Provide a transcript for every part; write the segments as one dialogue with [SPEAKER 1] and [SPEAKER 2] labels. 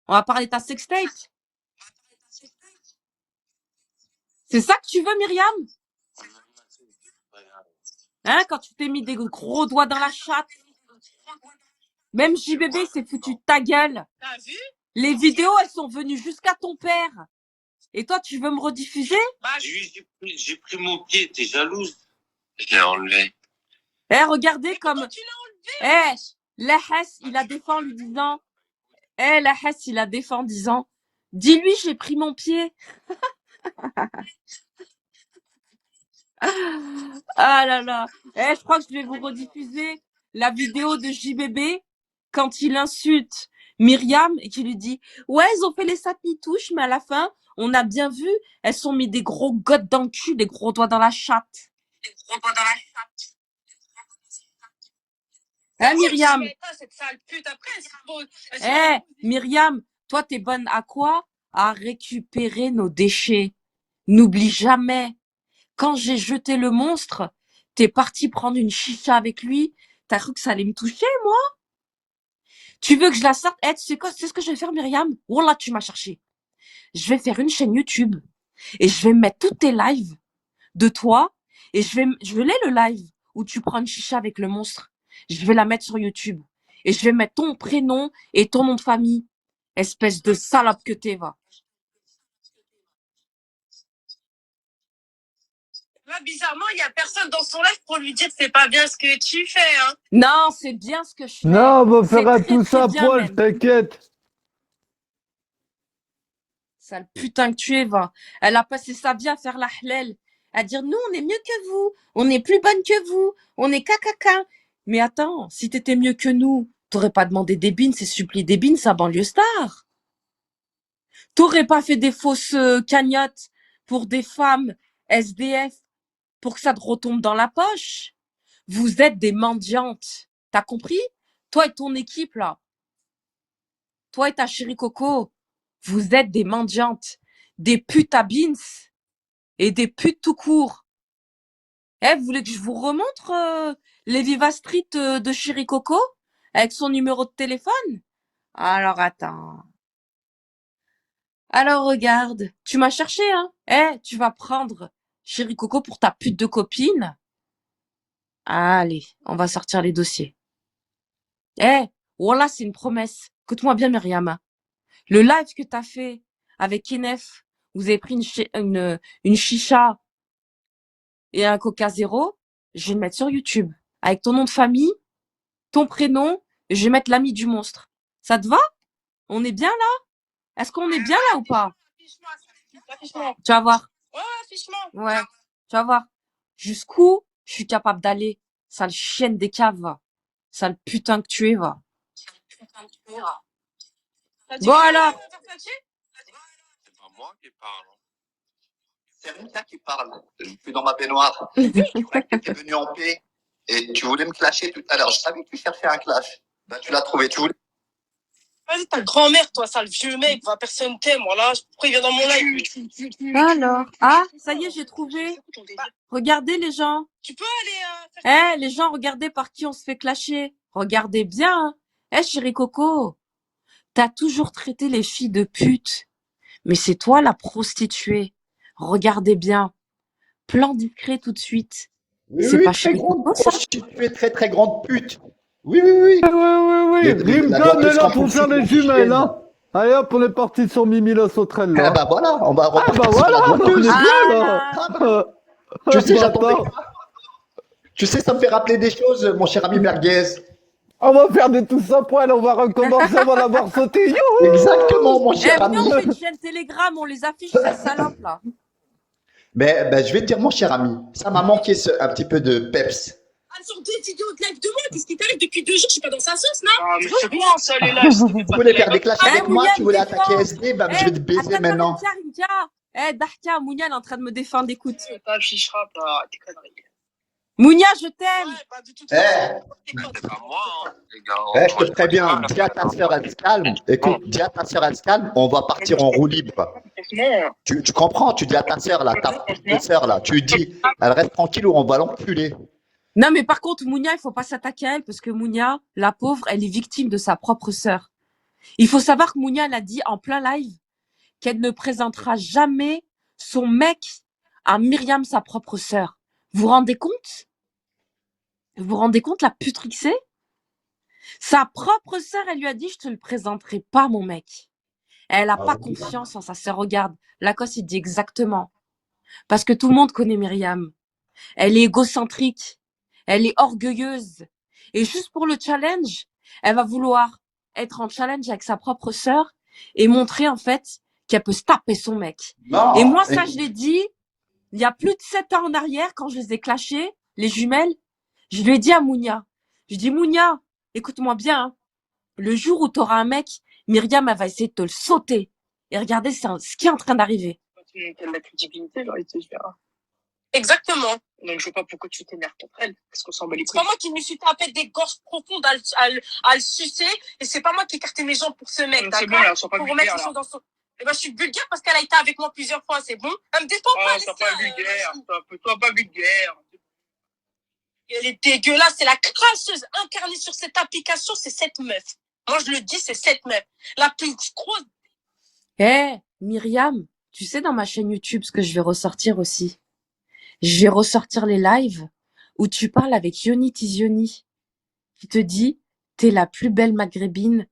[SPEAKER 1] On va parler de ta sextape. C'est ça que tu veux, Myriam? Hein, quand tu t'es mis des gros doigts dans la chatte. Même JBB s'est foutu de ta gueule.
[SPEAKER 2] T'as vu?
[SPEAKER 1] Les vidéos, elles sont venues jusqu'à ton père. Et toi, tu veux me rediffuser?
[SPEAKER 3] J'ai pris mon pied, t'es jalouse? Je l'ai enlevé.
[SPEAKER 1] Eh, regardez comme...
[SPEAKER 2] Tu l'as enlevé?
[SPEAKER 1] Eh, la Hess, il a défend lui disant... Eh, la Hess, il a défend disant... Dis-lui, j'ai pris mon pied. Ah là là. Eh, je crois que je vais vous rediffuser la vidéo de JBB quand il insulte Myriam et qui lui dit « Ouais, ils ont fait les sapitouches, mais à la fin, on a bien vu, elles sont mis des gros gottes dans le cul, des gros doigts dans la chatte. » Hein, Myriam?
[SPEAKER 2] Cette sale pute après, elle sera beau.
[SPEAKER 1] Eh, Myriam, toi, t'es bonne à quoi? À récupérer nos déchets. N'oublie jamais. Quand j'ai jeté le monstre, t'es parti prendre une chicha avec lui. T'as cru que ça allait me toucher, moi? Tu veux que je la sorte? Eh, tu sais quoi? C'est ce que je vais faire, Myriam? Wallah, tu m'as cherché. Je vais faire une chaîne YouTube et je vais mettre tous tes lives de toi et je vais le live où tu prends une chicha avec le monstre. Je vais la mettre sur YouTube et je vais mettre ton prénom et ton nom de famille. Espèce de salope que t'es, va.
[SPEAKER 2] Là, bizarrement, il y a personne dans son live pour lui dire que c'est pas bien ce que tu fais, hein.
[SPEAKER 1] Non, c'est bien ce que je fais.
[SPEAKER 4] Non, on va
[SPEAKER 1] C'est
[SPEAKER 4] faire
[SPEAKER 1] très,
[SPEAKER 4] tout
[SPEAKER 1] très
[SPEAKER 4] ça
[SPEAKER 1] bien,
[SPEAKER 4] poil,
[SPEAKER 1] même.
[SPEAKER 4] t'inquiète.
[SPEAKER 1] Sale putain que tu es, va. Elle a passé sa vie à faire la halal, à dire nous, on est mieux que vous, on est plus bonne que vous, on est cacaca. Mais attends, si t'étais mieux que nous, t'aurais pas demandé des bines, c'est suppli des bines, sa banlieue star. T'aurais pas fait des fausses cagnottes pour des femmes SDF pour que ça te retombe dans la poche. Vous êtes des mendiantes. T'as compris? Toi et ton équipe, là. Toi et ta chérie Coco. Vous êtes des mendiantes. Des putes à beans. Et des putes tout court. Eh, vous voulez que je vous remontre les Viva Street de chérie Coco? Avec son numéro de téléphone? Alors, attends. Alors, regarde. Tu m'as cherché, hein? Eh, tu vas prendre chérie Coco pour ta pute de copine? Allez, on va sortir les dossiers. Eh, voilà, c'est une promesse. Écoute-moi bien, Myriam. Le live que t'as fait avec Inef, vous avez pris une chicha et un Coca Zéro, je vais le mettre sur YouTube. Avec ton nom de famille, ton prénom, et je vais mettre l'ami du monstre. Ça te va? On est bien là? Est-ce qu'on est bien là ou pas?
[SPEAKER 2] Affiche-moi.
[SPEAKER 1] Tu vas voir.
[SPEAKER 2] Ouais, affiche-moi.
[SPEAKER 1] Ouais, tu vas voir. Jusqu'où je suis capable d'aller. Sale chienne des caves, va. Sale putain que tu es, va. Bon alors.
[SPEAKER 3] C'est pas moi qui parle.
[SPEAKER 5] C'est Rita qui parle. Je suis dans ma baignoire. Tu es venu en paix et tu voulais me clasher tout à l'heure. Je savais que tu cherchais un clash. Ben, tu l'as trouvé. Tu voulais...
[SPEAKER 2] Vas-y, ta grand-mère, toi, sale vieux mec, va, personne t'aime, voilà. Pourquoi il vient dans mon live?
[SPEAKER 1] Alors. Ah, ça y est, j'ai trouvé. Regardez les gens.
[SPEAKER 2] Tu peux aller
[SPEAKER 1] Eh, les gens, regardez par qui on se fait clasher. Regardez bien. Eh, chérie Coco, t'as toujours traité les filles de putes. Mais c'est toi la prostituée. Regardez bien. Plan discret tout de suite.
[SPEAKER 5] Oui,
[SPEAKER 1] C'est
[SPEAKER 5] oui,
[SPEAKER 1] pas
[SPEAKER 5] très
[SPEAKER 1] chérie
[SPEAKER 5] grande
[SPEAKER 1] Coco, ça?
[SPEAKER 5] prostituée, très très grande pute. Oui, oui, oui.
[SPEAKER 4] Oui.
[SPEAKER 5] La
[SPEAKER 4] Rimka, on est
[SPEAKER 5] boîte
[SPEAKER 4] là
[SPEAKER 5] de
[SPEAKER 4] pour faire
[SPEAKER 5] shampoing,
[SPEAKER 4] les jumelles, hein. Allez hop, on est parti sur Mimi la sauterelle,
[SPEAKER 5] Eh
[SPEAKER 4] là.
[SPEAKER 5] ben voilà, on va
[SPEAKER 4] Ah
[SPEAKER 5] repartir
[SPEAKER 4] bah
[SPEAKER 5] sur la
[SPEAKER 4] voilà, on est
[SPEAKER 5] boiteuse.
[SPEAKER 4] bien,
[SPEAKER 1] Ah
[SPEAKER 4] là.
[SPEAKER 1] là.
[SPEAKER 5] Tu sais, j'attendais
[SPEAKER 4] Bâtard.
[SPEAKER 5] que ça. Tu sais, ça me fait rappeler des choses, mon cher ami Merguez.
[SPEAKER 4] On va faire de tout ça poil, on va recommencer, on va l'avoir sauté. Youhou.
[SPEAKER 5] Exactement, mon
[SPEAKER 1] Eh,
[SPEAKER 5] cher
[SPEAKER 1] venez,
[SPEAKER 5] ami.
[SPEAKER 1] on fait une chaîne Telegram, on les affiche, ces salopes, là.
[SPEAKER 5] Mais ben, je vais te dire, mon cher ami, ça m'a manqué un petit peu de peps.
[SPEAKER 2] Elles sont deux idiots de live de moi. Qu'est-ce qui t'arrive depuis 2 jours? Je suis pas dans sa sauce, non? Ah, mais c'est bon, ça, les lives.
[SPEAKER 5] Tu voulais faire des clashs
[SPEAKER 1] Eh,
[SPEAKER 5] avec moi,
[SPEAKER 1] Mounia,
[SPEAKER 5] tu voulais
[SPEAKER 1] me
[SPEAKER 5] attaquer
[SPEAKER 1] défends.
[SPEAKER 5] SD, ben, je
[SPEAKER 1] Eh,
[SPEAKER 5] vais te baiser
[SPEAKER 1] attends,
[SPEAKER 5] maintenant.
[SPEAKER 1] Rintia. Eh, Dahtia, Mounia, elle est en train de me défendre, écoute.
[SPEAKER 2] T'afficheras, là, tes conneries.
[SPEAKER 1] Mounia, je t'aime.
[SPEAKER 2] Ouais, bah, de toute
[SPEAKER 5] Eh,
[SPEAKER 2] façon,
[SPEAKER 3] C'est pas moi, hein, les gars.
[SPEAKER 5] je te préviens, dis à ta sœur, elle se calme. Écoute, dis à ta sœur, elle se calme, on va partir en roue libre. Tu comprends, tu dis à ta sœur, là, ta petite sœur, là, tu lui dis, elle reste tranquille ou on va l'enculer.
[SPEAKER 1] Non, mais par contre, Mounia, il faut pas s'attaquer à elle parce que Mounia, la pauvre, elle est victime de sa propre sœur. Il faut savoir que Mounia, elle a dit en plein live qu'elle ne présentera jamais son mec à Myriam, sa propre sœur. Vous vous rendez compte? Vous vous rendez compte la putrixée? Sa propre sœur, elle lui a dit, je te le présenterai pas, mon mec. Elle a pas confiance en sa sœur. Regarde, Lacoste, il dit exactement. Parce que tout le monde connaît Myriam. Elle est égocentrique. Elle est orgueilleuse. Et juste pour le challenge, elle va vouloir être en challenge avec sa propre sœur et montrer, en fait, qu'elle peut se taper son mec.
[SPEAKER 5] Non,
[SPEAKER 1] Et moi, ça, je l'ai dit il y a plus de 7 ans en arrière, quand je les ai clashées, les jumelles. Je lui ai dit à Mounia. Je dis, Mounia, écoute-moi bien, hein. Le jour où tu auras un mec, Myriam, elle va essayer de te le sauter. Et regardez ce qui est en train d'arriver.
[SPEAKER 2] Tu montres de la crédibilité, j'ai envie de te dire. Exactement. Donc, je vois pas pourquoi tu t'énerves contre elle. Parce qu'on s'en bat les couilles. C'est pas moi qui me suis tapé des gorges profondes à le sucer. Et c'est pas moi qui ai écarté mes jambes pour ce mec, d'accord? C'est bon, là, sois pas vulgaire, remettre les choses dans son... Eh ben, je suis vulgaire parce qu'elle a été avec moi plusieurs fois, c'est bon? Elle me défend pas, sois pas vulgaire. Sois pas vulgaire. Elle est dégueulasse, c'est la crasseuse incarnée sur cette application, c'est cette meuf. Moi, je le dis, c'est cette meuf. La plus grosse.
[SPEAKER 1] Myriam, tu sais dans ma chaîne YouTube ce que je vais ressortir aussi. Je vais ressortir les lives où tu parles avec Yoni Tizioni qui te dit t'es la plus belle maghrébine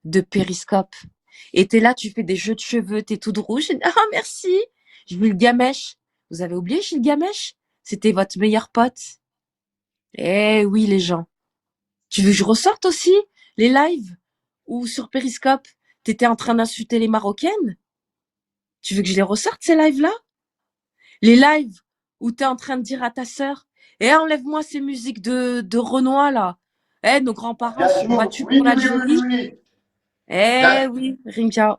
[SPEAKER 1] de Périscope. Et t'es là, tu fais des jeux de cheveux, t'es toute rouge. Ah, merci. Jules Gamèche. Vous avez oublié Jules Gamèche? C'était votre meilleur pote. Eh oui, les gens. Tu veux que je ressorte aussi les lives où sur Périscope, t'étais en train d'insulter les Marocaines? Tu veux que je les ressorte, ces lives-là? Les lives où t'es en train de dire à ta sœur, enlève-moi ces musiques de Renoir, là. Nos grands-parents se sont battus pour l'Algérie. Oui, Rinja.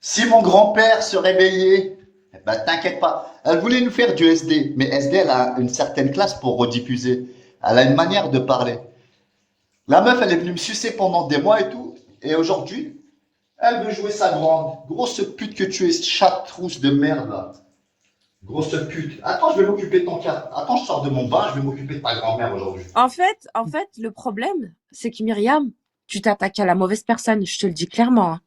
[SPEAKER 5] Si mon grand-père se réveillait, bah t'inquiète pas. Elle voulait nous faire du SD, mais SD, elle a une certaine classe pour rediffuser. Elle a une manière de parler. La meuf, elle est venue me sucer pendant des mois et tout, et aujourd'hui, elle veut jouer sa grande. Grosse pute que tu es, chatte rousse de merde, là. Grosse pute. Attends, je vais m'occuper de ton cas. Attends, je sors de mon bain, je vais m'occuper de ta grand-mère aujourd'hui.
[SPEAKER 1] En fait, le problème, c'est que Myriam, tu t'attaques à la mauvaise personne, je te le dis clairement, hein.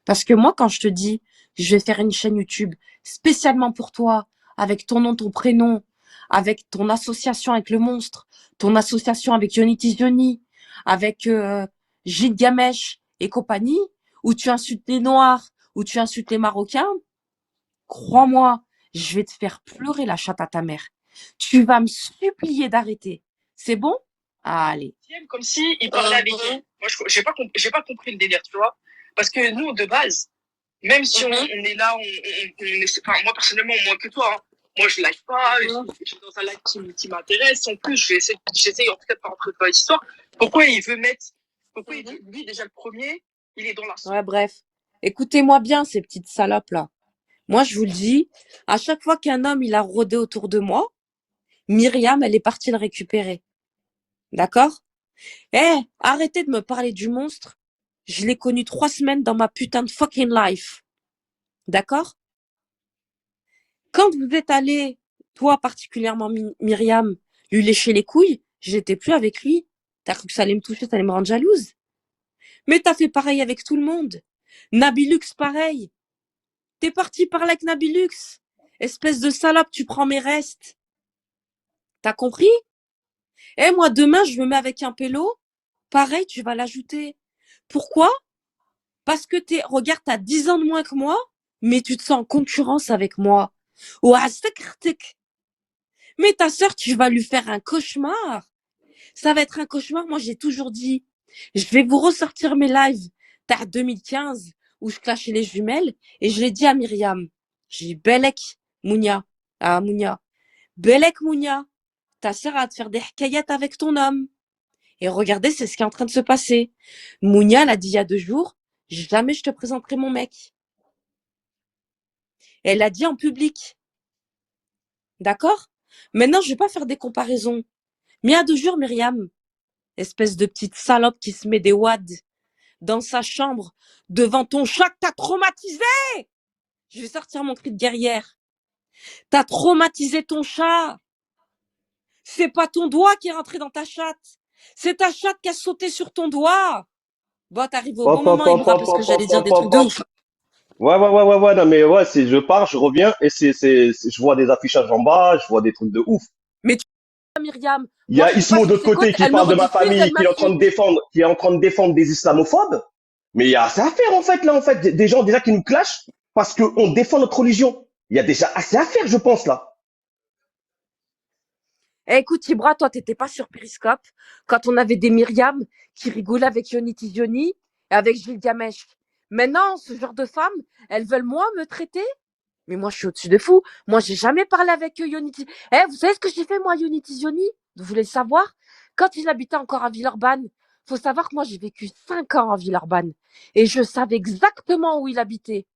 [SPEAKER 1] Parce que moi, quand je te dis, je vais faire une chaîne YouTube spécialement pour toi, avec ton nom, ton prénom, avec ton association avec le monstre, ton association avec Yoni Tizioni, avec Gilles Gamèche et compagnie, où tu insultes les Noirs, où tu insultes les Marocains, crois-moi, je vais te faire pleurer la chatte à ta mère. Tu vas me supplier d'arrêter. C'est bon? Allez.
[SPEAKER 2] Comme si il parlait avec nous. Moi, j'ai pas compris le délire, tu vois. Parce que nous, de base, même si on est là, on est, enfin, moi, personnellement, moins que toi, hein. Moi, je live pas, je suis dans un live qui m'intéresse. En plus, j'essaie en tout cas de pas rentrer dans l'histoire. Pourquoi il veut mettre, lui, déjà le premier, il est dans la...
[SPEAKER 1] Ouais, bref. Écoutez-moi bien, ces petites salopes-là. Moi, je vous le dis, à chaque fois qu'un homme, il a rôdé autour de moi, Myriam, elle est partie le récupérer. D'accord? Arrêtez de me parler du monstre. Je l'ai connu 3 semaines dans ma putain de fucking life. D'accord? Quand vous êtes allé, toi particulièrement Myriam, lui lécher les couilles, j'étais plus avec lui. T'as cru que ça allait me toucher, ça allait me rendre jalouse. Mais t'as fait pareil avec tout le monde. Nabilux, pareil. T'es parti parler avec Nabilux. Espèce de salope, tu prends mes restes. T'as compris? Moi, demain, je me mets avec un pélo. Pareil, tu vas l'ajouter. Pourquoi? Parce que regarde, t'as 10 ans de moins que moi, mais tu te sens en concurrence avec moi. Mais ta sœur, tu vas lui faire un cauchemar. Ça va être un cauchemar. Moi, j'ai toujours dit, je vais vous ressortir mes lives d'art 2015 où je clashais les jumelles et je l'ai dit à Myriam. J'ai dit, Belek Mounia. Ah, Mounia. Belek Mounia. Ta sœur va te faire des hikayettes avec ton homme. Et regardez, c'est ce qui est en train de se passer. Mounia l'a dit il y a 2 jours, jamais je te présenterai mon mec. Elle l'a dit en public. D'accord? Maintenant, je vais pas faire des comparaisons. Mais il y a 2 jours, Myriam, espèce de petite salope qui se met des wads dans sa chambre devant ton chat que t'as traumatisé. Je vais sortir mon cri de guerrière. T'as traumatisé ton chat. C'est pas ton doigt qui est rentré dans ta chatte. C'est ta chatte qui a sauté sur ton doigt. Bon, t'arrives au bon moment, Ibra, parce que j'allais dire des trucs de ouf.
[SPEAKER 6] Ouais, non, mais ouais, je pars, je reviens, et je vois des affichages en bas, je vois des trucs de ouf.
[SPEAKER 1] Mais tu vois, Myriam,
[SPEAKER 6] Il y
[SPEAKER 1] moi,
[SPEAKER 6] a
[SPEAKER 1] je suis
[SPEAKER 6] Ismo
[SPEAKER 1] pas
[SPEAKER 6] de
[SPEAKER 1] sur
[SPEAKER 6] l'autre
[SPEAKER 1] ses
[SPEAKER 6] côté
[SPEAKER 1] côtes,
[SPEAKER 6] qui
[SPEAKER 1] elle me
[SPEAKER 6] parle de ma
[SPEAKER 1] rediffuse,
[SPEAKER 6] famille,
[SPEAKER 1] elle m'insulte.
[SPEAKER 6] qui est en train de défendre des islamophobes. Mais il y a assez à faire, en fait, là, en fait. Des gens, déjà, qui nous clashent parce qu'on défend notre religion. Il y a déjà assez à faire, je pense, là.
[SPEAKER 1] Eh, écoute, Ibra, toi, t'étais pas sur Periscope quand on avait des Myriam qui rigolaient avec Yoni Tizioni et avec Gilles Diamèche. Maintenant, ce genre de femmes, elles veulent moi me traiter. Mais moi, je suis au-dessus de fou. Moi, j'ai jamais parlé avec Yoni Tizioni. Eh, vous savez ce que j'ai fait, moi, Yoni Tizioni? Vous voulez le savoir? Quand il habitait encore à Villeurbanne, faut savoir que moi, j'ai vécu 5 ans à Villeurbanne. Et je savais exactement où il habitait.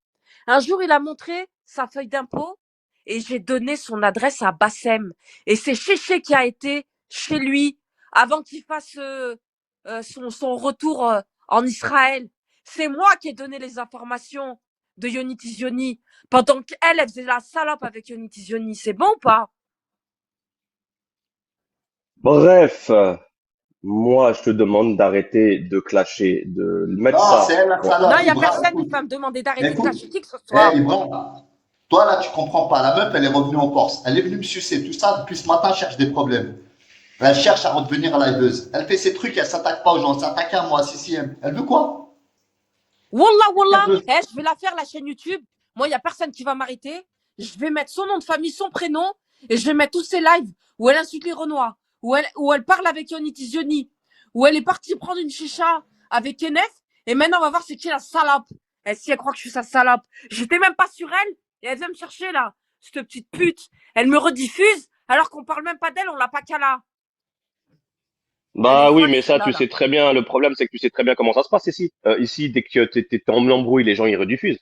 [SPEAKER 1] Un jour, il a montré sa feuille d'impôt et j'ai donné son adresse à Bassem. Et c'est Chéché qui a été chez lui avant qu'il fasse son retour en Israël. C'est moi qui ai donné les informations de Yoni Tizioni pendant qu'elle, elle faisait la salope avec Yoni Tizioni. C'est bon ou pas?
[SPEAKER 6] Bref, moi, je te demande d'arrêter de clasher, de mettre
[SPEAKER 5] Non,
[SPEAKER 6] ça.
[SPEAKER 5] c'est elle la
[SPEAKER 6] Bon.
[SPEAKER 5] salope.
[SPEAKER 1] Non, il n'y a
[SPEAKER 5] Ibra,
[SPEAKER 1] personne qui
[SPEAKER 5] écoute.
[SPEAKER 1] va me demander
[SPEAKER 5] Mais
[SPEAKER 1] d'arrêter de
[SPEAKER 5] écoute,
[SPEAKER 1] clasher qui que ce soit.
[SPEAKER 5] Ibra, toi là, tu comprends pas. La meuf, elle est revenue en Corse. Elle est venue me sucer. Tout ça, depuis ce matin, elle cherche des problèmes. Elle cherche à redevenir liveuse. Elle fait ses trucs, elle s'attaque pas aux gens. Elle s'attaque à moi, CCM. Elle veut quoi?
[SPEAKER 1] Wallah,
[SPEAKER 5] Elle veut.
[SPEAKER 1] je vais la faire, la chaîne YouTube. Moi, il n'y a personne qui va m'arrêter. Je vais mettre son nom de famille, son prénom, et je vais mettre tous ses lives où elle insulte les Renois, où elle parle avec Yoni Tizioni, où elle est partie prendre une chicha avec Kenneth, et maintenant, on va voir c'est qui la salope. Et si elle croit que je suis sa salope. J'étais même pas sur elle, et elle vient me chercher, là. Cette petite pute. Elle me rediffuse, alors qu'on parle même pas d'elle, on l'a pas qu'à là. Elle est
[SPEAKER 6] Bah oui,
[SPEAKER 1] folle,
[SPEAKER 6] mais ça,
[SPEAKER 1] celle-là,
[SPEAKER 6] tu
[SPEAKER 1] là.
[SPEAKER 6] sais très bien. Le problème, c'est que tu sais très bien comment ça se passe ici. Ici, dès que t'es en embrouille, les gens, ils rediffusent.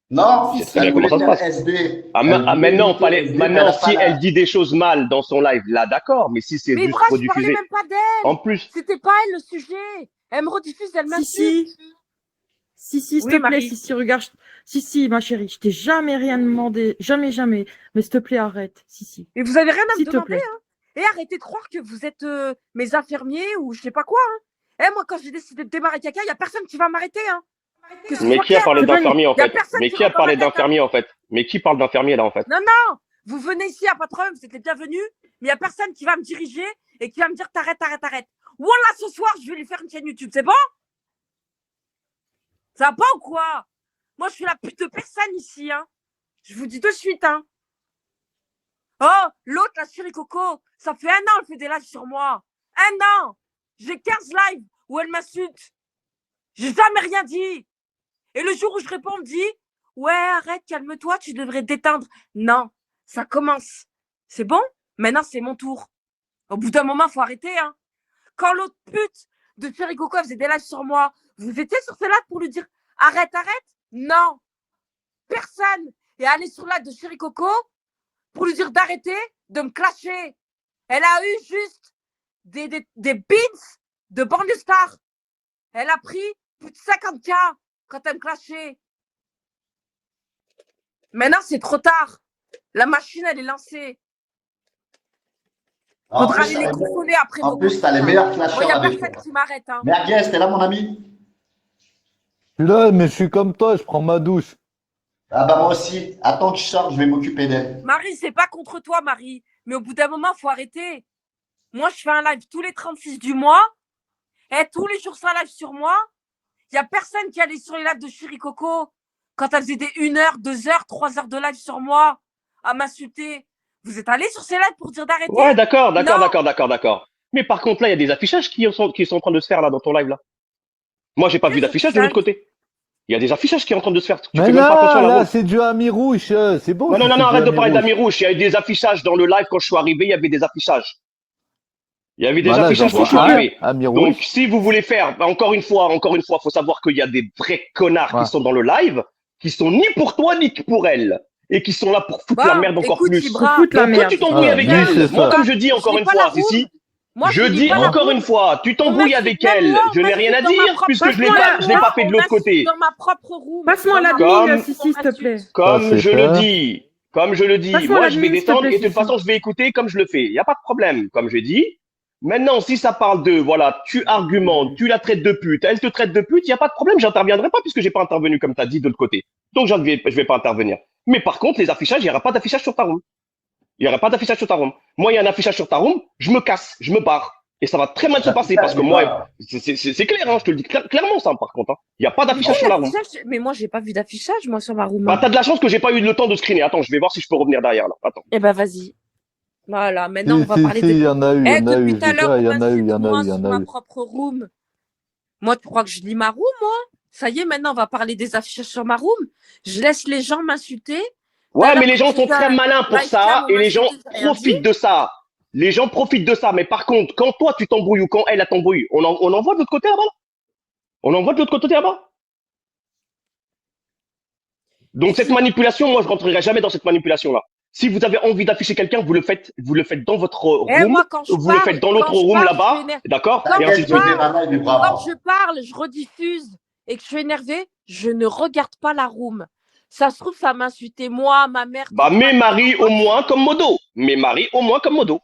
[SPEAKER 5] Non,
[SPEAKER 6] Tu sais
[SPEAKER 5] si
[SPEAKER 6] très bien
[SPEAKER 5] elle
[SPEAKER 6] comment
[SPEAKER 5] voulait
[SPEAKER 6] ça se
[SPEAKER 5] faire
[SPEAKER 6] passe.
[SPEAKER 5] SD.
[SPEAKER 6] Ah,
[SPEAKER 5] Elle voulait
[SPEAKER 6] maintenant,
[SPEAKER 5] éviter SD, mais elle
[SPEAKER 6] maintenant,
[SPEAKER 5] a pas
[SPEAKER 6] si elle
[SPEAKER 5] la.
[SPEAKER 6] dit des choses mal dans son live, là, d'accord. Mais si c'est
[SPEAKER 1] Mais
[SPEAKER 6] juste
[SPEAKER 1] Bra, je parlais
[SPEAKER 6] rediffusé,
[SPEAKER 1] même pas
[SPEAKER 6] en
[SPEAKER 1] d'elle.
[SPEAKER 6] plus.
[SPEAKER 1] C'était pas elle le sujet. Elle me rediffuse, elle m'insulte.
[SPEAKER 2] S'il
[SPEAKER 1] Oui,
[SPEAKER 2] te plaît,
[SPEAKER 1] Marie.
[SPEAKER 2] regarde. Ma chérie, je t'ai jamais rien demandé. Jamais, jamais. Mais s'il te plaît, arrête.
[SPEAKER 1] Mais vous avez rien à me
[SPEAKER 2] S'il te
[SPEAKER 1] demander,
[SPEAKER 2] plaît.
[SPEAKER 1] hein. Et arrêtez de croire que vous êtes mes infirmiers ou je sais pas quoi, hein. Eh, moi, quand j'ai décidé de démarrer caca, il y a personne qui va m'arrêter, hein. Que ce
[SPEAKER 6] Mais
[SPEAKER 1] soit
[SPEAKER 6] qui a
[SPEAKER 1] clair.
[SPEAKER 6] parlé
[SPEAKER 2] C'est pas une...
[SPEAKER 6] d'infirmier, en
[SPEAKER 1] Il y a
[SPEAKER 6] fait?
[SPEAKER 1] personne
[SPEAKER 6] Mais
[SPEAKER 1] qui
[SPEAKER 6] qui a
[SPEAKER 1] rentre dans ma
[SPEAKER 6] parlé
[SPEAKER 1] tête, hein.
[SPEAKER 6] d'infirmier, en fait? Mais qui parle d'infirmier, là, en fait?
[SPEAKER 1] Non, non. Vous venez ici, y a pas de problème, vous êtes les bienvenus. Mais il y a personne qui va me diriger et qui va me dire t'arrêtes. Voilà, ce soir, je vais lui faire une chaîne YouTube, c'est bon? Ça va pas ou quoi? Moi, je suis la pute de personne ici, hein. Je vous dis de suite, hein. Oh, l'autre, la chérie Coco, ça fait 1 an, elle fait des lives sur moi. 1 an. J'ai 15 lives où elle m'insulte. J'ai jamais rien dit. Et le jour où je réponds, on me dit, ouais, arrête, calme-toi, tu devrais te détendre. Non, ça commence. C'est bon? Maintenant, c'est mon tour. Au bout d'un moment, faut arrêter, hein. Quand l'autre pute de chérie Coco faisait des lives sur moi, vous étiez sur ces lives pour lui dire, arrête. Non. Personne. Et aller sur la de chérie Coco pour lui dire d'arrêter de me clasher. Elle a eu juste des beans de banlieue star. Elle a pris plus de 50K quand elle me clashait. Maintenant, c'est trop tard. La machine, elle est lancée.
[SPEAKER 5] En
[SPEAKER 1] Faudra
[SPEAKER 5] plus,
[SPEAKER 1] aller les consoler après
[SPEAKER 5] en
[SPEAKER 1] nos
[SPEAKER 5] plus, t'as les
[SPEAKER 1] morts.
[SPEAKER 5] meilleurs
[SPEAKER 1] Moi,
[SPEAKER 5] clasheurs
[SPEAKER 1] y a
[SPEAKER 5] avec
[SPEAKER 1] personne
[SPEAKER 5] toi.
[SPEAKER 1] qui m'arrête, hein.
[SPEAKER 5] Merguez, t'es là, mon ami?
[SPEAKER 4] Je suis là, mais je suis comme toi, je prends ma douche.
[SPEAKER 5] Ah bah moi aussi. Attends que je sorte, je vais m'occuper d'elle.
[SPEAKER 1] Marie, c'est pas contre toi, Marie. Mais au bout d'un moment, faut arrêter. Moi, je fais un live tous les 36 du mois. Et tous les jours, ça live sur moi. Il y a personne qui allait sur les lives de Chérie Coco quand elle faisait des 1 heure, 2 heures, 3 heures de live sur moi à m'insulter. Vous êtes allés sur ces lives pour dire d'arrêter?
[SPEAKER 6] Ouais, d'accord.
[SPEAKER 1] Non.
[SPEAKER 6] Mais par contre, là, il y a des affichages qui sont en train de se faire, là, dans ton live, là. Moi, j'ai pas vu
[SPEAKER 1] Quels
[SPEAKER 6] d'affichage de l'autre
[SPEAKER 1] affichages?
[SPEAKER 6] côté. Il y a des affichages qui sont en train de se faire. Tu
[SPEAKER 4] Mais
[SPEAKER 6] fais même pas attention à la
[SPEAKER 4] là,
[SPEAKER 6] route.
[SPEAKER 4] c'est du Amirouche, c'est bon.
[SPEAKER 6] Non,
[SPEAKER 4] si c'est du
[SPEAKER 6] arrête de parler
[SPEAKER 4] Amirouche.
[SPEAKER 6] d'Amirouche. Il y a eu des affichages dans le live quand je suis arrivé, il y avait des affichages. Il y avait des
[SPEAKER 4] Bah là, j'en
[SPEAKER 6] affichages quand je
[SPEAKER 4] vois
[SPEAKER 6] suis
[SPEAKER 4] un,
[SPEAKER 6] arrivé. Donc,
[SPEAKER 4] Amirouche.
[SPEAKER 6] si vous voulez faire, bah, encore une fois, faut savoir qu'il y a des vrais connards
[SPEAKER 4] Ouais.
[SPEAKER 6] qui sont dans le live, qui sont ni pour toi, ni pour elle. Et qui sont là pour foutre la merde encore
[SPEAKER 1] écoute,
[SPEAKER 6] plus.
[SPEAKER 1] Ibra,
[SPEAKER 2] Foutre la
[SPEAKER 6] Donc, toi,
[SPEAKER 2] merde.
[SPEAKER 6] tu t'embrouilles
[SPEAKER 4] Ouais,
[SPEAKER 6] avec
[SPEAKER 4] lui, c'est
[SPEAKER 6] elle. Moi,
[SPEAKER 4] ça.
[SPEAKER 6] comme je dis
[SPEAKER 1] Je
[SPEAKER 6] encore
[SPEAKER 1] n'ai
[SPEAKER 6] une
[SPEAKER 1] pas
[SPEAKER 6] fois,
[SPEAKER 1] la
[SPEAKER 6] Sissi,
[SPEAKER 1] moi,
[SPEAKER 6] je
[SPEAKER 1] je n'ai
[SPEAKER 6] dis
[SPEAKER 1] pas la
[SPEAKER 6] encore
[SPEAKER 1] roue.
[SPEAKER 6] une fois, tu
[SPEAKER 1] On
[SPEAKER 6] t'embrouilles
[SPEAKER 1] m'insulte
[SPEAKER 6] avec
[SPEAKER 1] même
[SPEAKER 6] elle.
[SPEAKER 1] moi, on
[SPEAKER 6] Je n'ai rien à
[SPEAKER 1] m'insulte dans ma
[SPEAKER 6] dire,
[SPEAKER 1] propre-
[SPEAKER 6] puisque je l'ai
[SPEAKER 2] Passe-moi
[SPEAKER 6] pas,
[SPEAKER 2] la-
[SPEAKER 6] je l'ai pas fait de l'autre
[SPEAKER 1] On m'insulte
[SPEAKER 6] côté.
[SPEAKER 1] dans ma propre roue.
[SPEAKER 2] Passe-moi
[SPEAKER 1] Dans ma
[SPEAKER 2] l'admin,
[SPEAKER 6] Comme-
[SPEAKER 2] Sissi, s'il te plaît.
[SPEAKER 6] Comme
[SPEAKER 4] c'est
[SPEAKER 6] je
[SPEAKER 4] fait.
[SPEAKER 6] le dis,
[SPEAKER 2] Passe-moi
[SPEAKER 6] moi je vais
[SPEAKER 2] l'admin, s'il te
[SPEAKER 6] descendre
[SPEAKER 2] plaît,
[SPEAKER 6] et de toute
[SPEAKER 2] Sissi.
[SPEAKER 6] façon je vais écouter comme je le fais. Il n'y a pas de problème. Comme je dis, Maintenant, si ça parle de, voilà, tu argumentes, tu la traites de pute, elle te traite de pute, il n'y a pas de problème, j'interviendrai pas puisque j'ai pas intervenu comme tu as dit de l'autre côté. Donc, je vais pas intervenir. Mais par contre, les affichages, il n'y aura pas d'affichage sur ta room. Il n'y aura pas d'affichage sur ta room. Moi, il y a un affichage sur ta room, je me casse, je me barre. Et ça va très mal se passer parce que moi, c'est clair, hein, je te le dis clairement ça, par contre. Hein. Il n'y a pas d'affichage sur la room.
[SPEAKER 1] Mais moi, j'ai pas vu d'affichage, moi, sur ma room.
[SPEAKER 6] Bah, t'as de la chance que j'ai pas eu le temps de screener. Attends, je vais voir si je peux revenir derrière, là. Attends.
[SPEAKER 1] Eh ben, vas-y. Voilà, maintenant, on va parler
[SPEAKER 4] il y en a eu, il y
[SPEAKER 1] Eh,
[SPEAKER 4] en a eu,
[SPEAKER 1] depuis tout à l'heure,
[SPEAKER 4] il y
[SPEAKER 1] on
[SPEAKER 4] en a eu, il y
[SPEAKER 1] m'insulte,
[SPEAKER 4] en a eu,
[SPEAKER 1] moi,
[SPEAKER 4] il y
[SPEAKER 1] sur
[SPEAKER 4] en a
[SPEAKER 1] ma
[SPEAKER 4] eu.
[SPEAKER 1] propre room. Moi, tu crois que je lis ma room, moi? Ça y est, maintenant, on va parler des affichages sur ma room. Je laisse les gens m'insulter.
[SPEAKER 6] Ouais, mais les gens sont très malins pour ça et les gens profitent de ça. Les gens profitent de ça. Mais par contre, quand toi, tu t'embrouilles ou quand elle a t'embrouille, on envoie de l'autre côté là-bas? On envoie de l'autre côté là-bas? Donc, cette manipulation, moi, je rentrerai jamais dans cette manipulation-là. Si vous avez envie d'afficher quelqu'un, vous le faites dans votre room,
[SPEAKER 1] moi, quand je
[SPEAKER 6] vous le faites dans l'autre room là-bas, d'accord?
[SPEAKER 1] Quand
[SPEAKER 6] Et ainsi de suite.
[SPEAKER 1] Quand je parle, je rediffuse et que je suis énervée, je ne regarde pas la room. Ça se trouve, ça m'a insulté moi, ma mère.
[SPEAKER 6] Bah, mets Marie au moins comme modo. Mets Marie au moins comme modo.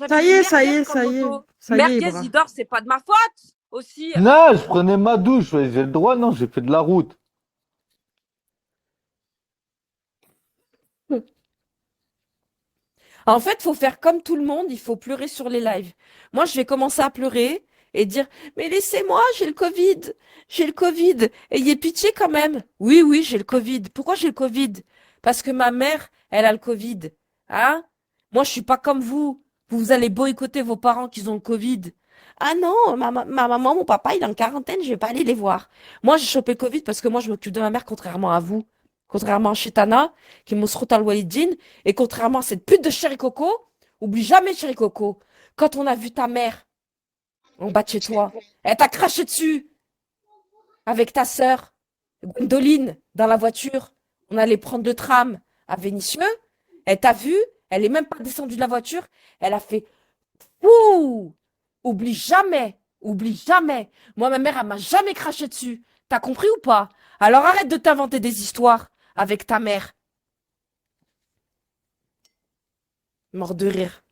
[SPEAKER 1] Ça y est, ça y est. Merguez,
[SPEAKER 7] Ibra.
[SPEAKER 1] il dort, c'est pas de ma faute aussi.
[SPEAKER 4] Non, je prenais ma douche, ouais, j'ai le droit, non, j'ai fait de la route.
[SPEAKER 7] En fait, faut faire comme tout le monde, il faut pleurer sur les lives. Moi, je vais commencer à pleurer et dire, mais laissez-moi, j'ai le Covid. J'ai le Covid. Ayez pitié quand même. Oui, oui, j'ai le Covid. Pourquoi j'ai le Covid? Parce que ma mère, elle a le Covid. Hein? Moi, je suis pas comme vous. Vous allez boycotter vos parents qui ont le Covid. Ah non, ma maman, mon papa, il est en quarantaine, je vais pas aller les voir. Moi, j'ai chopé le Covid parce que moi, je m'occupe de ma mère, contrairement à vous. Contrairement à Chitana, qui Mousrout al-Walidine, et contrairement à cette pute de Chéri Coco, oublie jamais Chéri Coco. Quand on a vu ta mère en bas de chez toi, elle t'a craché dessus avec ta sœur, Gwendoline, dans la voiture. On allait prendre le tram à Vénissieux. Elle t'a vu, elle est même pas descendue de la voiture. Elle a fait ouh, oublie jamais, oublie jamais. Moi, ma mère, elle m'a jamais craché dessus. T'as compris ou pas? Alors arrête de t'inventer des histoires avec ta mère. Mort de rire.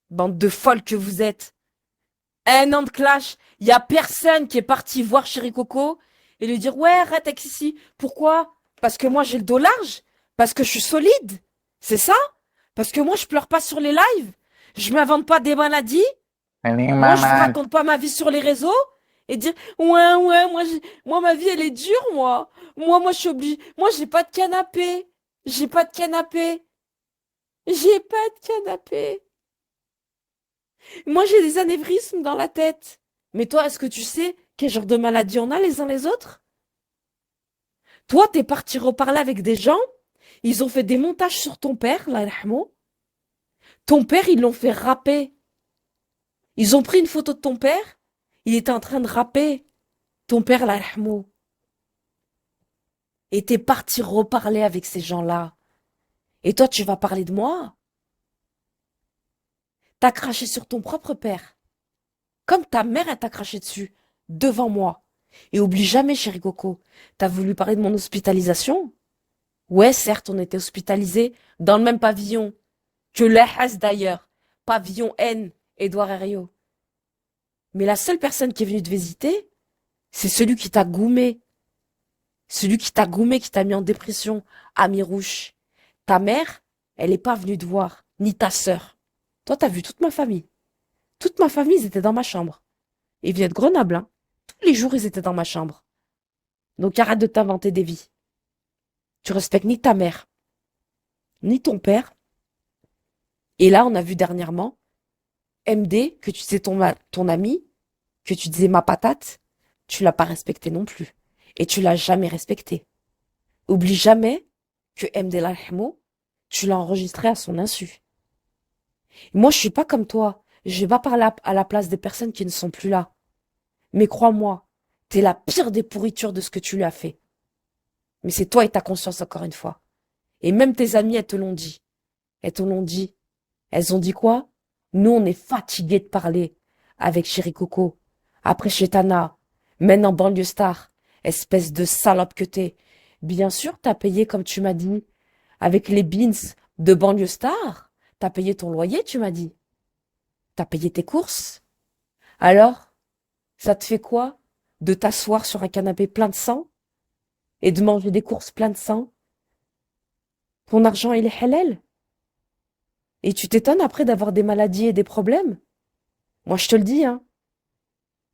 [SPEAKER 7] Bande de folles que vous êtes. Un an de clash, il y a personne qui est parti voir Chéri Coco et lui dire ouais, arrête avec ici. Pourquoi? Parce que moi j'ai le dos large? Parce que je suis solide? C'est ça? Parce que moi je pleure pas sur les lives? Je m'invente pas des maladies? Moi je vous raconte pas ma vie sur les réseaux? Et dire ouais, moi ma vie elle est dure, moi. Moi je suis obligée. Moi j'ai pas de canapé. J'ai pas de canapé. J'ai pas de canapé. Moi, j'ai des anévrismes dans la tête. Mais toi, est-ce que tu sais quel genre de maladie on a les uns les autres? Toi, t'es parti reparler avec des gens, ils ont fait des montages sur ton père, là, yarhamou. Ton père, ils l'ont fait rapper. Ils ont pris une photo de ton père, il était en train de rapper. Ton père, là, yarhamou. Et t'es parti reparler avec ces gens-là. Et toi, tu vas parler de moi? T'as craché sur ton propre père. Comme ta mère, elle t'a craché dessus, devant moi. Et oublie jamais, chéri Coco, t'as voulu parler de mon hospitalisation? Ouais, certes, on était hospitalisés dans le même pavillon que l'Ehaz d'ailleurs. Pavillon N, Édouard Herriot. Mais la seule personne qui est venue te visiter, c'est celui qui t'a goumé. Celui qui t'a goumé, qui t'a mis en dépression, Ami Rouge. Ta mère, elle n'est pas venue te voir, ni ta sœur. Toi, t'as vu toute ma famille. Toute ma famille, ils étaient dans ma chambre. Ils venaient de Grenoble, hein. Tous les jours, ils étaient dans ma chambre. Donc arrête de t'inventer des vies. Tu respectes ni ta mère, ni ton père. Et là, on a vu dernièrement, MD, que tu disais ton ami, que tu disais ma patate, tu l'as pas respecté non plus. Et tu l'as jamais respecté. Oublie jamais que MD Lahmo, tu l'as enregistré à son insu. Moi, je suis pas comme toi. Je vais pas parler à la place des personnes qui ne sont plus là. Mais crois-moi, t'es la pire des pourritures de ce que tu lui as fait. Mais c'est toi et ta conscience encore une fois. Et même tes amies, elles te l'ont dit. Elles te l'ont dit. Elles ont dit quoi? Nous, on est fatigués de parler avec Chéri Coco. Après Chetana. Maintenant banlieue star. Espèce de salope que t'es. Bien sûr, t'as payé comme tu m'as dit. Avec les beans de banlieue star. T'as payé ton loyer, tu m'as dit. T'as payé tes courses. Alors, ça te fait quoi de t'asseoir sur un canapé plein de sang et de manger des courses plein de sang? Ton argent, il est halal. Et tu t'étonnes après d'avoir des maladies et des problèmes? Moi, je te le dis, hein.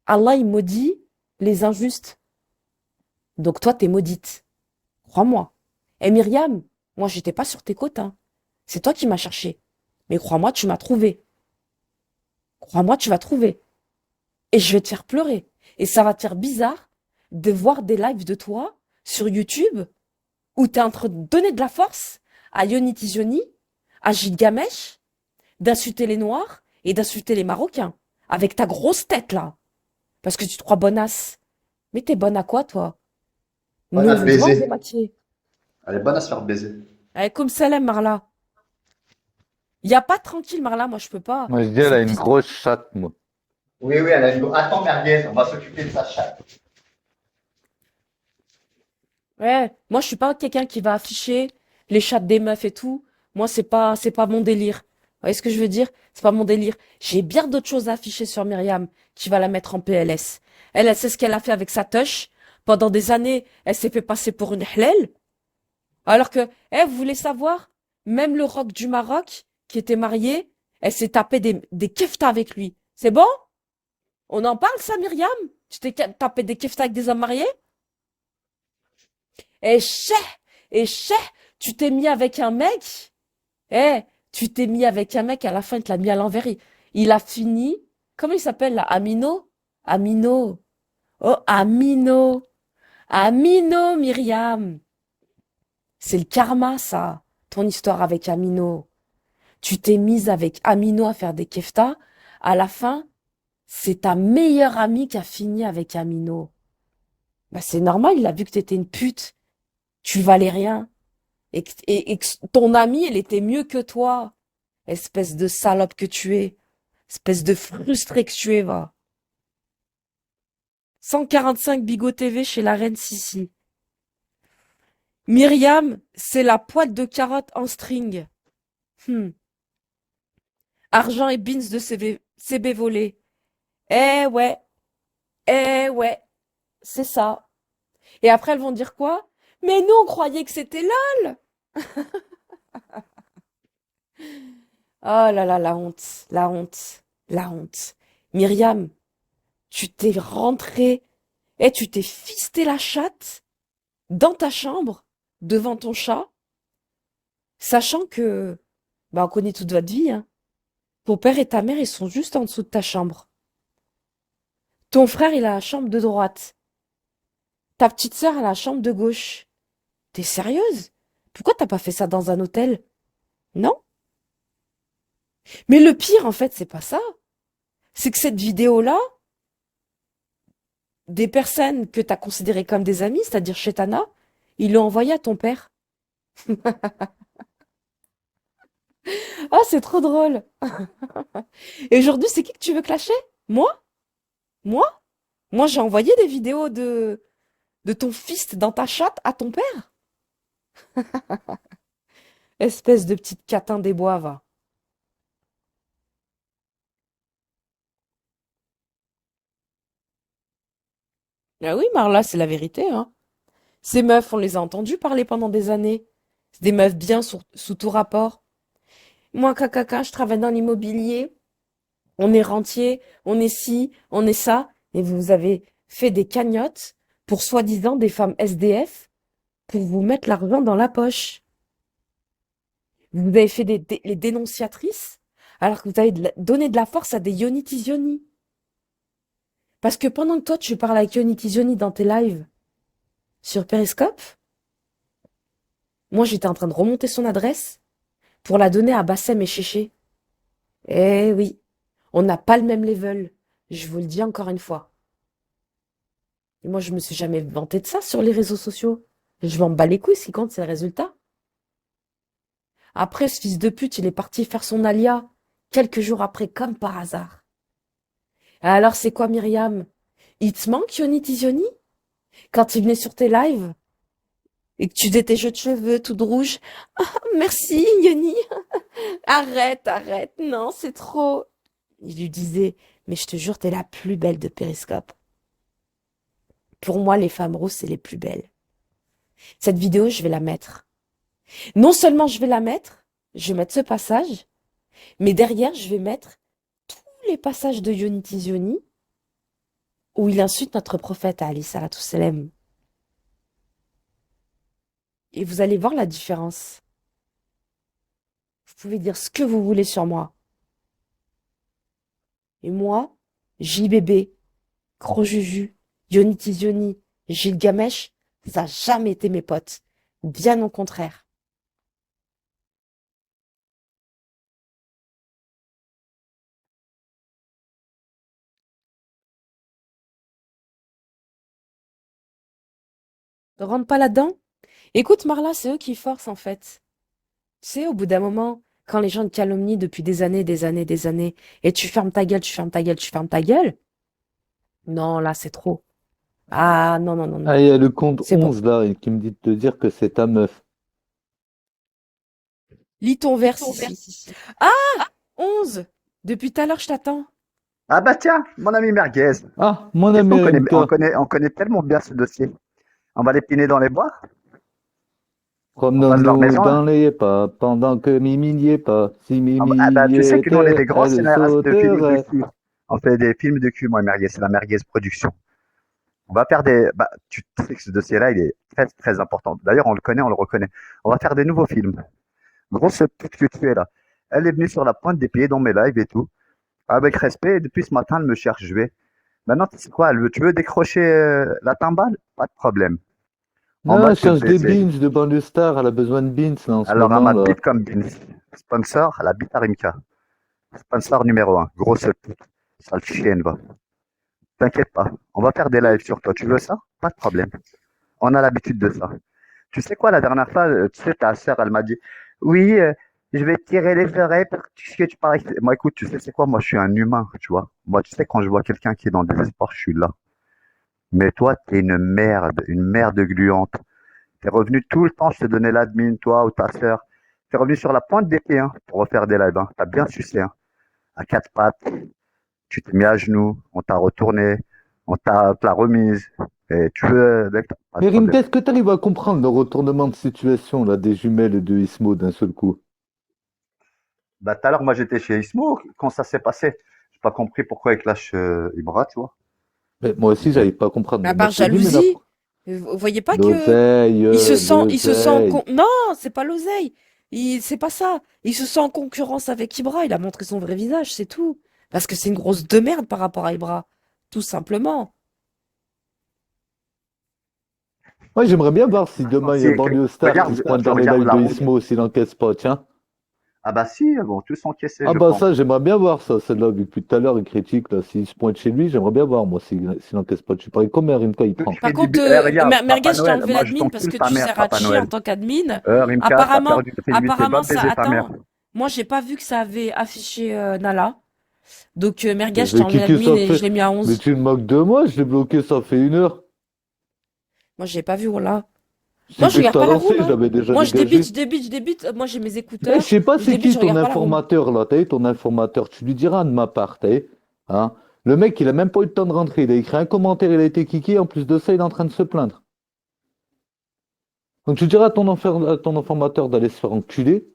[SPEAKER 7] Allah, il maudit les injustes. Donc toi, t'es maudite. Crois-moi. Et Myriam, moi, j'étais pas sur tes côtes, hein. C'est toi qui m'as cherché. Mais crois-moi, tu m'as trouvé. Crois-moi, tu vas trouver. Et je vais te faire pleurer. Et ça va te faire bizarre de voir des lives de toi sur YouTube où t'es en train de donner de la force à Yoni Tizioni, à Gilgamesh, d'insulter les Noirs et d'insulter les Marocains. Avec ta grosse tête, là. Parce que tu te crois bonasse. Mais t'es bonne à quoi, toi?
[SPEAKER 5] Bonne
[SPEAKER 7] Nous,
[SPEAKER 5] à
[SPEAKER 7] on veut te vendre des
[SPEAKER 5] baiser.
[SPEAKER 7] moitiés.
[SPEAKER 5] Elle est bonne à se faire baiser.
[SPEAKER 7] Comme Salem, Marla. Y a pas tranquille, Marla, moi, je peux pas.
[SPEAKER 4] Moi, je dis, elle a une grosse chatte, moi.
[SPEAKER 5] Oui, oui, elle a une... Attends, merguez, on va s'occuper de sa chatte.
[SPEAKER 7] Ouais, moi, je suis pas quelqu'un qui va afficher les chattes des meufs et tout. Moi, c'est pas mon délire. Vous voyez ce que je veux dire? C'est pas mon délire. J'ai bien d'autres choses à afficher sur Myriam qui va la mettre en PLS. Elle sait ce qu'elle a fait avec sa touche. Pendant des années, elle s'est fait passer pour une hlèle. Alors que, vous voulez savoir? Même le roc du Maroc, qui était marié, elle s'est tapé des keftas avec lui. C'est bon? On en parle, ça, Myriam? Tu t'es tapé des keftas avec des hommes mariés? Et chais, et chais, tu t'es mis avec un mec? Tu t'es mis avec un mec, à la fin, il te l'a mis à l'envers. Il a fini, comment il s'appelle là? Amino? Amino. Oh, Amino. Amino, Myriam. C'est le karma, ça. Ton histoire avec Amino. Tu t'es mise avec Amino à faire des keftas. À la fin, c'est ta meilleure amie qui a fini avec Amino. Bah, c'est normal, il a vu que t'étais une pute. Tu valais rien. Et que ton ami, elle était mieux que toi. Espèce de salope que tu es. Espèce de frustré que tu es, va. 145 Bigot TV chez la reine Sissi. Myriam, c'est la poêle de carottes en string. Argent et beans de CB volés. Ouais, ouais, c'est ça. Et après, elles vont dire quoi? Mais nous, on croyait que c'était LOL. Oh là là, la honte, la honte, la honte. Myriam, tu t'es rentrée et tu t'es fisté la chatte dans ta chambre, devant ton chat, sachant que, bah, on connaît toute votre vie, hein. Ton père et ta mère, ils sont juste en dessous de ta chambre. Ton frère, il a la chambre de droite. Ta petite sœur a la chambre de gauche. T'es sérieuse? Pourquoi t'as pas fait ça dans un hôtel? Non? Mais le pire, en fait, c'est pas ça. C'est que cette vidéo-là, des personnes que t'as considérées comme des amis, c'est-à-dire Chetana, ils l'ont envoyée à ton père. Ah, c'est trop drôle. Et aujourd'hui, c'est qui que tu veux clasher? Moi? Moi? Moi, j'ai envoyé des vidéos de ton fils dans ta chatte à ton père. Espèce de petite catin des bois, va. Ah oui, Marla, c'est la vérité, hein. Ces meufs, on les a entendues parler pendant des années. C'est des meufs bien sous tout rapport. Moi, cacaca, je travaille dans l'immobilier. On est rentier, on est ci, on est ça. Et vous avez fait des cagnottes pour soi-disant des femmes SDF pour vous mettre l'argent dans la poche. Vous avez fait les dénonciatrices alors que vous avez donné de la force à des Yoni Tizioni. Parce que pendant que toi, tu parles avec Yoni Tizioni dans tes lives sur Periscope, moi, j'étais en train de remonter son adresse pour la donner à Bassem et Chéché. Eh oui, on n'a pas le même level. Je vous le dis encore une fois. Et moi, je me suis jamais vanté de ça sur les réseaux sociaux. Je m'en bats les couilles, ce qui compte, c'est le résultat. Après, ce fils de pute, il est parti faire son alia quelques jours après, comme par hasard. Alors, c'est quoi, Myriam? Il te manque Yoni Tizioni? Quand il venait sur tes lives, et que tu faisais tes jeux de cheveux toute rouge. Ah, merci, Yoni. Arrête, arrête. Non, c'est trop. Il lui disait, mais je te jure, t'es la plus belle de Périscope. Pour moi, les femmes roses, c'est les plus belles. Cette vidéo, je vais la mettre. Non seulement je vais la mettre, je vais mettre ce passage, mais derrière, je vais mettre tous les passages de Yoni Tizioni où il insulte notre prophète Ali Salatu Salam. Et vous allez voir la différence. Vous pouvez dire ce que vous voulez sur moi. Et moi, JBB, Gros Juju, Yoni Tizioni, Gilgamesh, ça n'a jamais été mes potes. Bien au contraire. Ne rentre pas là-dedans. Écoute, Marla, c'est eux qui forcent en fait. Tu sais, au bout d'un moment, quand les gens te calomnient depuis des années, et tu fermes ta gueule, tu fermes ta gueule, tu fermes ta gueule. Non, là, c'est trop. Ah, non, non, non, non.
[SPEAKER 4] Ah, il y a le compte
[SPEAKER 7] C'est bon.
[SPEAKER 4] 11 là, et qui me dit de te dire que c'est ta meuf.
[SPEAKER 7] Lis ton verse ici. Ah, 11. Depuis tout à l'heure, je t'attends.
[SPEAKER 5] Ah bah tiens, mon ami Merguez.
[SPEAKER 4] Ah, mon
[SPEAKER 5] Qu'est-ce
[SPEAKER 4] ami
[SPEAKER 5] qu'on connaît,
[SPEAKER 4] Rimka.
[SPEAKER 5] on connaît tellement bien ce dossier. On va l'épiner dans les bois. Passe leur
[SPEAKER 4] Promenons-nous
[SPEAKER 5] maison,
[SPEAKER 4] dans les pas, pendant que Mimi n'y est pas. Si Mimi
[SPEAKER 5] Ah bah,
[SPEAKER 4] y
[SPEAKER 5] tu sais que nous, on est
[SPEAKER 4] était,
[SPEAKER 5] des grands
[SPEAKER 4] elle
[SPEAKER 5] scénaristes de films de
[SPEAKER 4] sauterait.
[SPEAKER 5] cul. On fait des films de cul, moi et Merguez. C'est la Merguez Production. On va faire des. Bah, tu sais que ce dossier-là, il est très, très important. D'ailleurs, on le connaît, on le reconnaît. On va faire des nouveaux films. Grosse pute que tu es là. Elle est venue sur la pointe des pieds dans mes lives et tout. Avec respect, et depuis ce matin, elle me cherche. Je vais. Maintenant, tu sais quoi, tu veux décrocher la timbale? Pas de problème. En
[SPEAKER 4] Non,
[SPEAKER 5] mode
[SPEAKER 4] je cherche
[SPEAKER 5] pute
[SPEAKER 4] des
[SPEAKER 5] baissée.
[SPEAKER 4] beans de banlieue star, elle a besoin de beans là, en ce
[SPEAKER 5] Alors, elle
[SPEAKER 4] moment
[SPEAKER 5] m'a
[SPEAKER 4] là.
[SPEAKER 5] bite comme Beans. Sponsor, la bite à Rimka. Sponsor numéro 1. Grosse pute. Sale chienne, va. T'inquiète pas. On va faire des lives sur toi. Tu veux ça? Pas de problème. On a l'habitude de ça. Tu sais quoi, la dernière fois, tu sais, ta sœur, elle m'a dit, oui, je vais te tirer les oreilles parce que tu parles. Moi, écoute, tu sais, c'est quoi? Moi, je suis un humain, tu vois. Moi, tu sais, quand je vois quelqu'un qui est dans le désespoir, je suis là. Mais toi, t'es une merde gluante. T'es revenu tout le temps, je te donnais l'admin, toi ou ta sœur. T'es revenu sur la pointe des pieds, hein, pour refaire des lives, hein. T'as bien sucé, hein. À quatre pattes, tu t'es mis à genoux, on t'a retourné, on t'a la remise. Et tu veux, mec, pas de
[SPEAKER 4] Mais Rimka,
[SPEAKER 5] problème.
[SPEAKER 4] est-ce que tu arrives à comprendre le retournement de situation là des jumelles et de Ismo d'un seul coup?
[SPEAKER 5] Bah, tout à l'heure, moi, j'étais chez Ismo. Quand ça s'est passé, j'ai pas compris pourquoi il clash Ibra, tu vois.
[SPEAKER 4] Mais moi aussi, j'arrive pas à comprendre.
[SPEAKER 7] Mais à
[SPEAKER 4] Mais moi,
[SPEAKER 7] part
[SPEAKER 4] je te dis, mais là,
[SPEAKER 7] jalousie, vous voyez pas que
[SPEAKER 4] l'oseille,
[SPEAKER 7] il se sent
[SPEAKER 4] l'oseille.
[SPEAKER 7] non, c'est pas l'oseille. C'est pas ça. Il se sent en concurrence avec Ibra. Il a montré son vrai visage, c'est tout. Parce que c'est une grosse de merde par rapport à Ibra. Tout simplement.
[SPEAKER 4] Moi, j'aimerais bien voir si demain il y a banlieue star qui se pointe dans les
[SPEAKER 5] regarde
[SPEAKER 4] lives
[SPEAKER 5] la
[SPEAKER 4] de
[SPEAKER 5] route.
[SPEAKER 4] Ismo s'il encaisse pas, tiens.
[SPEAKER 5] Ah bah si, ils vont tous encaisser,
[SPEAKER 4] Ah
[SPEAKER 5] je
[SPEAKER 4] bah
[SPEAKER 5] pense.
[SPEAKER 4] ça, j'aimerais bien voir ça, celle-là, vu que depuis tout à l'heure il critique, là, s'il se pointe chez lui, j'aimerais bien voir, moi, s'il encaisse pas. Tu paries combien Rimka il prend?
[SPEAKER 7] Par contre,
[SPEAKER 5] Regarde,
[SPEAKER 7] Merguez,
[SPEAKER 5] Papa
[SPEAKER 7] je t'ai
[SPEAKER 5] Noël,
[SPEAKER 7] enlevé
[SPEAKER 5] moi je
[SPEAKER 7] l'admin parce
[SPEAKER 5] t'encule
[SPEAKER 7] que
[SPEAKER 5] ta
[SPEAKER 7] tu
[SPEAKER 5] mère,
[SPEAKER 7] sers à
[SPEAKER 5] Papa
[SPEAKER 7] chier en
[SPEAKER 5] Noël.
[SPEAKER 7] tant qu'admin.
[SPEAKER 5] Rimka, t'as
[SPEAKER 7] Apparemment,
[SPEAKER 5] perdu, fais
[SPEAKER 7] apparemment
[SPEAKER 5] baiser
[SPEAKER 7] ça.
[SPEAKER 5] ta mère.
[SPEAKER 7] Attends, moi j'ai pas vu que ça avait affiché Nala. Donc Merguez,
[SPEAKER 4] Mais
[SPEAKER 7] je t'ai enlevé
[SPEAKER 4] qui
[SPEAKER 7] l'admin
[SPEAKER 4] ça
[SPEAKER 7] et
[SPEAKER 4] fait?
[SPEAKER 7] je l'ai mis à
[SPEAKER 4] Mais
[SPEAKER 7] 11.
[SPEAKER 4] tu te moques de moi, je l'ai bloqué, ça fait 1 heure.
[SPEAKER 7] Moi j'ai pas vu, voilà.
[SPEAKER 4] C'est
[SPEAKER 7] Moi je
[SPEAKER 4] que
[SPEAKER 7] regarde
[SPEAKER 4] t'as
[SPEAKER 7] pas la
[SPEAKER 4] lancé,
[SPEAKER 7] room,
[SPEAKER 4] je
[SPEAKER 7] hein.
[SPEAKER 4] l'avais déjà
[SPEAKER 7] Moi je débite,
[SPEAKER 4] dégagé.
[SPEAKER 7] je débite, je débite. Moi j'ai mes
[SPEAKER 4] Eh, je
[SPEAKER 7] écouteurs.
[SPEAKER 4] sais pas
[SPEAKER 7] Je
[SPEAKER 4] c'est
[SPEAKER 7] débite,
[SPEAKER 4] qui
[SPEAKER 7] je
[SPEAKER 4] ton
[SPEAKER 7] regarde pas la room.
[SPEAKER 4] informateur là, t'as vu ton informateur, tu lui diras de ma part, t'as vu, hein? Le mec, il a même pas eu le temps de rentrer, il a écrit un commentaire, il a été kické, en plus de ça, il est en train de se plaindre. Donc tu diras à ton informateur d'aller se faire enculer.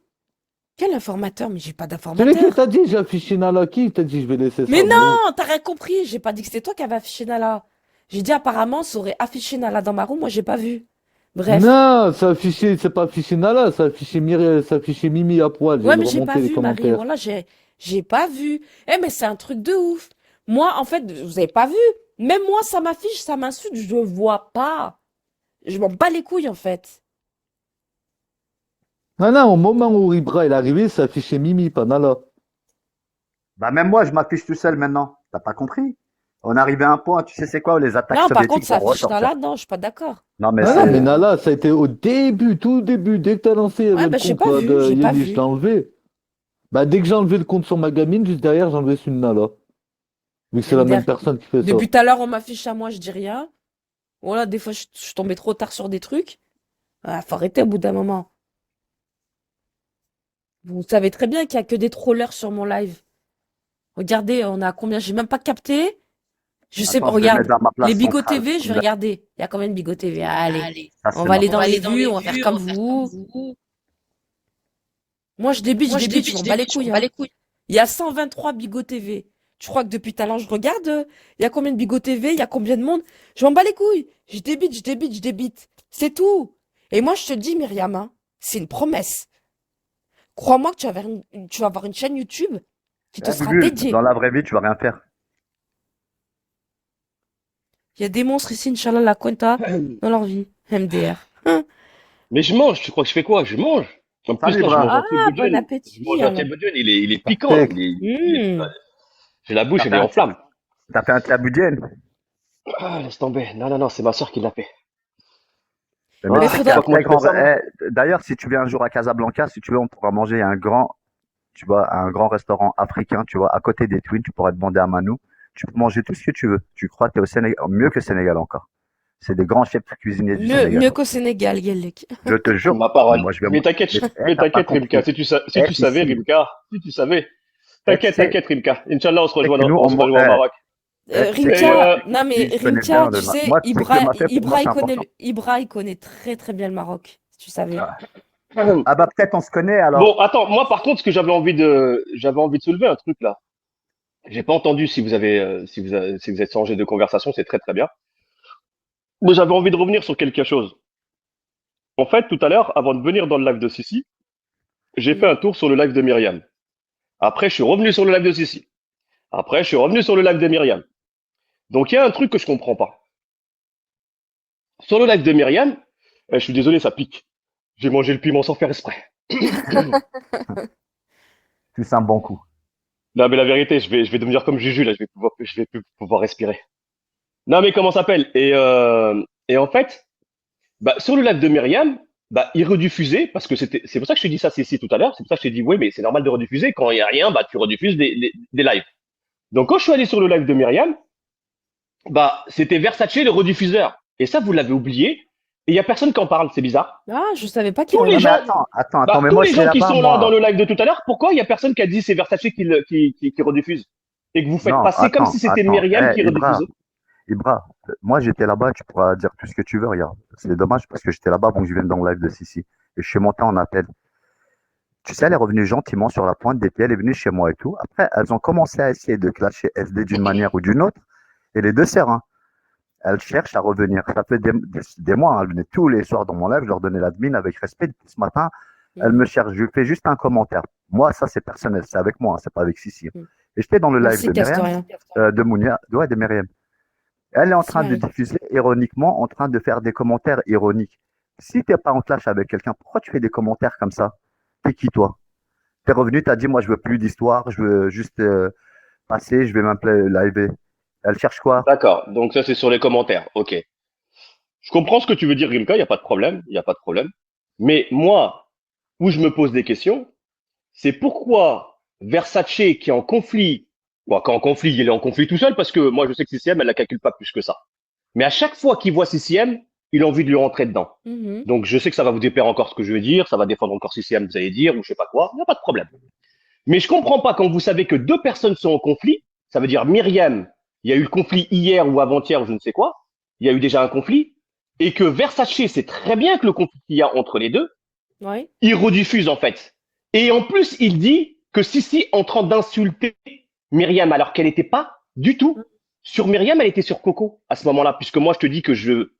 [SPEAKER 7] Quel informateur? Mais j'ai pas
[SPEAKER 4] C'est lui qui
[SPEAKER 7] d'informateur.
[SPEAKER 4] t'a dit, j'ai affiché Nala qui? Il t'a dit, je vais laisser
[SPEAKER 7] Mais
[SPEAKER 4] ça, bon.
[SPEAKER 7] non, t'as rien compris. J'ai pas dit que c'était toi qui avais affiché Nala. J'ai dit apparemment ça aurait affiché Nala dans ma room. Moi j'ai pas vu. Bref.
[SPEAKER 4] Non, c'est pas affiché Nala, c'est affiché Mimi à poil, j'ai
[SPEAKER 7] Ouais, mais j'ai pas
[SPEAKER 4] remonté les
[SPEAKER 7] vu, Marie.
[SPEAKER 4] commentaires.
[SPEAKER 7] Voilà, j'ai pas vu. Eh, mais c'est un truc de ouf. Moi, en fait, vous avez pas vu. Même moi, ça m'affiche, ça m'insulte, je vois pas. Je m'en bats les couilles, en fait.
[SPEAKER 4] Non, non, au moment où Ibra est arrivé, c'est affiché Mimi, pas Nala.
[SPEAKER 5] Bah même moi, je m'affiche tout seul maintenant. T'as pas compris? On est arrivé à un point, tu sais c'est quoi, où les attaques
[SPEAKER 7] Non, par contre,
[SPEAKER 5] soviétiques
[SPEAKER 7] ça
[SPEAKER 5] vont
[SPEAKER 7] affiche
[SPEAKER 5] ressortir.
[SPEAKER 7] Nala, non, je suis pas d'accord.
[SPEAKER 5] Non mais
[SPEAKER 4] Non, non, mais
[SPEAKER 5] c'est...
[SPEAKER 4] Nala, ça a été au début, tout début, dès que t'as lancé
[SPEAKER 7] Ouais,
[SPEAKER 4] le
[SPEAKER 7] bah, j'ai
[SPEAKER 4] compte
[SPEAKER 7] pas
[SPEAKER 4] là,
[SPEAKER 7] vu,
[SPEAKER 4] de
[SPEAKER 7] j'ai pas
[SPEAKER 4] Yeni, je
[SPEAKER 7] vu.
[SPEAKER 4] l'ai enlevé. Bah, dès que j'ai enlevé le compte sur ma gamine, juste derrière, j'ai enlevé celui de Nala. Vu que c'est
[SPEAKER 7] Mais
[SPEAKER 4] la même personne qui fait ça.
[SPEAKER 7] depuis tout à l'heure, on m'affiche à moi, je dis rien. Voilà, des fois, je suis tombée trop tard sur des trucs. Ah, faut arrêter au bout d'un moment. Vous savez très bien qu'il y a que des trollers sur mon live. Regardez, on a combien? J'ai même pas capté. Je sais pas,
[SPEAKER 5] Attends, je vais
[SPEAKER 7] regarde.
[SPEAKER 5] mettre à ma
[SPEAKER 7] Les
[SPEAKER 5] place
[SPEAKER 7] Bigot
[SPEAKER 5] centrale.
[SPEAKER 7] TV, je vais regarder. Il y a combien de Bigot TV? Allez.
[SPEAKER 5] Ça,
[SPEAKER 7] On
[SPEAKER 5] c'est
[SPEAKER 7] va aller
[SPEAKER 5] normal.
[SPEAKER 7] dans les vues, on va faire comme vous. Moi, je débite, je m'en bats les couilles, hein. Il y a 123 Bigot TV. Tu crois que depuis tout à l'heure, je regarde, il y a combien de Bigot TV, il y a combien de monde? Je m'en bats les couilles. Je débite. C'est tout. Et moi, je te dis, Myriam, hein, c'est une promesse. Crois-moi que tu vas avoir une chaîne YouTube qui te sera
[SPEAKER 5] Bulle,
[SPEAKER 7] dédiée.
[SPEAKER 5] dans la vraie vie, tu vas rien faire.
[SPEAKER 7] Il y a des monstres ici, Inch'Allah, la cuenta, dans leur vie. MDR.
[SPEAKER 6] Mais je mange, tu crois que je fais quoi? Je mange. En plus,
[SPEAKER 5] Salut,
[SPEAKER 6] là, je mange
[SPEAKER 5] bravo.
[SPEAKER 6] un
[SPEAKER 7] Ah,
[SPEAKER 6] thieboudion.
[SPEAKER 7] bon
[SPEAKER 6] Je
[SPEAKER 7] appétit,
[SPEAKER 6] mange un
[SPEAKER 7] alors.
[SPEAKER 6] thieboudion, il est
[SPEAKER 4] Ça
[SPEAKER 6] piquant.
[SPEAKER 4] fait-
[SPEAKER 6] J'ai la bouche,
[SPEAKER 5] T'as
[SPEAKER 6] elle
[SPEAKER 5] fait
[SPEAKER 6] est
[SPEAKER 5] un,
[SPEAKER 6] en flamme.
[SPEAKER 5] t'as fait un tlaboudien.
[SPEAKER 6] Ah, laisse tomber. Non, c'est ma soeur qui l'a fait.
[SPEAKER 5] Mais
[SPEAKER 7] Mais
[SPEAKER 6] Ah,
[SPEAKER 5] c'est
[SPEAKER 6] tu
[SPEAKER 7] faudra.
[SPEAKER 5] un
[SPEAKER 6] vois comment
[SPEAKER 5] très
[SPEAKER 6] je fais
[SPEAKER 5] grand.
[SPEAKER 6] ça, moi?
[SPEAKER 5] D'ailleurs, si tu viens un jour à Casablanca, si tu veux, on pourra manger un grand, tu vois, un grand restaurant africain, tu vois, à côté des Twins, tu pourras demander à Manou. Tu peux manger tout ce que tu veux. Tu crois que tu es au Sénégal, mieux que Sénégal encore. C'est des grands chefs cuisiniers du Sénégal.
[SPEAKER 7] Mieux qu'au Sénégal, Yellek.
[SPEAKER 5] Je te jure.
[SPEAKER 6] Ma parole.
[SPEAKER 5] Moi, je vais.
[SPEAKER 6] Mais t'inquiète,
[SPEAKER 5] Mais t'as pas
[SPEAKER 6] Rimka.
[SPEAKER 5] compris.
[SPEAKER 6] Si tu savais,
[SPEAKER 5] Ici,
[SPEAKER 6] Rimka. Si tu savais.
[SPEAKER 5] tu sais,
[SPEAKER 6] T'inquiète, Rimka. Inch'Allah, on se
[SPEAKER 5] c'est
[SPEAKER 6] rejoint,
[SPEAKER 5] que nous,
[SPEAKER 6] on se rejoint au Maroc.
[SPEAKER 5] tu sais,
[SPEAKER 7] Rimka, non mais
[SPEAKER 5] tu connais
[SPEAKER 7] Rimka,
[SPEAKER 5] bien
[SPEAKER 7] tu sais,
[SPEAKER 5] moi, tu sais que le matin, pour moi, c'est important.
[SPEAKER 7] Ibra, il connaît très très bien le Maroc, si tu savais.
[SPEAKER 5] Ah bah, peut-être on se connaît alors.
[SPEAKER 6] Bon, attends, moi, par contre, ce que j'avais envie de soulever un truc, là. J'ai pas entendu si vous êtes changé de conversation, c'est très très bien. Mais j'avais envie de revenir sur quelque chose. En fait, tout à l'heure, avant de venir dans le live de Sissi, j'ai fait un tour sur le live de Myriam. Après, je suis revenu sur le live de Sissi. Après, je suis revenu sur le live de Myriam. Donc, il y a un truc que je comprends pas. Sur le live de Myriam, je suis désolé, ça pique. J'ai mangé le piment sans faire exprès.
[SPEAKER 5] Tu sais un bon coup.
[SPEAKER 6] Non, mais la vérité, je vais devenir comme Juju, là, je vais plus pouvoir respirer. Non, mais comment ça s'appelle? Et en fait, bah, sur le live de Myriam, bah, il rediffusait, parce que c'est pour ça que je t'ai dit ça, Cécile, tout à l'heure. C'est pour ça que je t'ai dit, oui, mais c'est normal de rediffuser. Quand il y a rien, bah, tu rediffuses des lives. Donc, quand je suis allé sur le live de Myriam, bah, c'était Versace, le rediffuseur. Et ça, vous l'avez oublié. Et il y a personne qui en parle. C'est bizarre.
[SPEAKER 7] Ah, je savais pas qu'il
[SPEAKER 6] Tous
[SPEAKER 7] en
[SPEAKER 6] les
[SPEAKER 7] avait.
[SPEAKER 6] gens,
[SPEAKER 5] Attends,
[SPEAKER 6] bah,
[SPEAKER 5] mais
[SPEAKER 6] tous
[SPEAKER 5] moi,
[SPEAKER 6] les
[SPEAKER 5] je suis
[SPEAKER 6] gens qui
[SPEAKER 5] là-bas,
[SPEAKER 6] sont là dans
[SPEAKER 5] moi.
[SPEAKER 6] le live de tout à l'heure, pourquoi il y a personne qui a dit c'est Versace qui rediffuse? Et que vous faites
[SPEAKER 5] Non,
[SPEAKER 6] passer comme si c'était Myriam qui
[SPEAKER 5] Ibra,
[SPEAKER 6] rediffusait.
[SPEAKER 5] Ibra, moi, j'étais là-bas, tu pourras dire tout ce que tu veux, regarde. C'est dommage parce que j'étais là-bas avant que je vienne dans le live de Sissi. Et je suis monté en appel. Tu sais, elle est revenue gentiment sur la pointe des pieds, elle est venue chez moi et tout. Après, elles ont commencé à essayer de clasher SD d'une manière ou d'une autre. Et les deux sœurs, hein, elles cherchent à revenir. Ça fait des mois, hein, elles venaient tous les soirs dans mon live, je leur donnais l'admin avec respect. Depuis ce matin, elles me cherchent. Je fais juste un commentaire. Moi, ça, c'est personnel, c'est avec moi, hein, c'est pas avec Sissi. Et j'étais dans le live
[SPEAKER 7] Merci,
[SPEAKER 5] de Myriam,
[SPEAKER 7] Castorien.
[SPEAKER 5] de Mounia, ouais, de Myriam. Elle est en train de
[SPEAKER 7] Myriam.
[SPEAKER 5] diffuser ironiquement, en train de faire des commentaires ironiques. Si t'es pas en clash avec quelqu'un, pourquoi tu fais des commentaires comme ça? T'es qui, toi? T'es revenu, t'as dit, moi, je veux plus d'histoire, je veux juste passer, je vais m'appeler live. Elle cherche quoi?
[SPEAKER 6] D'accord. Donc ça, c'est sur les commentaires. Ok. Je comprends ce que tu veux dire, Rimka. Il n'y a pas de problème. Il n'y a pas de problème. Mais moi, où je me pose des questions, c'est pourquoi Versace qui est en conflit, bon, quand en conflit, il est en conflit tout seul parce que moi, je sais que CCM, elle la calcule pas plus que ça. Mais à chaque fois qu'il voit CCM, il a envie de lui rentrer dedans.
[SPEAKER 7] Mhm.
[SPEAKER 6] Donc je sais que ça va vous déplaire encore ce que je veux dire, ça va défendre encore CCM, vous allez dire, ou je sais pas quoi. Il n'y a pas de problème. Mais je comprends pas quand vous savez que deux personnes sont en conflit, ça veut dire Myriam, il y a eu le conflit hier ou avant-hier ou je ne sais quoi, il y a eu déjà un conflit, et que Versace sait très bien que le conflit qu'il y a entre les deux,
[SPEAKER 7] Ouais.
[SPEAKER 6] il rediffuse en fait. Et en plus, il dit que Sissi est en train d'insulter Myriam alors qu'elle n'était pas du tout sur Myriam, elle était sur Coco à ce moment-là, puisque moi je te dis que je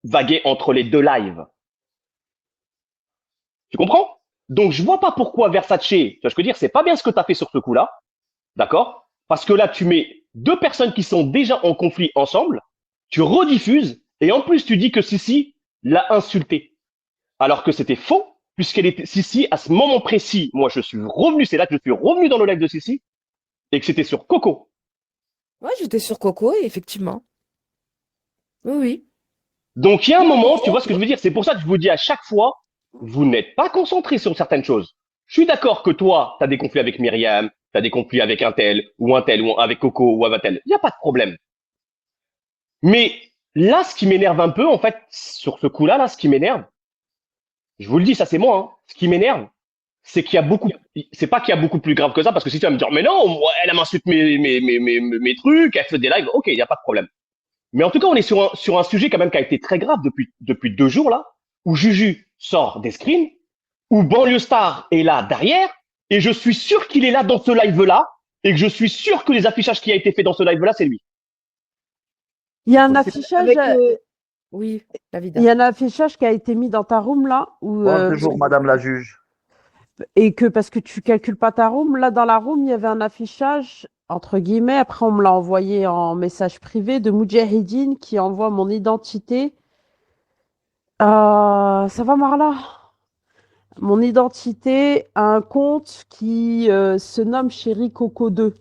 [SPEAKER 6] vaguais entre les deux lives. Tu comprends? Donc je vois pas pourquoi Versace, tu vois ce que je veux dire, c'est pas bien ce que tu as fait sur ce coup-là, d'accord? Parce que là, tu mets deux personnes qui sont déjà en conflit ensemble, tu rediffuses, et en plus tu dis que Sissi l'a insulté. Alors que c'était faux, puisqu'elle était Sissi à ce moment précis. Moi, je suis revenu, c'est là que je suis revenu dans le live de Sissi, et que c'était sur Coco.
[SPEAKER 7] Ouais, j'étais sur Coco, effectivement. Oui, oui.
[SPEAKER 6] Donc il y a un moment, tu vois ce que je veux dire, c'est pour ça que je vous dis à chaque fois, vous n'êtes pas concentré sur certaines choses. Je suis d'accord que toi, tu as des conflits avec Myriam, tu as des conflits avec un tel, ou avec Coco, ou avec un tel. Il n'y a pas de problème. Mais là, ce qui m'énerve un peu, en fait, sur ce coup-là, là, ce qui m'énerve, Je vous le dis, ça c'est moi. Hein. Ce qui m'énerve, c'est qu'il y a beaucoup. C'est pas qu'il y a beaucoup plus grave que ça, parce que si tu vas me dire, mais non, moi, elle m'insulte mes trucs, elle fait des lives, ok, il n'y a pas de problème. Mais en tout cas, on est sur un sujet quand même qui a été très grave depuis 2 jours là, où Juju sort des screens, où Banlieue Star est là derrière, et je suis sûr qu'il est là dans ce live-là, et que je suis sûr que les affichages qui a été fait dans ce live-là, c'est lui.
[SPEAKER 2] Il y a un affichage.
[SPEAKER 7] Oui,
[SPEAKER 2] Il
[SPEAKER 7] Davida.
[SPEAKER 2] y a un affichage qui a été mis dans ta room là où
[SPEAKER 5] Bonjour, madame la juge.
[SPEAKER 2] et que parce que tu calcules pas ta room, là dans la room, il y avait un affichage entre guillemets, après on me l'a envoyé en message privé de Moudjahidine qui envoie mon identité. Ça va Marla? Mon identité à un compte qui se nomme Chéri Coco 2.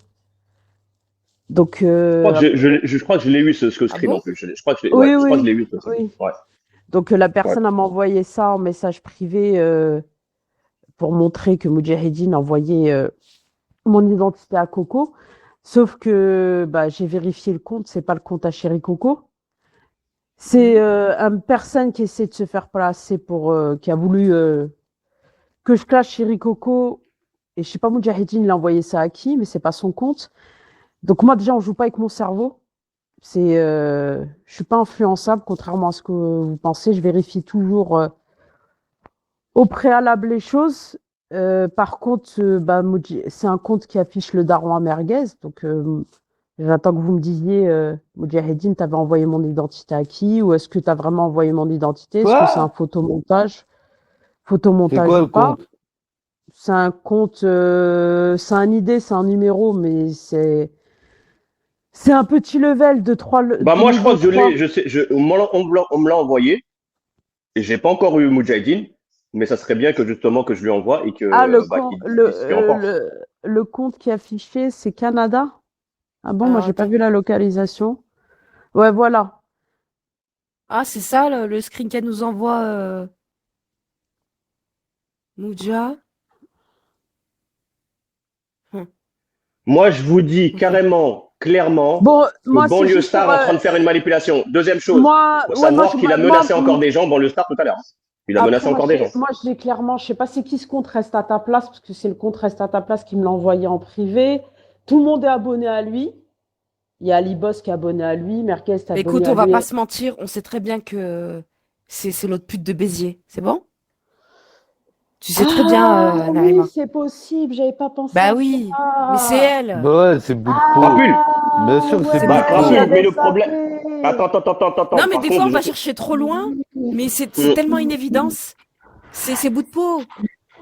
[SPEAKER 2] Donc
[SPEAKER 6] Je crois que je l'ai eu ce screen
[SPEAKER 7] bon
[SPEAKER 6] en plus. Je crois que je l'ai
[SPEAKER 2] Oui,
[SPEAKER 6] je crois
[SPEAKER 2] oui,
[SPEAKER 6] que je l'ai eu.
[SPEAKER 2] oui.
[SPEAKER 6] Ouais.
[SPEAKER 2] Donc la personne m'a envoyé ça en message privé pour montrer que Moudjahidine envoyait mon identité à Coco. Sauf que bah, j'ai vérifié le compte, c'est pas le compte à Chéri Coco. C'est une personne qui essaie de se faire placer pour qui a voulu que je clash Chéri Coco. Et je sais pas, Moudjahidine, il a envoyé ça à qui, mais c'est pas son compte. Donc moi déjà, on joue pas avec mon cerveau. Je suis pas influençable, contrairement à ce que vous pensez. Je vérifie toujours au préalable les choses. Par contre, bah, c'est un compte qui affiche le daron à merguez. Donc j'attends que vous me disiez, Moudjahidine, t'avais envoyé mon identité à qui? Ou est-ce que tu as vraiment envoyé mon identité? Est-ce que c'est un photomontage?
[SPEAKER 4] C'est
[SPEAKER 2] Photomontage
[SPEAKER 4] quoi
[SPEAKER 2] ou
[SPEAKER 4] le
[SPEAKER 2] pas?
[SPEAKER 4] compte?
[SPEAKER 2] C'est un compte, c'est un ID, c'est un numéro, mais c'est un petit level de 3.
[SPEAKER 6] Bah moi, je crois que je
[SPEAKER 2] niveau 3.
[SPEAKER 6] l'ai. Je sais. On me l'a envoyé. Et j'ai pas encore eu Moudjahidine, mais ça serait bien que justement que je lui envoie et que
[SPEAKER 2] Ah,
[SPEAKER 6] qu'il dise ce qu'il en pense.
[SPEAKER 2] le compte qui est affiché, c'est Canada? Ah bon, moi,
[SPEAKER 7] Alors,
[SPEAKER 2] j'ai pas
[SPEAKER 7] attends.
[SPEAKER 2] vu la localisation. Ouais, voilà.
[SPEAKER 7] Ah, c'est ça le screen qu'elle nous envoie, Moudja.
[SPEAKER 6] Moi, je vous dis
[SPEAKER 7] Ok.
[SPEAKER 6] carrément, clairement,
[SPEAKER 2] Bon,
[SPEAKER 6] que
[SPEAKER 2] moi, c'est
[SPEAKER 6] Banlieue
[SPEAKER 2] juste pour.
[SPEAKER 6] Star est en train de faire une manipulation. Deuxième chose,
[SPEAKER 2] Moi,
[SPEAKER 6] faut
[SPEAKER 2] ouais,
[SPEAKER 6] savoir qu'il a menacé encore des gens, Banlieue Star, tout à l'heure. Il a
[SPEAKER 2] Après,
[SPEAKER 6] menacé encore des gens.
[SPEAKER 2] moi, je l'ai clairement, je sais pas c'est qui ce compte reste à ta place, parce que c'est le compte reste à ta place qui me l'a envoyé en privé. Tout le monde est abonné à lui. Il y a Ali Boss qui est abonné à lui, Merguez est
[SPEAKER 7] Mais
[SPEAKER 2] abonné
[SPEAKER 7] écoute,
[SPEAKER 2] à
[SPEAKER 7] on va
[SPEAKER 2] lui.
[SPEAKER 7] pas se mentir, on sait très bien que c'est l'autre pute de Béziers. C'est bon? Tu sais très bien,
[SPEAKER 2] Ah oui,
[SPEAKER 7] Narima.
[SPEAKER 2] c'est possible, j'avais pas pensé
[SPEAKER 7] Bah
[SPEAKER 2] à
[SPEAKER 7] oui, mais c'est
[SPEAKER 2] ça.
[SPEAKER 7] elle.
[SPEAKER 4] Bah ouais, c'est bout de peau.
[SPEAKER 6] Crapule.
[SPEAKER 4] Bien sûr que c'est
[SPEAKER 7] C'est
[SPEAKER 4] bout
[SPEAKER 2] Ouais,
[SPEAKER 4] de
[SPEAKER 7] Boutpo.
[SPEAKER 4] peau.
[SPEAKER 6] Crapule, mais
[SPEAKER 2] j'avais
[SPEAKER 6] le problème.
[SPEAKER 2] zappé.
[SPEAKER 6] Attends.
[SPEAKER 7] Non, mais
[SPEAKER 6] Par
[SPEAKER 7] des fois, on
[SPEAKER 6] contre,
[SPEAKER 7] va chercher trop loin, mais c'est
[SPEAKER 6] Mm.
[SPEAKER 7] tellement une évidence. C'est bout de peau.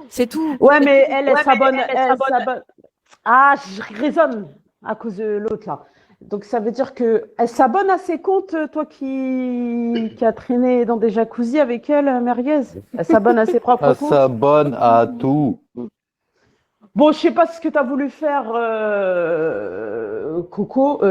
[SPEAKER 7] C'est tout.
[SPEAKER 2] Ouais, mais elle s'abonne, elle s'abonne. Ah, je raisonne à cause de l'autre là. Donc ça veut dire que elle s'abonne à ses comptes, toi qui a traîné dans des jacuzzis avec elle, Merguez. Elle s'abonne à ses propres
[SPEAKER 4] Elle
[SPEAKER 2] comptes.
[SPEAKER 4] s'abonne à tout.
[SPEAKER 2] Bon, je sais pas ce que tu as voulu faire, Coco,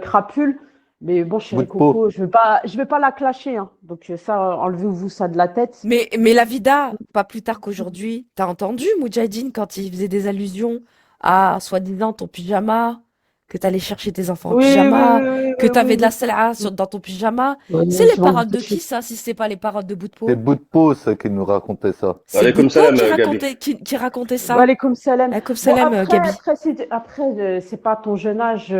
[SPEAKER 2] Crapule, mais bon,
[SPEAKER 4] Bout
[SPEAKER 2] chérie
[SPEAKER 4] de peau.
[SPEAKER 2] Coco, je vais pas la clasher, hein. Donc ça, enlevez-vous ça de la tête.
[SPEAKER 7] Mais la vida, pas plus tard qu'aujourd'hui, t'as entendu Moudjahidine quand il faisait des allusions à, soi-disant, ton pyjama, que t'allais chercher tes enfants en
[SPEAKER 2] Oui,
[SPEAKER 7] pyjama,
[SPEAKER 2] oui,
[SPEAKER 7] que t'avais de la
[SPEAKER 2] oui.
[SPEAKER 7] salade dans ton pyjama.
[SPEAKER 2] Ouais,
[SPEAKER 7] C'est les
[SPEAKER 2] je m'en
[SPEAKER 7] paroles de
[SPEAKER 2] doute.
[SPEAKER 7] qui, ça, si c'est pas les paroles de bout de
[SPEAKER 4] C'est
[SPEAKER 7] peau?
[SPEAKER 4] bout de peau, ça, qui nous racontait ça.
[SPEAKER 7] C'est
[SPEAKER 6] Allez,
[SPEAKER 7] bout de
[SPEAKER 6] comme
[SPEAKER 7] peau
[SPEAKER 6] salam, Gabi.
[SPEAKER 7] qui racontait ça.
[SPEAKER 2] Walaikum salam.
[SPEAKER 7] Comme
[SPEAKER 2] Bon,
[SPEAKER 7] salam, Gabi.
[SPEAKER 2] après, c'est pas ton jeune âge.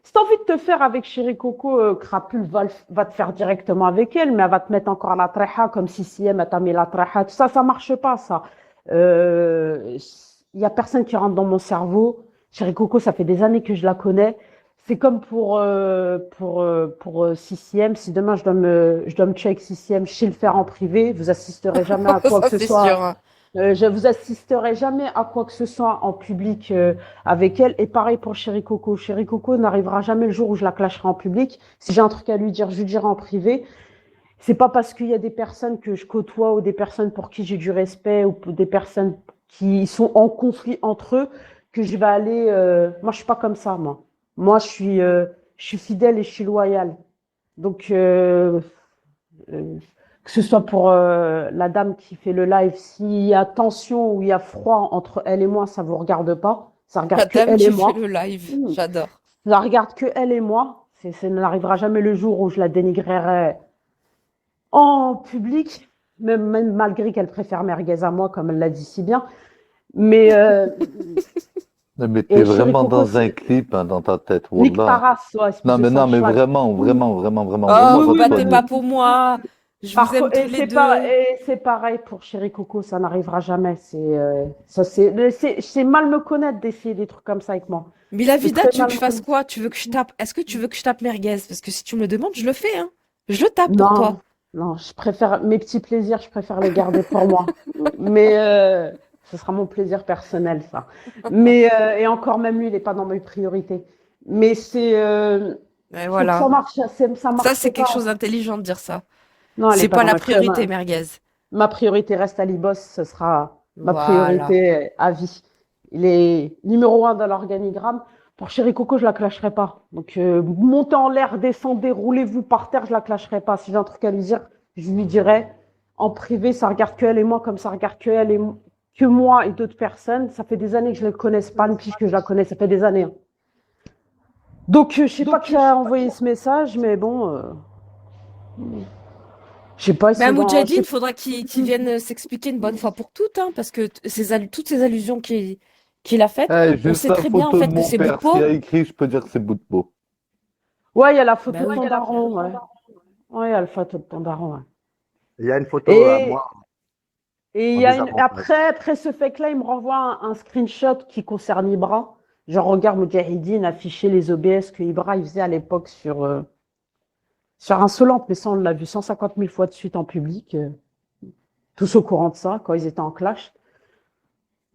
[SPEAKER 2] Si t'as envie de te faire avec Chéri Coco, Crapule va te faire directement avec elle, mais elle va te mettre encore la tréha comme si elle t'a mis la tréha. Tout ça, ça marche pas, ça. Il y a personne qui rentre dans mon cerveau. Chéri Coco, ça fait des années que je la connais. C'est comme pour 6e. Si demain je dois me tuer avec 6e, je sais le faire en privé. Vous assisterez jamais à quoi
[SPEAKER 7] Ça,
[SPEAKER 2] que ce
[SPEAKER 7] c'est
[SPEAKER 2] soit.
[SPEAKER 7] sûr, hein.
[SPEAKER 2] Je vous assisterai jamais à quoi que ce soit en public avec elle. Et pareil pour Chéri Coco. Chéri Coco n'arrivera jamais le jour où je la clasherai en public. Si j'ai un truc à lui dire, je lui dirai en privé. C'est pas parce qu'il y a des personnes que je côtoie ou des personnes pour qui j'ai du respect ou des personnes qui sont en conflit entre eux que je vais aller. Moi, je suis pas comme ça, moi. Moi, je suis fidèle et je suis loyale. Donc, que ce soit pour la dame qui fait le live, s'il y a tension ou il y a froid entre elle et moi, ça vous regarde pas. Ça regarde que
[SPEAKER 7] Madame
[SPEAKER 2] elle
[SPEAKER 7] qui
[SPEAKER 2] et
[SPEAKER 7] fait
[SPEAKER 2] moi.
[SPEAKER 7] le live. J'adore.
[SPEAKER 2] Ça regarde que elle et moi. Ça n'arrivera jamais le jour où je la dénigrerai en public.
[SPEAKER 8] même malgré qu'elle préfère merguez à moi, comme elle l'a dit si bien. Mais
[SPEAKER 4] Mais
[SPEAKER 8] et
[SPEAKER 4] t'es
[SPEAKER 8] Chéri
[SPEAKER 4] vraiment
[SPEAKER 8] Coco,
[SPEAKER 4] dans un clip hein, dans ta tête,
[SPEAKER 8] nique ta
[SPEAKER 4] Wallah.
[SPEAKER 8] race, toi, espèce
[SPEAKER 4] Non,
[SPEAKER 8] de
[SPEAKER 4] mais
[SPEAKER 8] sale schlag.
[SPEAKER 4] vraiment,
[SPEAKER 8] Oui,
[SPEAKER 4] vraiment,
[SPEAKER 7] Oh,
[SPEAKER 4] moi,
[SPEAKER 7] vous
[SPEAKER 8] oui,
[SPEAKER 4] ça
[SPEAKER 8] oui,
[SPEAKER 7] battez
[SPEAKER 4] soigne.
[SPEAKER 7] pas
[SPEAKER 8] oui.
[SPEAKER 7] pour moi. Je vous aime tous les deux.
[SPEAKER 8] Et c'est pareil pour Chéri Coco, ça n'arrivera jamais. C'est mal me connaître d'essayer des trucs comme ça avec moi.
[SPEAKER 7] Mais la
[SPEAKER 8] C'est
[SPEAKER 7] vida,
[SPEAKER 8] très
[SPEAKER 7] tu veux
[SPEAKER 8] mal
[SPEAKER 7] que
[SPEAKER 8] me
[SPEAKER 7] je fasse
[SPEAKER 8] connaître.
[SPEAKER 7] quoi? Tu veux que je tape? Est-ce que tu veux que je tape merguez? Parce que si tu me le demandes, je le fais, hein. Je le tape pour toi.
[SPEAKER 8] Non, non, je préfère mes petits plaisirs, je préfère les garder pour moi. Mais ce sera mon plaisir personnel, ça. Mais et encore même lui, il n'est pas dans mes priorités. Mais
[SPEAKER 7] Et
[SPEAKER 8] faut que ça
[SPEAKER 7] voilà.
[SPEAKER 8] marche, ça
[SPEAKER 7] Ça,
[SPEAKER 8] marche
[SPEAKER 7] c'est quelque chose
[SPEAKER 8] pas.
[SPEAKER 7] d'intelligent de dire ça.
[SPEAKER 8] Non, elle n'est
[SPEAKER 7] C'est
[SPEAKER 8] pas
[SPEAKER 7] pas
[SPEAKER 8] dans
[SPEAKER 7] la
[SPEAKER 8] mes
[SPEAKER 7] priorité,
[SPEAKER 8] priorités.
[SPEAKER 7] merguez.
[SPEAKER 8] Ma priorité reste Ali Boss, ce sera ma
[SPEAKER 7] Voilà.
[SPEAKER 8] priorité à vie. Il est numéro 1 dans l'organigramme. Pour Chéri Coco, je la clasherai pas. Donc, montez en l'air, descendez, roulez-vous par terre, je la clasherai pas. Si j'ai un truc à lui dire, je lui dirai en privé, ça regarde que elle et moi, comme ça regarde que elle et que moi et d'autres personnes. Ça fait des années que je ne la connaisse pas, depuis que je la connais, ça fait des années. Hein. Donc, je sais pas qui a envoyé ce message, mais bon, je sais pas, ils
[SPEAKER 7] Mais à
[SPEAKER 8] sont dans.
[SPEAKER 7] Moudjahidine, il faudra qu'il vienne s'expliquer une bonne fois pour toutes, hein, parce que toutes ces allusions qu'il a faites,
[SPEAKER 4] Eh,
[SPEAKER 7] on
[SPEAKER 4] juste
[SPEAKER 7] sait
[SPEAKER 4] la
[SPEAKER 7] très bien en
[SPEAKER 4] photo de
[SPEAKER 7] fait que
[SPEAKER 4] mon
[SPEAKER 7] c'est
[SPEAKER 4] père, s'il
[SPEAKER 7] Boutpo.
[SPEAKER 4] a écrit, je peux dire que c'est bout de peau.
[SPEAKER 8] Ouais, il y a la photo
[SPEAKER 7] Bah
[SPEAKER 8] de
[SPEAKER 7] oui.
[SPEAKER 8] ton daron, ouais. Ouais, il y a la photo de ton daron, ouais.
[SPEAKER 5] Il y a une photo à
[SPEAKER 8] Et,
[SPEAKER 5] moi
[SPEAKER 8] et il
[SPEAKER 5] en
[SPEAKER 8] y a une,
[SPEAKER 5] désavantage.
[SPEAKER 8] après ce fait-là, il me renvoie un screenshot qui concerne Ibra. Genre, regarde Moudjahidine afficher les OBS que Ibra il faisait à l'époque sur Insolente, mais ça, on l'a vu 150 000 fois de suite en public. Tous au courant de ça, quand ils étaient en clash.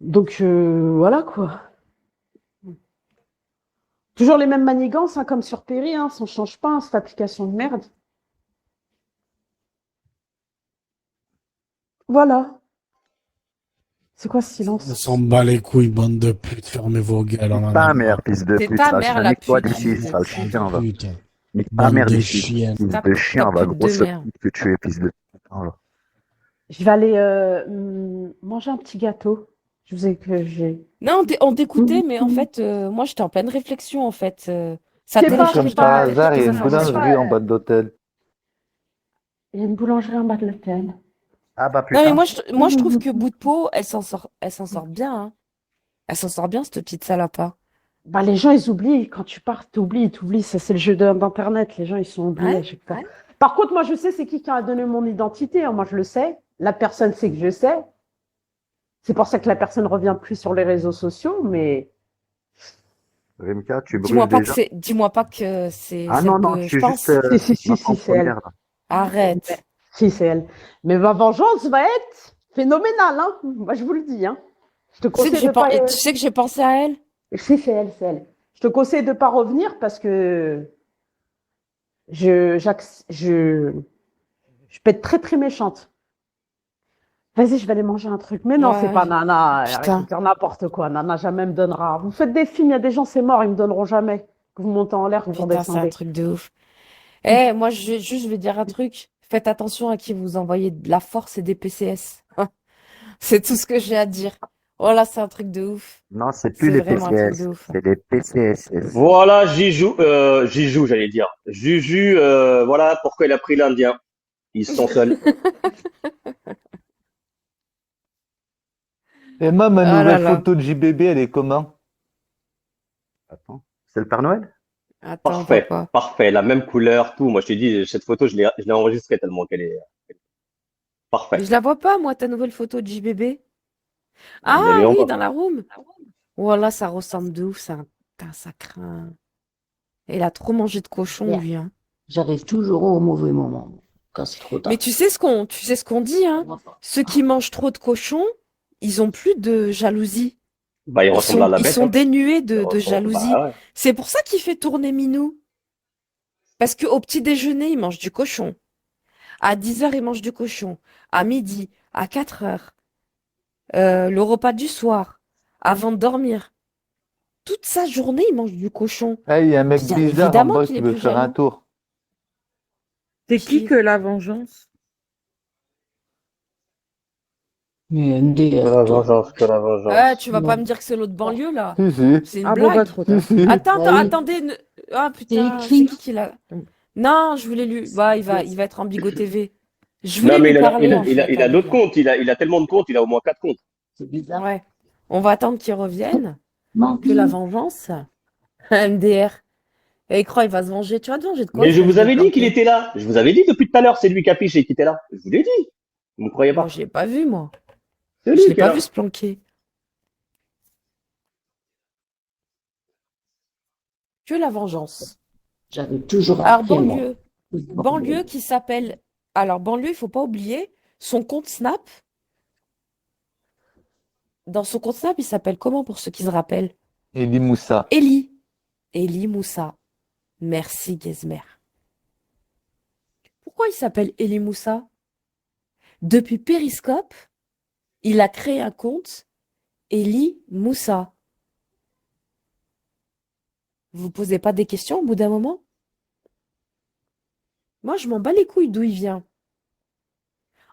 [SPEAKER 8] Donc, voilà, quoi. Toujours les mêmes manigances, hein, comme sur Perry, hein, ça ne change pas, hein, cette application de merde. Voilà. C'est quoi ce
[SPEAKER 9] On
[SPEAKER 8] silence?
[SPEAKER 9] s'en bat les couilles, bande de putes, fermez vos gueules, on en a
[SPEAKER 5] Ta
[SPEAKER 9] marre.
[SPEAKER 5] mère, fils de
[SPEAKER 7] C'est
[SPEAKER 5] pute,
[SPEAKER 7] ta
[SPEAKER 5] va,
[SPEAKER 7] mère, la
[SPEAKER 5] nique-toi
[SPEAKER 7] pute,
[SPEAKER 5] d'ici,
[SPEAKER 7] fils de
[SPEAKER 5] sale
[SPEAKER 7] pute.
[SPEAKER 5] chien, va.
[SPEAKER 9] Pute.
[SPEAKER 5] Nique ta
[SPEAKER 9] Bande
[SPEAKER 5] mère
[SPEAKER 9] de
[SPEAKER 5] d'ici,
[SPEAKER 9] chiennes.
[SPEAKER 5] fils
[SPEAKER 7] Ta
[SPEAKER 5] de chien, va,
[SPEAKER 7] pute de
[SPEAKER 5] grosse
[SPEAKER 7] merde.
[SPEAKER 5] pute que tu es, fils de pute. Oh là.
[SPEAKER 8] Je vais aller manger un petit gâteau. Je vous ai que j'ai.
[SPEAKER 7] Non, on t'écoutait, mais en fait, moi, j'étais en pleine réflexion, en fait. Ça
[SPEAKER 8] Je sais pas,
[SPEAKER 7] télécharge
[SPEAKER 4] Comme
[SPEAKER 8] je sais
[SPEAKER 4] par
[SPEAKER 8] pas,
[SPEAKER 7] toutes
[SPEAKER 4] hasard, il y
[SPEAKER 7] tes
[SPEAKER 4] a une
[SPEAKER 8] je sais
[SPEAKER 7] informations.
[SPEAKER 4] boulangerie en
[SPEAKER 8] pas.
[SPEAKER 4] bas de l'hôtel.
[SPEAKER 8] Il y a une boulangerie en bas de l'hôtel.
[SPEAKER 5] Ah bah
[SPEAKER 7] Non, mais
[SPEAKER 5] putain.
[SPEAKER 7] moi, je trouve que Boutpo, elle s'en sort bien, hein. Elle s'en sort bien, cette petite salapa.
[SPEAKER 8] Bah, les gens, ils oublient. Quand tu pars, t'oublies. Ça, c'est le jeu d'Internet. Les gens, ils sont oubliés à
[SPEAKER 7] Ouais,
[SPEAKER 8] chaque fois. Par contre, moi, je sais c'est qui a donné mon identité. Hein. Moi, je le sais. La personne sait que je sais. C'est pour ça que la personne revient plus sur les réseaux sociaux. Mais
[SPEAKER 5] Rimka, tu brûles déjà.
[SPEAKER 7] dis-moi pas que c'est
[SPEAKER 5] Ah
[SPEAKER 7] celle
[SPEAKER 5] non, non,
[SPEAKER 7] que
[SPEAKER 5] je
[SPEAKER 7] je
[SPEAKER 5] suis juste
[SPEAKER 7] pense.
[SPEAKER 8] si,
[SPEAKER 5] ma
[SPEAKER 8] c'est elle.
[SPEAKER 5] première. Là.
[SPEAKER 7] Arrête.
[SPEAKER 8] Si, c'est elle. Mais ma vengeance va être phénoménale. Hein. Moi, je vous le dis. Hein. Je te conseille de pas.
[SPEAKER 7] Tu sais que j'ai pensé à elle?
[SPEAKER 8] Si, c'est elle, c'est elle. Je te conseille de pas revenir parce que je, je peux être très, très méchante. Vas-y, je vais aller manger un truc. Mais non, c'est pas
[SPEAKER 7] Ouais,
[SPEAKER 8] Nana. Arrête
[SPEAKER 7] putain.
[SPEAKER 8] de dire n'importe quoi. Nana jamais me donnera. Vous faites des films, il y a des gens, c'est mort, ils me donneront jamais. Que vous montez en l'air, que vous
[SPEAKER 7] Putain, c'est un
[SPEAKER 8] redescendez.
[SPEAKER 7] truc de ouf. Eh, moi, je vais dire un truc. Faites attention à qui vous envoyez de la force et des PCS. C'est tout ce que j'ai à dire. Oh là, c'est un truc de ouf.
[SPEAKER 5] Non, c'est plus
[SPEAKER 7] C'est
[SPEAKER 5] les
[SPEAKER 7] vraiment un truc
[SPEAKER 5] PCS,
[SPEAKER 7] de ouf.
[SPEAKER 5] c'est les PCSS.
[SPEAKER 6] Voilà, Jijou, j'allais dire. Juju, voilà pourquoi il a pris l'Indien. Ils sont seuls.
[SPEAKER 4] Emma, ma
[SPEAKER 7] Ah là
[SPEAKER 4] nouvelle
[SPEAKER 7] là.
[SPEAKER 4] photo de JBB, elle est comment?
[SPEAKER 5] Attends, c'est le Père Noël?
[SPEAKER 7] Attends,
[SPEAKER 6] Parfait,
[SPEAKER 7] papa.
[SPEAKER 6] parfait, la même couleur, tout. Moi, je t'ai dit, cette photo, je l'ai enregistrée tellement qu'elle est
[SPEAKER 7] Mais
[SPEAKER 6] parfaite.
[SPEAKER 7] je la vois pas, moi, ta nouvelle photo de JBB. Ah
[SPEAKER 6] Mais on
[SPEAKER 7] oui,
[SPEAKER 6] va.
[SPEAKER 7] dans la room. Voilà, ça ressemble de ouf, ça. Putain, ça craint. Il a trop mangé de cochon,
[SPEAKER 10] Bien.
[SPEAKER 7] lui, hein.
[SPEAKER 10] J'arrive toujours au mauvais moment, quand c'est trop
[SPEAKER 7] Mais
[SPEAKER 10] tard.
[SPEAKER 7] tu sais ce qu'on dit, hein. Ceux qui mangent trop de cochon, ils ont plus de jalousie.
[SPEAKER 6] Bah, il ressemble à la
[SPEAKER 7] Ils
[SPEAKER 6] bête,
[SPEAKER 7] sont
[SPEAKER 6] hein.
[SPEAKER 7] dénués
[SPEAKER 6] Il
[SPEAKER 7] de
[SPEAKER 6] ressemble,
[SPEAKER 7] jalousie.
[SPEAKER 6] bah ouais.
[SPEAKER 7] C'est pour ça qu'il fait tourner Minou. Parce qu'au petit déjeuner, il mange du cochon. À 10h, il mange du cochon. À midi, à 4h. Le repas du soir. Avant de dormir. Toute sa journée, il mange du cochon.
[SPEAKER 4] Eh, il y a un mec
[SPEAKER 7] Bien
[SPEAKER 4] bizarre en
[SPEAKER 7] évidemment
[SPEAKER 4] bas
[SPEAKER 7] qu'il
[SPEAKER 4] qui
[SPEAKER 7] est
[SPEAKER 4] veut
[SPEAKER 7] plus
[SPEAKER 4] faire un
[SPEAKER 7] jaloux.
[SPEAKER 4] tour.
[SPEAKER 1] C'est qui que la vengeance?
[SPEAKER 10] Mais MDR,
[SPEAKER 6] Que la
[SPEAKER 10] toi.
[SPEAKER 6] vengeance, que la vengeance.
[SPEAKER 7] Ah, tu vas pas
[SPEAKER 10] Non.
[SPEAKER 7] me dire que c'est l'autre banlieue, là.
[SPEAKER 4] Si, si.
[SPEAKER 7] C'est une
[SPEAKER 1] Ah bon, bah
[SPEAKER 7] blague.
[SPEAKER 1] trop
[SPEAKER 4] Si,
[SPEAKER 1] tard.
[SPEAKER 4] si.
[SPEAKER 7] Attends,
[SPEAKER 10] Bah oui.
[SPEAKER 7] attendez. Ah
[SPEAKER 10] C'est
[SPEAKER 7] putain, c'est
[SPEAKER 10] écrit.
[SPEAKER 7] qui l'a... Non, je voulais lui. Bah, il va être en Bigot TV. Je
[SPEAKER 6] Non,
[SPEAKER 7] voulais
[SPEAKER 6] mais
[SPEAKER 7] lui parler, en fait,
[SPEAKER 6] il
[SPEAKER 7] à
[SPEAKER 6] a d'autres
[SPEAKER 7] lui.
[SPEAKER 6] comptes. Il a tellement de comptes. Il a au moins 4 comptes.
[SPEAKER 10] C'est bizarre.
[SPEAKER 7] Ouais. On va attendre qu'il revienne. Que la
[SPEAKER 10] Mandy.
[SPEAKER 7] vengeance. MDR. Et il croit il va se venger. Tu vas te venger de quoi
[SPEAKER 6] Mais
[SPEAKER 7] si
[SPEAKER 6] je
[SPEAKER 7] t'as envie
[SPEAKER 6] vous
[SPEAKER 7] de le
[SPEAKER 6] avais dit qu'il
[SPEAKER 7] planquer?
[SPEAKER 6] était là. Je vous avais dit depuis tout à l'heure, c'est lui qui affiche et qui était là. Je vous l'ai dit. Vous ne me croyez
[SPEAKER 7] Moi,
[SPEAKER 6] pas?
[SPEAKER 7] je l'ai pas vu, moi.
[SPEAKER 6] C'est
[SPEAKER 7] Je
[SPEAKER 6] lui
[SPEAKER 7] l'ai
[SPEAKER 6] qui est
[SPEAKER 7] pas vu
[SPEAKER 6] là.
[SPEAKER 7] se planquer. Que la vengeance.
[SPEAKER 10] J'avais toujours
[SPEAKER 7] Alors,
[SPEAKER 10] appris, moi.
[SPEAKER 7] banlieue. Banlieue qui s'appelle. Alors, banlieue, il faut pas oublier, son compte Snap. Dans son compte Snap, il s'appelle comment pour ceux qui se rappellent?
[SPEAKER 4] Elie Moussa.
[SPEAKER 7] Eli. Eli Moussa. Merci, Gezmer. Pourquoi il s'appelle Eli Moussa? Depuis Periscope, il a créé un compte Eli Moussa. Vous posez pas des questions au bout d'un moment? Moi, je m'en bats les couilles d'où il vient.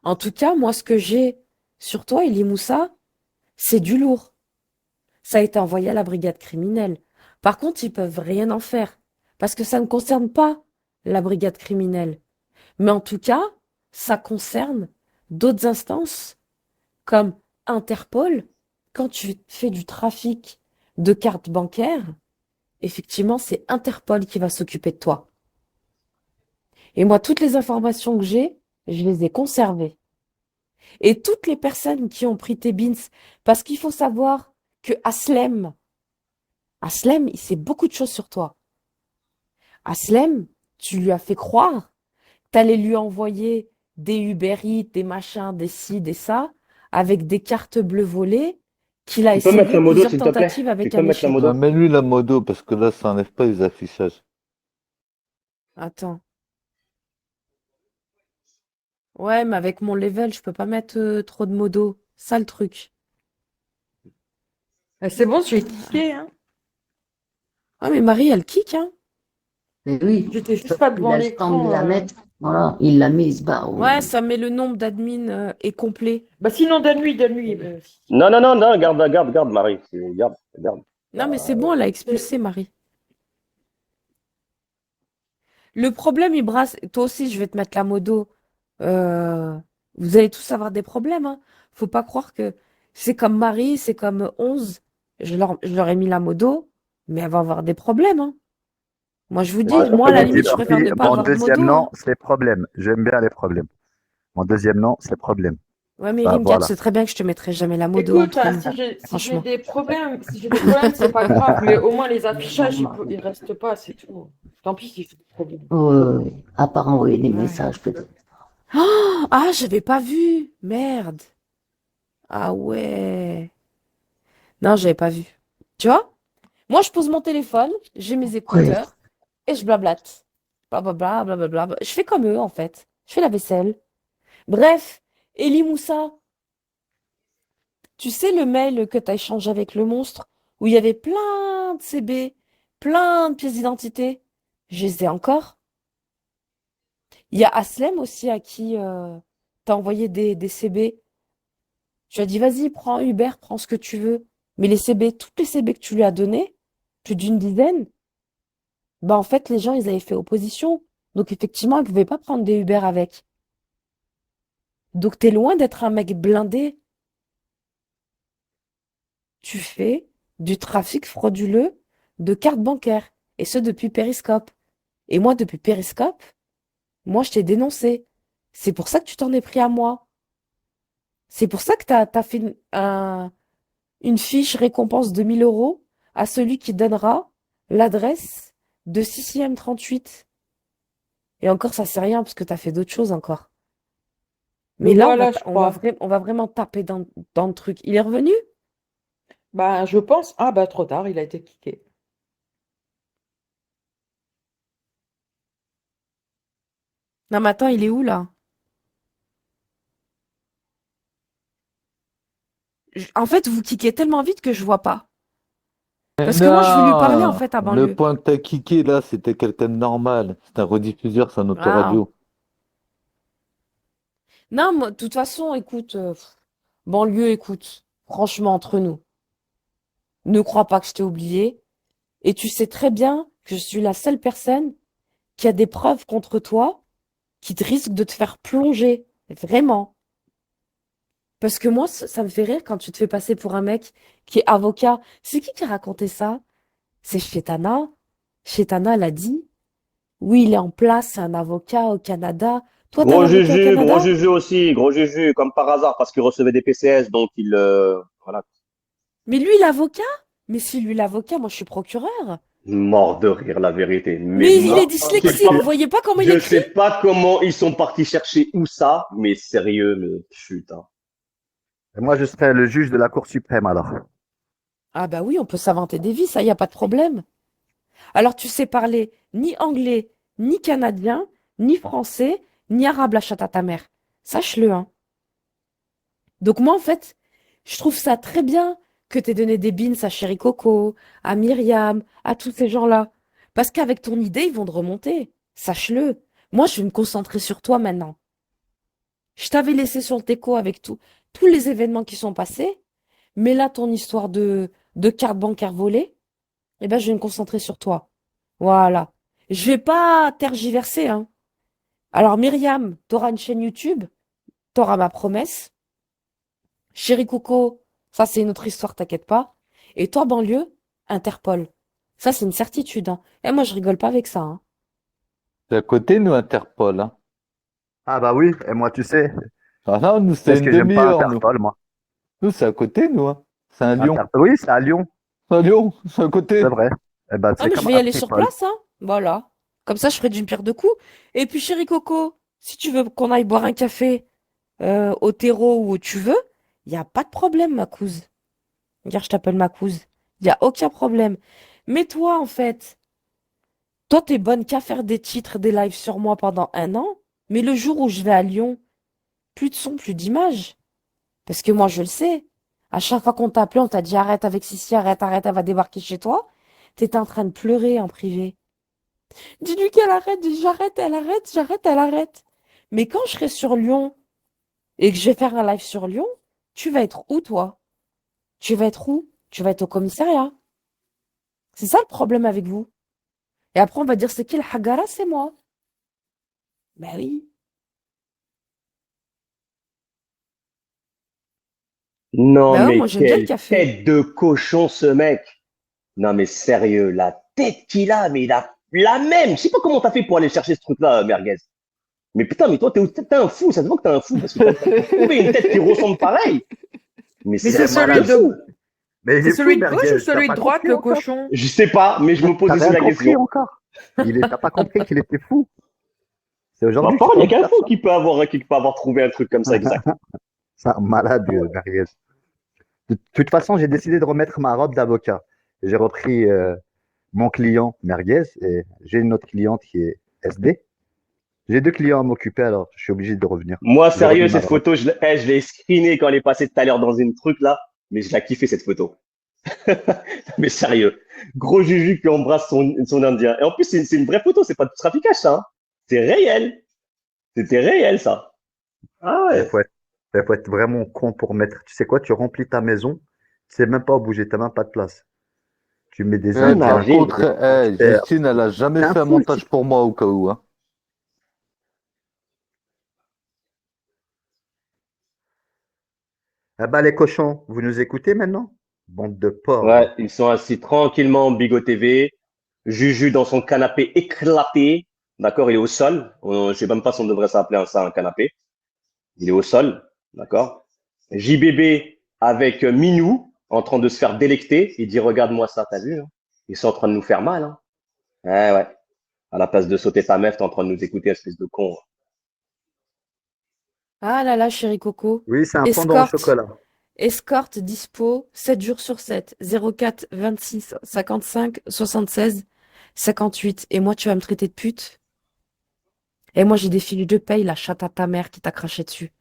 [SPEAKER 7] En tout cas, moi, ce que j'ai sur toi, Eli Moussa, c'est du lourd. Ça a été envoyé à la brigade criminelle. Par contre, ils peuvent rien en faire, parce que ça ne concerne pas la brigade criminelle. Mais en tout cas, ça concerne d'autres instances, comme Interpol. Quand tu fais du trafic de cartes bancaires, effectivement, c'est Interpol qui va s'occuper de toi. Et moi, toutes les informations que j'ai, je les ai conservées. Et toutes les personnes qui ont pris tes bins, parce qu'il faut savoir que Aslem, il sait beaucoup de choses sur toi. Aslem, tu lui as fait croire que t'allais lui envoyer des Uber Eats, des machins, des ci, des ça, avec des cartes bleues volées, qu'il a
[SPEAKER 6] Tu peux mettre
[SPEAKER 7] essayé
[SPEAKER 6] la modo,
[SPEAKER 7] plusieurs
[SPEAKER 6] s'il te plaît?
[SPEAKER 7] tentatives avec
[SPEAKER 6] Tu
[SPEAKER 7] un
[SPEAKER 6] peux mettre la
[SPEAKER 7] échec.
[SPEAKER 6] modo?
[SPEAKER 4] Mets-lui la modo, parce que là, ça enlève pas les affichages.
[SPEAKER 7] Attends. Ouais, mais avec mon level, je peux pas mettre trop de modos. Ça le truc.
[SPEAKER 1] C'est bon, je vais cliquer, hein.
[SPEAKER 7] Ah, mais Marie, elle kick, hein.
[SPEAKER 10] Mais oui,
[SPEAKER 1] J'étais juste pas
[SPEAKER 10] il
[SPEAKER 1] devant
[SPEAKER 10] a le temps de
[SPEAKER 1] l'écran.
[SPEAKER 10] la mettre. Voilà, il l'a mis, il se barre.
[SPEAKER 7] Ouais, ça met le nombre d'admins est complet.
[SPEAKER 1] Bah sinon, donne-lui, donne-lui.
[SPEAKER 6] Non, non, non, non, garde, Marie. Garde.
[SPEAKER 7] Non, mais c'est bon, elle a expulsé Marie. Le problème, Ibras, toi aussi, je vais te mettre la modo. Vous allez tous avoir des problèmes, hein. Faut pas croire que c'est comme Marie, c'est comme 11. Je leur ai mis la modo, mais elle va avoir des problèmes, hein. Moi, je vous dis, moi, à la limite, je préfère ne pas
[SPEAKER 11] Mon
[SPEAKER 7] avoir de
[SPEAKER 11] deuxième
[SPEAKER 7] modo,
[SPEAKER 11] nom,
[SPEAKER 7] hein.
[SPEAKER 11] c'est problème. J'aime bien les problèmes. Mon deuxième nom, c'est problème.
[SPEAKER 7] Ouais, mais
[SPEAKER 11] Bah,
[SPEAKER 7] Rimka, tu
[SPEAKER 11] voilà.
[SPEAKER 7] sais très bien que je te mettrai jamais la modo
[SPEAKER 1] Écoute,
[SPEAKER 7] entre
[SPEAKER 1] hein,
[SPEAKER 7] nous.
[SPEAKER 1] si j'ai
[SPEAKER 7] Franchement.
[SPEAKER 1] des problèmes, c'est pas grave, mais au moins les affichages, ils restent pas, c'est tout. Tant pis si j'ai des problèmes.
[SPEAKER 10] Ouais, à part envoyer des messages, peut-être.
[SPEAKER 7] Oh, ah, j'avais pas vu. Merde. Ah ouais. Non, j'avais pas vu. Tu vois? Moi, je pose mon téléphone, j'ai mes écouteurs et je blablate. Blablabla, blablabla. Je fais comme eux, en fait. Je fais la vaisselle. Bref, Elie Moussa, tu sais le mail que tu as échangé avec le monstre où il y avait plein de CB, plein de pièces d'identité? Je les ai encore. Il y a Aslem aussi à qui t'as envoyé des CB. Tu as dit, vas-y, prends Uber, prends ce que tu veux. Mais les CB, toutes les CB que tu lui as données, plus d'une dizaine, bah en fait, les gens, ils avaient fait opposition. Donc effectivement, ils ne pouvaient pas prendre des Uber avec. Donc t'es loin d'être un mec blindé. Tu fais du trafic frauduleux de cartes bancaires. Et ce, depuis Periscope. Et moi, depuis Periscope, moi, je t'ai dénoncé. C'est pour ça que tu t'en es pris à moi. C'est pour ça que t'as fait une fiche récompense de 1000 € à celui qui donnera l'adresse de 6e 38. Et encore, ça c'est rien parce que t'as fait d'autres choses encore. Mais là,
[SPEAKER 1] voilà,
[SPEAKER 7] on va vraiment taper dans le truc. Il est revenu?
[SPEAKER 1] Bah, je pense. Ah, bah, trop tard, il a été kické.
[SPEAKER 7] Non, mais attends, il est où là? En fait, vous kickez tellement vite que je vois pas. Parce que moi, je veux lui parler en fait à
[SPEAKER 4] Le
[SPEAKER 7] banlieue.
[SPEAKER 4] point que t'as kické là, c'était quelqu'un de normal. C'est un rediffuseur, c'est un autoradio.
[SPEAKER 7] Non, moi, de toute façon, écoute, banlieue, écoute, franchement, entre nous, ne crois pas que je t'ai oublié. Et tu sais très bien que je suis la seule personne qui a des preuves contre toi qui te risque de te faire plonger Vraiment. Parce que moi, ça me fait rire quand tu te fais passer pour un mec qui est avocat. C'est qui a raconté ça? C'est Chetana. Chetana, elle a dit, oui, il est en place, c'est un avocat au Canada. Toi, t'as un avocat au
[SPEAKER 6] Gros
[SPEAKER 7] Canada?
[SPEAKER 6] Juju aussi, gros Juju, comme par hasard, parce qu'il recevait des PCS, donc voilà.
[SPEAKER 7] Mais lui, l'avocat? Mais si lui, l'avocat, moi, je suis procureur.
[SPEAKER 6] Mort de rire, la vérité.
[SPEAKER 7] Mais il est
[SPEAKER 6] mort.
[SPEAKER 7] dyslexique, vous voyez pas comment il
[SPEAKER 6] Je
[SPEAKER 7] écrit?
[SPEAKER 6] sais pas comment ils sont partis chercher où ça, mais sérieux, mais putain.
[SPEAKER 11] Et moi, je serai le juge de la Cour suprême alors.
[SPEAKER 7] Ah bah oui, on peut s'inventer des vies, ça, y a pas de problème. Alors, tu sais parler ni anglais, ni canadien, ni français, ni arabe, la chatte à ta mère. Sache-le, hein. Donc moi, en fait, je trouve ça très bien que t'aies donné des beans à Chéri Coco, à Myriam, à tous ces gens-là. Parce qu'avec ton idée, ils vont te remonter. Sache-le. Moi, je vais me concentrer sur toi maintenant. Je t'avais laissé sur le teco avec tous les événements qui sont passés. Mais là, ton histoire de carte bancaire volée, eh ben, je vais me concentrer sur toi. Voilà. Je vais pas tergiverser, hein. Alors, Myriam, t'auras une chaîne YouTube, t'auras ma promesse. Chéri Coco, ça c'est une autre histoire, t'inquiète pas. Et toi, banlieue, Interpol. Ça, c'est une certitude, hein. Et moi, je rigole pas avec ça, hein.
[SPEAKER 4] C'est à côté, nous, Interpol. Hein.
[SPEAKER 5] Ah bah oui, et moi tu sais,
[SPEAKER 4] Ah non, nous, c'est
[SPEAKER 5] parce
[SPEAKER 4] une
[SPEAKER 5] que j'aime pas
[SPEAKER 4] demi-heure, nous.
[SPEAKER 5] Interpol, moi.
[SPEAKER 4] Nous, c'est à côté, nous. Hein. C'est à Lyon.
[SPEAKER 5] Oui, c'est à Lyon,
[SPEAKER 4] C'est à Lyon, c'est à côté.
[SPEAKER 5] c'est vrai. Eh ben,
[SPEAKER 7] Ah,
[SPEAKER 5] c'est
[SPEAKER 7] mais je
[SPEAKER 5] comme
[SPEAKER 7] vais y aller sur
[SPEAKER 5] Interpol.
[SPEAKER 7] place, hein. Voilà. Comme ça, je ferai d'une pierre deux coups. Et puis, chéri Coco, si tu veux qu'on aille boire un café au terreau ou où tu veux, il n'y a pas de problème, ma couse. Regarde, je t'appelle ma couse. Il n'y a aucun problème. Mais toi, en fait, toi, t'es bonne qu'à faire des titres, des lives sur moi pendant 1 an. Mais le jour où je vais à Lyon, plus de son, plus d'image. Parce que moi, je le sais. À chaque fois qu'on t'a appelé, on t'a dit arrête avec Sissi, arrête, arrête, elle va débarquer chez toi. T'étais en train de pleurer en privé. Dis-lui qu'elle arrête, j'arrête, elle arrête, j'arrête, elle arrête. Mais quand je serai sur Lyon et que je vais faire un live sur Lyon, tu vas être où, toi? Tu vas être où? Tu vas être au commissariat. C'est ça le problème avec vous. Et après, on va dire c'est qui le Hagara? C'est moi. Ben oui.
[SPEAKER 6] Non,
[SPEAKER 7] Ben ouais,
[SPEAKER 6] mais
[SPEAKER 7] moi j'aime bien le
[SPEAKER 6] quelle
[SPEAKER 7] café.
[SPEAKER 6] tête de cochon, ce mec. Non, mais sérieux, la tête qu'il a, mais il a la même. Je sais pas comment t'as fait pour aller chercher ce truc-là, Merguez. Mais putain, mais toi, t'es un fou, ça se voit que t'es un fou, parce que t'as trouvé une tête qui ressemble pareil. Mais
[SPEAKER 12] Mais
[SPEAKER 6] c'est
[SPEAKER 12] c'est
[SPEAKER 6] un
[SPEAKER 12] celui
[SPEAKER 6] malade
[SPEAKER 12] de,
[SPEAKER 6] fou.
[SPEAKER 5] Mais il
[SPEAKER 12] c'est
[SPEAKER 5] est fou,
[SPEAKER 12] celui de gauche
[SPEAKER 5] Merguez,
[SPEAKER 12] ou
[SPEAKER 5] t'as
[SPEAKER 12] celui de
[SPEAKER 5] pas
[SPEAKER 12] droite,
[SPEAKER 5] compris
[SPEAKER 12] le
[SPEAKER 5] encore?
[SPEAKER 12] cochon?
[SPEAKER 6] Je sais pas, mais je me pose
[SPEAKER 5] T'as
[SPEAKER 6] aussi
[SPEAKER 5] rien
[SPEAKER 6] la
[SPEAKER 5] compris
[SPEAKER 6] question.
[SPEAKER 5] encore? T'as pas compris qu'il était fou? C'est
[SPEAKER 6] Bah,
[SPEAKER 5] aujourd'hui que
[SPEAKER 6] parole, il y a
[SPEAKER 5] tu
[SPEAKER 6] qu'un
[SPEAKER 5] faire
[SPEAKER 6] fou
[SPEAKER 5] ça.
[SPEAKER 6] qui peut avoir trouvé un truc comme ça, exact.
[SPEAKER 5] C'est un malade, Merguez. De toute façon, j'ai décidé de remettre ma robe d'avocat. J'ai repris mon client Merguez et j'ai une autre cliente qui est SD. J'ai 2 clients à m'occuper, alors je suis obligé de revenir.
[SPEAKER 6] Moi,
[SPEAKER 5] J'ai remis
[SPEAKER 6] sérieux,
[SPEAKER 5] ma
[SPEAKER 6] cette
[SPEAKER 5] robe.
[SPEAKER 6] photo, je l'ai screenée quand elle est passée tout à l'heure dans une truc là, mais je l'ai kiffé cette photo. Mais sérieux, gros Juju qui embrasse son Indien. Et en plus, c'est une vraie photo, c'est pas du traficage ça. Hein. C'est réel. C'était réel ça. Ah
[SPEAKER 5] Il
[SPEAKER 6] ouais.
[SPEAKER 5] faut être vraiment con pour mettre. Tu sais quoi, tu remplis ta maison, tu sais même pas où bouger, t'as même pas de place. Tu mets des
[SPEAKER 4] Par
[SPEAKER 5] Indiens,
[SPEAKER 6] Imagine.
[SPEAKER 4] contre, Justine, elle a jamais
[SPEAKER 5] c'est un
[SPEAKER 4] fait un
[SPEAKER 5] fou, le
[SPEAKER 4] montage
[SPEAKER 5] type.
[SPEAKER 4] pour moi au cas où. Hein.
[SPEAKER 5] Ah bah les cochons, vous nous écoutez maintenant? Bande de
[SPEAKER 6] Ouais,
[SPEAKER 5] porcs.
[SPEAKER 6] ils sont assis tranquillement en Bigo TV. Juju dans son canapé éclaté. D'accord, il est au sol. Je sais même pas si on devrait s'appeler ça un canapé. Il est au sol. D'accord. JBB avec Minou en train de se faire délecter. Il dit regarde-moi ça, t'as vu? Hein, ils sont en train de nous faire mal. Hein. Ouais. À la place de sauter ta meuf, t'es en train de nous écouter, espèce de con.
[SPEAKER 7] Ah là là, chéri Coco.
[SPEAKER 5] Oui, c'est un fondant au
[SPEAKER 7] Escorte.
[SPEAKER 5] chocolat.
[SPEAKER 7] Escorte dispo 7 jours sur 7. 04 26 55 76 58. Et moi, tu vas me traiter de pute? Et moi, j'ai des fiches de paye, la chatte à ta mère qui t'a craché dessus.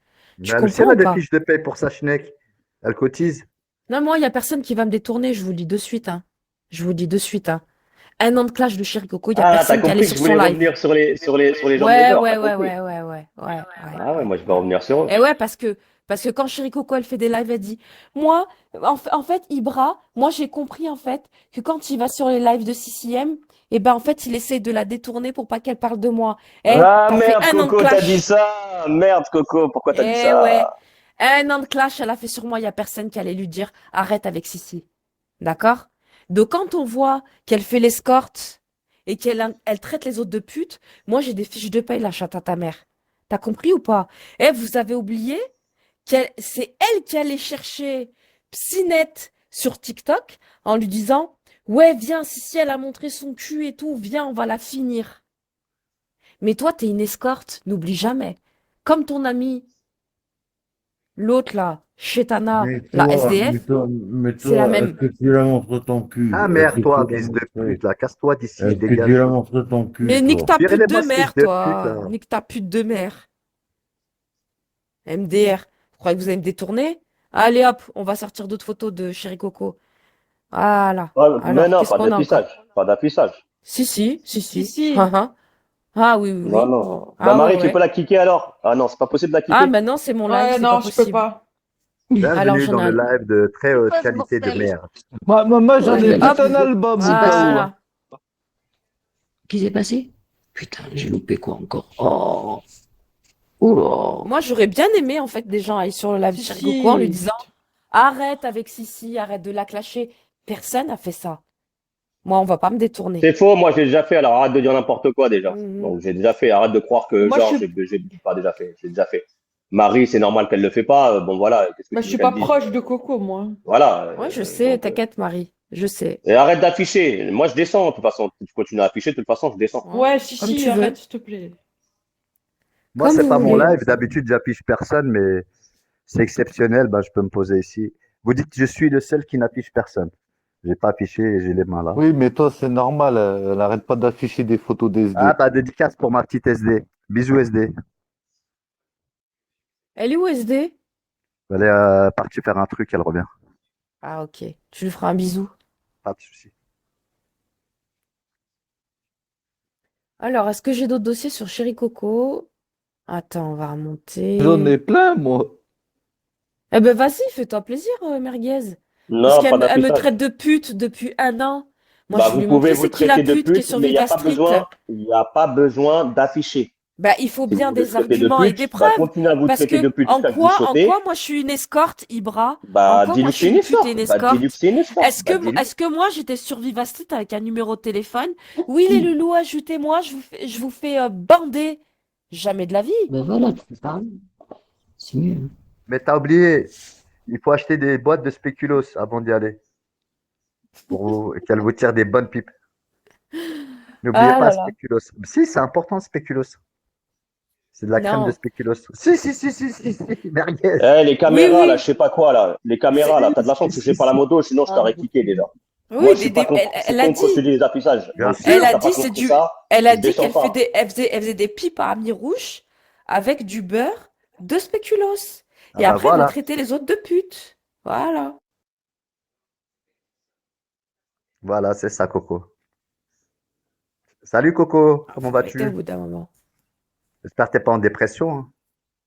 [SPEAKER 7] Tu
[SPEAKER 5] Mais elle aussi,
[SPEAKER 7] comprends
[SPEAKER 5] elle a
[SPEAKER 7] ou
[SPEAKER 5] des
[SPEAKER 7] pas?
[SPEAKER 5] fiches de paye pour sa schneck. Elle cotise.
[SPEAKER 7] Non, moi, il n'y a personne qui va me détourner, je vous le dis de suite, hein. Je vous le dis de suite, hein. 1 an de clash de chéri Coco, il n'y a
[SPEAKER 6] Ah, t'as
[SPEAKER 7] personne qui est allé
[SPEAKER 6] compris que
[SPEAKER 7] sur
[SPEAKER 6] je
[SPEAKER 7] son
[SPEAKER 6] voulais
[SPEAKER 7] live.
[SPEAKER 6] revenir sur les gens de
[SPEAKER 7] Ouais,
[SPEAKER 6] l'honneur,
[SPEAKER 7] ouais,
[SPEAKER 6] t'as
[SPEAKER 7] ouais,
[SPEAKER 6] compris.
[SPEAKER 7] ouais.
[SPEAKER 6] Ah ouais, moi je vais revenir sur eux.
[SPEAKER 7] Et ouais, parce que quand chéri Coco, elle fait des lives, elle dit, moi, en fait, Ibra, moi, j'ai compris, en fait, que quand il va sur les lives de CCM, en fait, il essaie de la détourner pour pas qu'elle parle de moi. Eh,
[SPEAKER 6] Ah
[SPEAKER 7] t'as fait
[SPEAKER 6] merde,
[SPEAKER 7] 1 an de
[SPEAKER 6] Coco, t'as dit
[SPEAKER 7] clash.
[SPEAKER 6] ça. Ah, merde, Coco, pourquoi t'as dit
[SPEAKER 7] Eh
[SPEAKER 6] ça?
[SPEAKER 7] ouais. Un an de clash, elle a fait sur moi, il y a personne qui allait lui dire arrête avec Sissi. D'accord? Donc quand on voit qu'elle fait l'escorte et elle traite les autres de putes, moi j'ai des fiches de paye, la chatte à ta mère. T'as compris ou pas? Eh, vous avez oublié c'est elle qui allait chercher Psynet sur TikTok en lui disant ouais, viens, Sissi, elle a montré son cul et tout, viens, on va la finir. Mais toi, t'es une escorte, n'oublie jamais. Comme ton ami, l'autre là, Chetana, la SDF,
[SPEAKER 9] mais
[SPEAKER 7] c'est la
[SPEAKER 9] toi, est-ce
[SPEAKER 7] même.
[SPEAKER 9] que tu la montres ton cul?
[SPEAKER 5] Ah
[SPEAKER 9] Est-ce que
[SPEAKER 5] merde, toi,
[SPEAKER 9] tu l'as
[SPEAKER 5] fils de
[SPEAKER 9] montré?
[SPEAKER 5] pute, là, casse-toi d'ici,
[SPEAKER 9] Est-ce que
[SPEAKER 5] dégage.
[SPEAKER 9] tu la montres ton cul,
[SPEAKER 7] Mais nique
[SPEAKER 9] toi?
[SPEAKER 7] ta pute de
[SPEAKER 5] Virez-les-moi, ce fils
[SPEAKER 7] mère,
[SPEAKER 5] de pute,
[SPEAKER 7] toi.
[SPEAKER 5] là.
[SPEAKER 7] Nique ta pute de mère. MDR. Vous croyez que vous allez me détourner? Allez hop, on va sortir d'autres photos de Chéri Coco. Voilà.
[SPEAKER 6] Ouais, mais
[SPEAKER 7] Alors,
[SPEAKER 6] non,
[SPEAKER 7] qu'est-ce
[SPEAKER 6] pas
[SPEAKER 7] qu'on a encore?
[SPEAKER 6] d'affichage. Pas d'affichage.
[SPEAKER 7] Si.
[SPEAKER 8] Si.
[SPEAKER 7] Ah, ah. Ah oui, oui,
[SPEAKER 6] Non,
[SPEAKER 7] oui.
[SPEAKER 6] non. Bah,
[SPEAKER 7] Ah
[SPEAKER 6] Marie,
[SPEAKER 7] ouais,
[SPEAKER 6] tu peux
[SPEAKER 7] ouais.
[SPEAKER 6] la kicker alors? Ah non, c'est pas possible de la
[SPEAKER 7] Ah,
[SPEAKER 6] kicker.
[SPEAKER 7] maintenant c'est mon live,
[SPEAKER 8] Ouais,
[SPEAKER 7] c'est
[SPEAKER 8] non,
[SPEAKER 7] pas
[SPEAKER 8] je peux
[SPEAKER 7] possible.
[SPEAKER 8] pas.
[SPEAKER 7] Alors,
[SPEAKER 5] Bienvenue
[SPEAKER 7] j'en
[SPEAKER 5] dans
[SPEAKER 7] ai
[SPEAKER 5] le
[SPEAKER 7] un.
[SPEAKER 5] live de très haute
[SPEAKER 10] quoi ce
[SPEAKER 5] qualité de
[SPEAKER 10] bordel?
[SPEAKER 5] merde.
[SPEAKER 4] Moi, j'en ai
[SPEAKER 10] Ouais,
[SPEAKER 4] tout
[SPEAKER 7] Hop.
[SPEAKER 4] un album au cas où.
[SPEAKER 7] Voilà.
[SPEAKER 10] Qu'est-ce qui s'est passé? Putain, j'ai loupé quoi encore? Oh, oula.
[SPEAKER 7] Moi, j'aurais bien aimé, en fait, des gens aillent sur le live de Chéri Coco en lui
[SPEAKER 8] Si.
[SPEAKER 7] disant arrête avec Sissi, arrête de la clasher. Personne n'a fait ça. Moi, on va pas me détourner.
[SPEAKER 6] C'est faux, moi j'ai déjà fait, alors arrête de dire n'importe quoi déjà.
[SPEAKER 7] Mhm.
[SPEAKER 6] Donc j'ai déjà fait, arrête de croire que
[SPEAKER 8] Moi,
[SPEAKER 6] genre
[SPEAKER 8] je suis,
[SPEAKER 6] j'ai pas déjà fait, j'ai déjà fait. Marie, c'est normal qu'elle le fait pas, bon voilà, qu'est-ce que
[SPEAKER 8] bah,
[SPEAKER 6] tu
[SPEAKER 8] je
[SPEAKER 6] veux
[SPEAKER 8] suis pas
[SPEAKER 6] qu'elle dise?
[SPEAKER 8] proche de Coco, moi.
[SPEAKER 6] Voilà.
[SPEAKER 7] Ouais, je sais,
[SPEAKER 6] Donc,
[SPEAKER 7] t'inquiète, Marie. Je sais.
[SPEAKER 6] et arrête d'afficher. Moi je descends, de toute façon. Tu continues à afficher, de toute façon, je descends.
[SPEAKER 8] Ouais,
[SPEAKER 7] Comme
[SPEAKER 8] si,
[SPEAKER 7] tu veux.
[SPEAKER 8] arrête, s'il te plaît.
[SPEAKER 5] Moi,
[SPEAKER 7] Comme
[SPEAKER 5] c'est
[SPEAKER 7] vous
[SPEAKER 5] pas mon
[SPEAKER 7] voulez.
[SPEAKER 5] live. D'habitude, j'affiche personne, mais c'est exceptionnel. Bah, je peux me poser ici. Vous dites que je suis le seul qui n'affiche personne. J'ai pas affiché et j'ai les mains là.
[SPEAKER 4] Oui, mais toi, c'est normal. Elle n'arrête pas d'afficher des photos d'SD.
[SPEAKER 5] Ah, bah, dédicace pour ma petite SD. Bisous SD.
[SPEAKER 7] Elle est où, SD?
[SPEAKER 5] Elle est partie faire un truc, elle revient.
[SPEAKER 7] Ah, ok. Tu lui feras un bisou.
[SPEAKER 5] Pas de souci.
[SPEAKER 7] Alors, est-ce que j'ai d'autres dossiers sur Chéri Coco? Attends, on va
[SPEAKER 4] J'en
[SPEAKER 7] remonter.
[SPEAKER 4] ai plein, moi.
[SPEAKER 7] Eh ben, vas-y, fais-toi plaisir, merguez.
[SPEAKER 6] Non,
[SPEAKER 7] Parce
[SPEAKER 6] pas
[SPEAKER 7] elle me
[SPEAKER 6] d'affichage.
[SPEAKER 7] traite de pute depuis un an. Moi,
[SPEAKER 6] Bah
[SPEAKER 7] je vais
[SPEAKER 6] vous
[SPEAKER 7] lui
[SPEAKER 6] pouvez
[SPEAKER 7] montrer
[SPEAKER 6] vous
[SPEAKER 7] c'est qui la
[SPEAKER 6] traiter de
[SPEAKER 7] pute qui est
[SPEAKER 6] pute,
[SPEAKER 7] sur
[SPEAKER 6] mais il n'y a
[SPEAKER 7] Vega
[SPEAKER 6] pas
[SPEAKER 7] Street.
[SPEAKER 6] besoin d'afficher.
[SPEAKER 7] Bah, il faut
[SPEAKER 6] Si vous
[SPEAKER 7] bien
[SPEAKER 6] voulez
[SPEAKER 7] des
[SPEAKER 6] traiter de
[SPEAKER 7] arguments et
[SPEAKER 6] pute,
[SPEAKER 7] des
[SPEAKER 6] bah
[SPEAKER 7] preuves.
[SPEAKER 6] continuez à vous
[SPEAKER 7] Parce
[SPEAKER 6] traiter
[SPEAKER 7] que
[SPEAKER 6] de pute jusqu'à ce que vous
[SPEAKER 7] en
[SPEAKER 6] sautez.
[SPEAKER 7] quoi moi je suis une escorte, Ibra? En
[SPEAKER 6] Bah
[SPEAKER 7] quoi
[SPEAKER 6] dis-lui
[SPEAKER 7] moi
[SPEAKER 6] que
[SPEAKER 7] je
[SPEAKER 6] c'est
[SPEAKER 7] suis
[SPEAKER 6] une
[SPEAKER 7] une pute et
[SPEAKER 6] escorte.
[SPEAKER 7] une
[SPEAKER 6] Bah dis-lui que
[SPEAKER 7] escorte?
[SPEAKER 6] c'est une escorte.
[SPEAKER 7] Est-ce
[SPEAKER 6] Bah
[SPEAKER 7] que,
[SPEAKER 6] dis-lui.
[SPEAKER 7] est-ce que moi j'étais sur Viva Street avec un numéro de téléphone? Oui, les loulous, ajoutez-moi, je vous fais bander. Jamais de la vie.
[SPEAKER 10] Ben voilà, tu peux parler. C'est mieux.
[SPEAKER 5] Mais t'as oublié, il faut acheter des boîtes de spéculoos avant d'y aller. Qu'elle vous tire des bonnes pipes. N'oubliez
[SPEAKER 7] Ah
[SPEAKER 5] pas
[SPEAKER 7] là là.
[SPEAKER 5] spéculoos. Si, c'est important, spéculoos. C'est de la crème de
[SPEAKER 7] Non.
[SPEAKER 5] spéculoos. Si, merguez.
[SPEAKER 6] Eh, les
[SPEAKER 7] Oui,
[SPEAKER 6] caméras, là,
[SPEAKER 7] oui.
[SPEAKER 6] je sais pas quoi, là. Les caméras, là, t'as de la chance que je suis pas la moto, sinon je t'aurais kické déjà. Moi,
[SPEAKER 7] Oui,
[SPEAKER 6] je suis pas contre, je suis
[SPEAKER 7] elle a
[SPEAKER 6] contre
[SPEAKER 7] dit.
[SPEAKER 6] les affichages.
[SPEAKER 5] Bien
[SPEAKER 6] Donc,
[SPEAKER 5] sûr.
[SPEAKER 6] si
[SPEAKER 7] Elle a
[SPEAKER 6] t'as
[SPEAKER 7] dit
[SPEAKER 6] pas
[SPEAKER 7] c'est
[SPEAKER 6] compris
[SPEAKER 7] du.
[SPEAKER 6] ça,
[SPEAKER 7] Elle a
[SPEAKER 6] je
[SPEAKER 7] dit
[SPEAKER 6] descends
[SPEAKER 7] qu'elle
[SPEAKER 6] pas.
[SPEAKER 7] elle faisait des pipes à mi-rouge avec du beurre de spéculoos.
[SPEAKER 5] Ah
[SPEAKER 7] Et
[SPEAKER 5] bah
[SPEAKER 7] après, elle veut
[SPEAKER 5] voilà.
[SPEAKER 7] traiter les autres de putes. Voilà.
[SPEAKER 5] Voilà, c'est ça, Coco. Salut, Coco.
[SPEAKER 7] Ah,
[SPEAKER 5] Comment
[SPEAKER 7] faut arrêter au
[SPEAKER 5] vas-tu?
[SPEAKER 7] bout d'un moment.
[SPEAKER 5] J'espère que t'es pas en dépression, hein.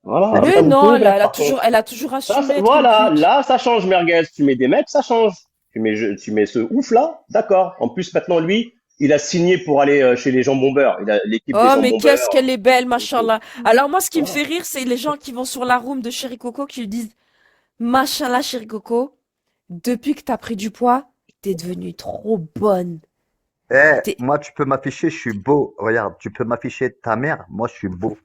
[SPEAKER 6] Voilà,
[SPEAKER 5] C'est
[SPEAKER 6] ça
[SPEAKER 7] Mais
[SPEAKER 5] bien.
[SPEAKER 6] vous
[SPEAKER 7] non,
[SPEAKER 6] pouvez faire, par contre.
[SPEAKER 7] elle a toujours
[SPEAKER 6] Ça,
[SPEAKER 7] assumé être une
[SPEAKER 6] voilà,
[SPEAKER 7] pute.
[SPEAKER 6] là, ça change, merguez. Tu mets des mecs, ça change. Tu mets ce ouf-là, d'accord. En plus, maintenant, lui, il a signé pour aller chez les jambons beurre. Il a l'équipe des
[SPEAKER 7] Oh,
[SPEAKER 6] jambons
[SPEAKER 7] mais qu'est-ce
[SPEAKER 6] beurre.
[SPEAKER 7] qu'elle est belle, machallah. Alors, moi, ce qui me
[SPEAKER 6] Voilà.
[SPEAKER 7] fait rire, c'est les gens qui vont sur la room de Chéri Coco qui lui disent machallah, Chéri Coco, depuis que t'as pris du poids, t'es devenue trop bonne.
[SPEAKER 5] Eh,
[SPEAKER 7] T'es-
[SPEAKER 5] moi, tu peux m'afficher, je suis beau. Regarde, tu peux m'afficher ta mère. Moi, je suis beau.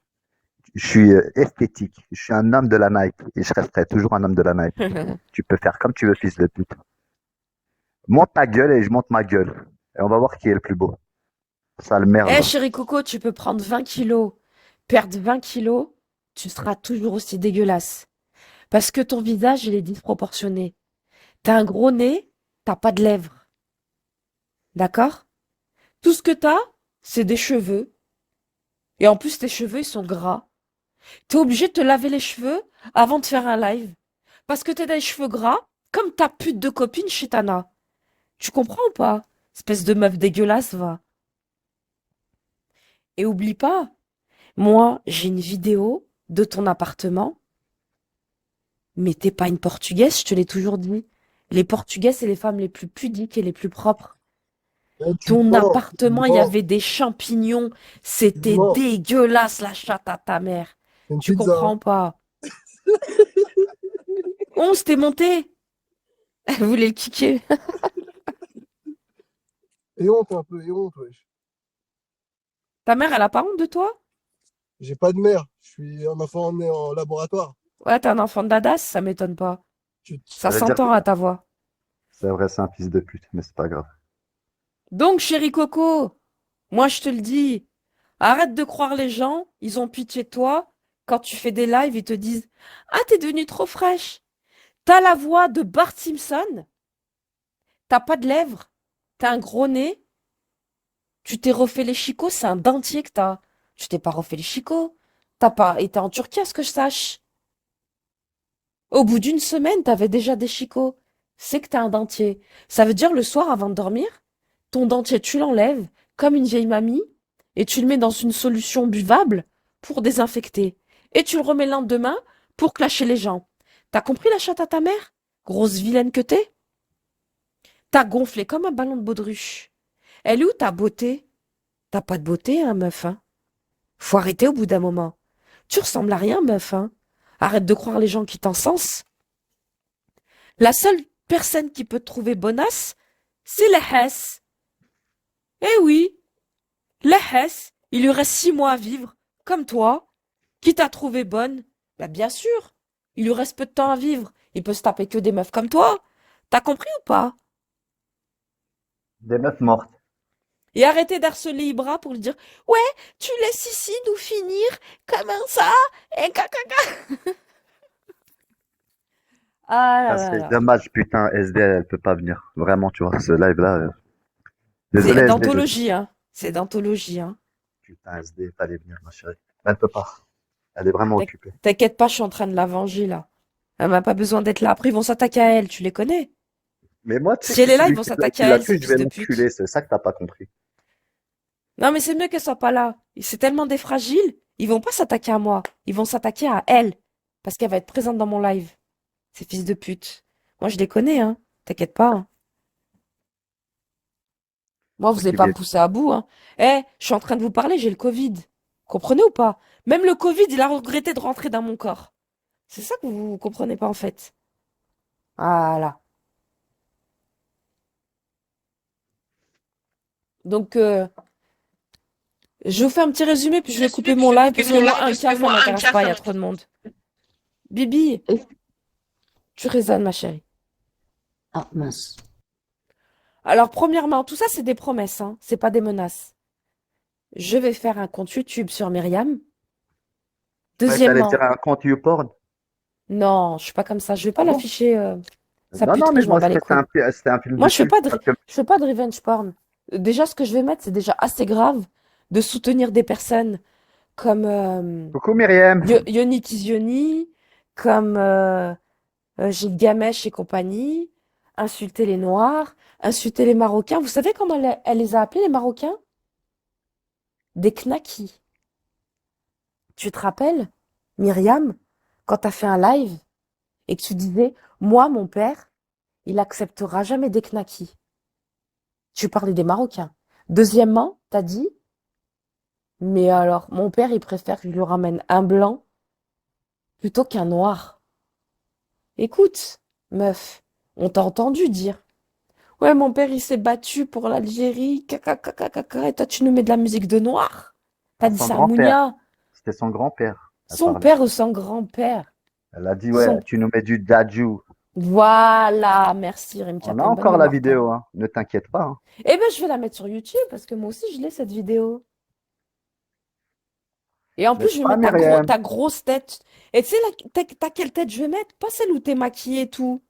[SPEAKER 5] Je suis esthétique. Je suis un homme de la Nike. Et je resterai toujours un homme de la Nike. Tu peux faire comme tu veux, fils de pute. Monte ta gueule et je monte ma gueule. Et on va voir qui est le plus beau. Sale merde.
[SPEAKER 7] Eh, Chéri Coco, tu peux prendre 20 kilos, perdre 20 kilos, tu seras toujours aussi dégueulasse. Parce que ton visage, il est disproportionné. T'as un gros nez, t'as pas de lèvres. D'accord? Tout ce que t'as, c'est des cheveux. Et en plus, tes cheveux, ils sont gras. T'es obligé de te laver les cheveux avant de faire un live. Parce que t'as des cheveux gras, comme ta pute de copine chez Tana. Tu comprends ou pas? Espèce de meuf dégueulasse, va. Et oublie pas, moi, j'ai une vidéo de ton appartement. Mais t'es pas une Portugaise, je te l'ai toujours dit. Les Portugaises, c'est les femmes les plus pudiques et les plus propres. Ton appartement, il y avait des champignons. C'était dégueulasse, la chatte à ta mère.
[SPEAKER 2] Une
[SPEAKER 7] Tu
[SPEAKER 2] pizza.
[SPEAKER 7] comprends pas. 11, t'es monté. Elle voulait le kicker.
[SPEAKER 2] Et honte un peu, et honte, wesh.
[SPEAKER 7] Ta mère, elle a pas honte de toi?
[SPEAKER 2] J'ai pas de mère. Je suis un enfant né en laboratoire.
[SPEAKER 7] Ouais, t'es un enfant de Dadas, ça m'étonne pas.
[SPEAKER 2] Tu-
[SPEAKER 7] Ça
[SPEAKER 11] Ça veut dire que
[SPEAKER 7] s'entend à ta voix.
[SPEAKER 11] c'est vrai, c'est un fils de pute, mais c'est pas grave.
[SPEAKER 7] Donc, chéri Coco, moi je te le dis, arrête de croire les gens, ils ont pitié de toi. Quand tu fais des lives, ils te disent: Ah, t'es devenue trop fraîche. T'as la voix de Bart Simpson, t'as pas de lèvres, t'as un gros nez, tu t'es refait les chicots, c'est un dentier que t'as. Tu t'es pas refait les chicots. T'as pas été en Turquie, à ce que je sache. Au bout d'une semaine, t'avais déjà des chicots. C'est que t'as un dentier. Ça veut dire le soir avant de dormir, ton dentier, tu l'enlèves comme une vieille mamie et tu le mets dans une solution buvable pour désinfecter. Et tu le remets le lendemain pour clasher les gens. T'as compris la chatte à ta mère? Grosse vilaine que t'es? T'as gonflé comme un ballon de baudruche. Elle est où ta beauté? T'as pas de beauté, hein, meuf, hein? Faut arrêter au bout d'un moment. Tu ressembles à rien, meuf, hein? Arrête de croire les gens qui t'encensent. La seule personne qui peut te trouver bonasse, c'est la Hesse. Eh oui, la Hesse, il lui reste 6 mois à vivre, comme toi. Qui t'a trouvé bonne? Bah bien sûr, il lui reste peu de temps à vivre. Il peut se taper que des meufs comme toi. T'as compris ou pas?
[SPEAKER 11] Des meufs mortes.
[SPEAKER 7] Et arrêtez d'harceler Ibra pour lui dire: Ouais, tu laisses ici nous finir, comment ça? Et caca. Ah là
[SPEAKER 11] Ah,
[SPEAKER 7] là
[SPEAKER 11] c'est
[SPEAKER 7] là.
[SPEAKER 11] dommage, putain, SD, elle peut pas venir. Vraiment, tu vois, ce live-là.
[SPEAKER 7] C'est
[SPEAKER 11] Désolé, SD,
[SPEAKER 7] d'anthologie, hein. C'est d'anthologie, hein.
[SPEAKER 11] putain, SD, fallait venir, ma chérie. Elle peut pas. Elle est vraiment occupée.
[SPEAKER 7] T'inquiète pas, je suis en train de la venger, là. Elle n'a pas besoin d'être là. Après, ils vont s'attaquer à elle, tu les connais.
[SPEAKER 11] Mais moi, tu sais
[SPEAKER 7] Si
[SPEAKER 11] que
[SPEAKER 7] elle
[SPEAKER 11] c'est
[SPEAKER 7] est là, ils
[SPEAKER 11] celui
[SPEAKER 7] vont
[SPEAKER 11] qui,
[SPEAKER 7] s'attaquer
[SPEAKER 11] qui
[SPEAKER 7] à
[SPEAKER 11] l'a
[SPEAKER 7] elle,
[SPEAKER 11] tué,
[SPEAKER 7] ces
[SPEAKER 11] je
[SPEAKER 7] fils
[SPEAKER 11] vais
[SPEAKER 7] de pute.
[SPEAKER 11] l'enculer. C'est ça que t'as pas compris.
[SPEAKER 7] Non, mais c'est mieux qu'elle soit pas là. C'est tellement des fragiles, ils vont pas s'attaquer à moi. Ils vont s'attaquer à elle. Parce qu'elle va être présente dans mon live. Ces fils de pute. Moi, je les connais, hein. T'inquiète pas, hein. Moi, vous
[SPEAKER 11] Ok,
[SPEAKER 7] n'allez pas me
[SPEAKER 11] bien.
[SPEAKER 7] pousser à bout, hein. Eh, je suis en train de vous parler, j'ai le Covid. Comprenez ou pas? Même le Covid, il a regretté de rentrer dans mon corps. C'est ça que vous comprenez pas, en fait. Voilà. Donc, je vous fais un petit résumé, puis je vais couper mon live, parce que moi, un cas, ça m'intéresse pas, il y a trop de monde. Bibi, tu raisonnes, ma chérie.
[SPEAKER 10] Ah, mince.
[SPEAKER 7] Alors, premièrement, tout ça, c'est des promesses, hein. C'est pas des menaces. Je vais faire un compte YouTube sur Myriam.
[SPEAKER 11] Ouais, t'allais dire
[SPEAKER 7] Deuxièmement,
[SPEAKER 11] un compte YouPorn.
[SPEAKER 7] non, je suis pas comme ça. Je vais pas
[SPEAKER 11] Ah bon?
[SPEAKER 7] l'afficher. Sa
[SPEAKER 11] Non, non,
[SPEAKER 7] puterie,
[SPEAKER 11] mais
[SPEAKER 7] je m'en
[SPEAKER 11] moi,
[SPEAKER 7] bats les couilles.
[SPEAKER 11] c'était un film
[SPEAKER 7] Moi,
[SPEAKER 11] de cul. Parce que...
[SPEAKER 7] je fais pas de revenge porn. Déjà, ce que je vais mettre, c'est déjà assez grave de soutenir des personnes comme
[SPEAKER 11] Coucou Myriam.
[SPEAKER 7] Yoni Tizioni, comme Gilles Gamèche et compagnie, insulter les Noirs, insulter les Marocains. Vous savez comment elle les a appelés, les Marocains? Des knackis. Tu te rappelles, Myriam, quand t'as fait un live et que tu disais, moi, mon père, il acceptera jamais des knackis. Tu parlais des Marocains. Deuxièmement, t'as dit, mais alors, mon père, il préfère que je lui ramène un blanc plutôt qu'un noir. Écoute, meuf, on t'a entendu dire. Ouais, mon père, il s'est battu pour l'Algérie, caca, caca, caca, et toi, tu nous mets de la musique de noir? T'as dit
[SPEAKER 11] Son
[SPEAKER 7] ça à
[SPEAKER 11] grand-père.
[SPEAKER 7] Mounia,
[SPEAKER 11] C'était son grand-père. Elle
[SPEAKER 7] son
[SPEAKER 11] parlait.
[SPEAKER 7] père ou son grand-père?
[SPEAKER 11] Elle a dit, ouais,
[SPEAKER 7] Son...
[SPEAKER 11] tu nous mets du Dadju.
[SPEAKER 7] Voilà, merci Rimka,
[SPEAKER 11] On a
[SPEAKER 7] t'as une bonne
[SPEAKER 11] encore la
[SPEAKER 7] mémoire, toi.
[SPEAKER 11] vidéo, hein. Ne t'inquiète pas, hein.
[SPEAKER 7] Eh ben, je vais la mettre sur YouTube, parce que moi aussi, je l'ai, cette vidéo. Et en plus,
[SPEAKER 11] N'est-ce
[SPEAKER 7] je vais
[SPEAKER 11] pas,
[SPEAKER 7] mettre
[SPEAKER 11] Myriam?
[SPEAKER 7] ta grosse tête. Et tu sais, t'as quelle tête je vais mettre? Pas celle où t'es maquillée et tout.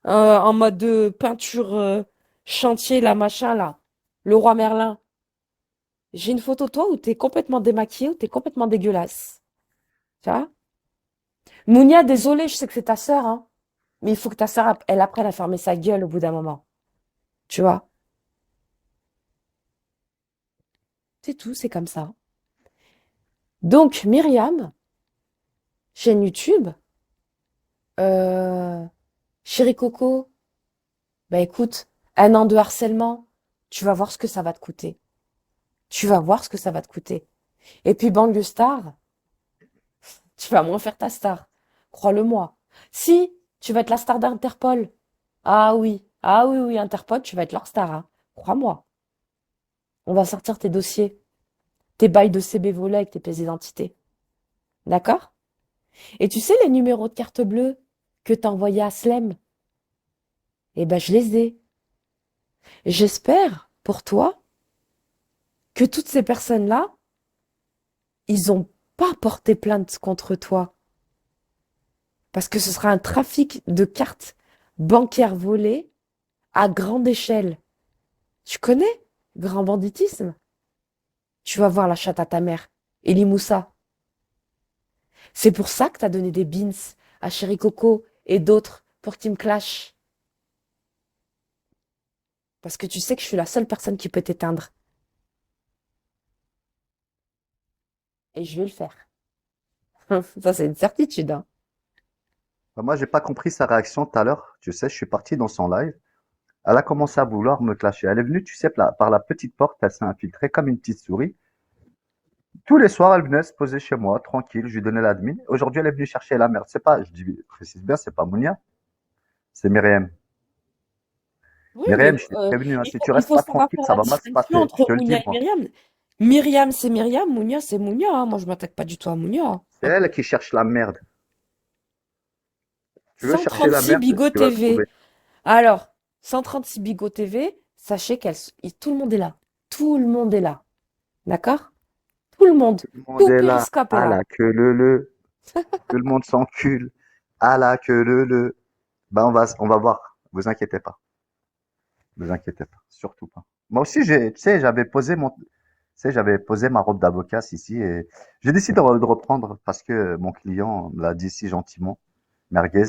[SPEAKER 7] En mode de peinture chantier, là, machin, là. Le roi Merlin. J'ai une photo de toi où t'es complètement démaquillée, où t'es complètement dégueulasse. Tu vois? Mounia, désolée, je sais que c'est ta sœur, hein. Mais il faut que ta sœur, elle apprenne à fermer sa gueule au bout d'un moment. Tu vois? C'est tout, c'est comme ça. Donc, Myriam, chaîne YouTube, Chéri Coco, bah écoute, 1 an de harcèlement, tu vas voir ce que ça va te coûter. Tu vas voir ce que ça va te coûter. Et puis Banlieue Star, tu tu vas moins faire ta star. Crois-le-moi. Si, tu vas être la star d'Interpol. Ah oui, oui, Interpol, tu vas être leur star, hein. Crois-moi. On va sortir tes dossiers, tes bails de CB volés avec tes pièces d'identité. D'accord? Et tu sais les numéros de carte bleue que t'as envoyés à Slem? Eh ben, je les ai. J'espère, pour toi, que toutes ces personnes-là, ils ont pas porté plainte contre toi. Parce que ce sera un trafic de cartes bancaires volées à grande échelle. Tu connais? Grand banditisme? Tu vas voir la chatte à ta mère. Elie Moussa. C'est pour ça que t'as donné des beans à Chéri Coco et d'autres pour qu'ils me clashent. Parce que tu sais que je suis la seule personne qui peut t'éteindre. Et je vais le faire. Ça, c'est une certitude, hein.
[SPEAKER 11] Moi, j'ai pas compris sa réaction tout à l'heure. Tu sais, je suis parti dans son live. Elle a commencé à vouloir me clasher. Elle est venue, tu sais, par la petite porte. Elle s'est infiltrée comme une petite souris. Tous les soirs, elle venait se poser chez moi, tranquille. Je lui donnais l'admin. Aujourd'hui, elle est venue chercher la merde. C'est pas, je dis, précise bien, c'est pas Mounia. C'est Myriam.
[SPEAKER 7] Oui,
[SPEAKER 11] Myriam,
[SPEAKER 7] mais
[SPEAKER 11] je t'ai prévenu, hein. Si tu
[SPEAKER 7] il
[SPEAKER 11] restes
[SPEAKER 7] faut
[SPEAKER 11] pas
[SPEAKER 7] savoir
[SPEAKER 11] tranquille,
[SPEAKER 7] faire
[SPEAKER 11] ça
[SPEAKER 7] la
[SPEAKER 11] va mal se
[SPEAKER 7] distinction
[SPEAKER 11] passer. Je
[SPEAKER 7] entre
[SPEAKER 11] te le dis,
[SPEAKER 7] Mounia et
[SPEAKER 11] moi.
[SPEAKER 7] Myriam. Myriam, c'est Myriam, Mounia, c'est Mounia, hein. Moi, je m'attaque pas du tout à Mounia.
[SPEAKER 11] C'est elle qui cherche la merde. Tu veux chercher la
[SPEAKER 7] 136
[SPEAKER 11] merde,
[SPEAKER 7] Bigot
[SPEAKER 11] tu vas le
[SPEAKER 7] TV.
[SPEAKER 11] trouver.
[SPEAKER 7] Alors, 136 Bigot TV, sachez tout le monde est là. Tout le monde est là. D'accord? Tout le monde.
[SPEAKER 11] Tout le monde
[SPEAKER 7] Tout
[SPEAKER 11] est là.
[SPEAKER 7] Périscope est
[SPEAKER 11] Ah
[SPEAKER 7] là.
[SPEAKER 11] la queue le. Tout le monde s'encule. Ah la queue le. Ben, on va voir. Vous inquiétez pas. Vous inquiétez pas. Surtout pas. Moi aussi, tu sais, j'avais posé ma robe d'avocat ici et j'ai décidé de reprendre parce que mon client me l'a dit si gentiment, Merguez,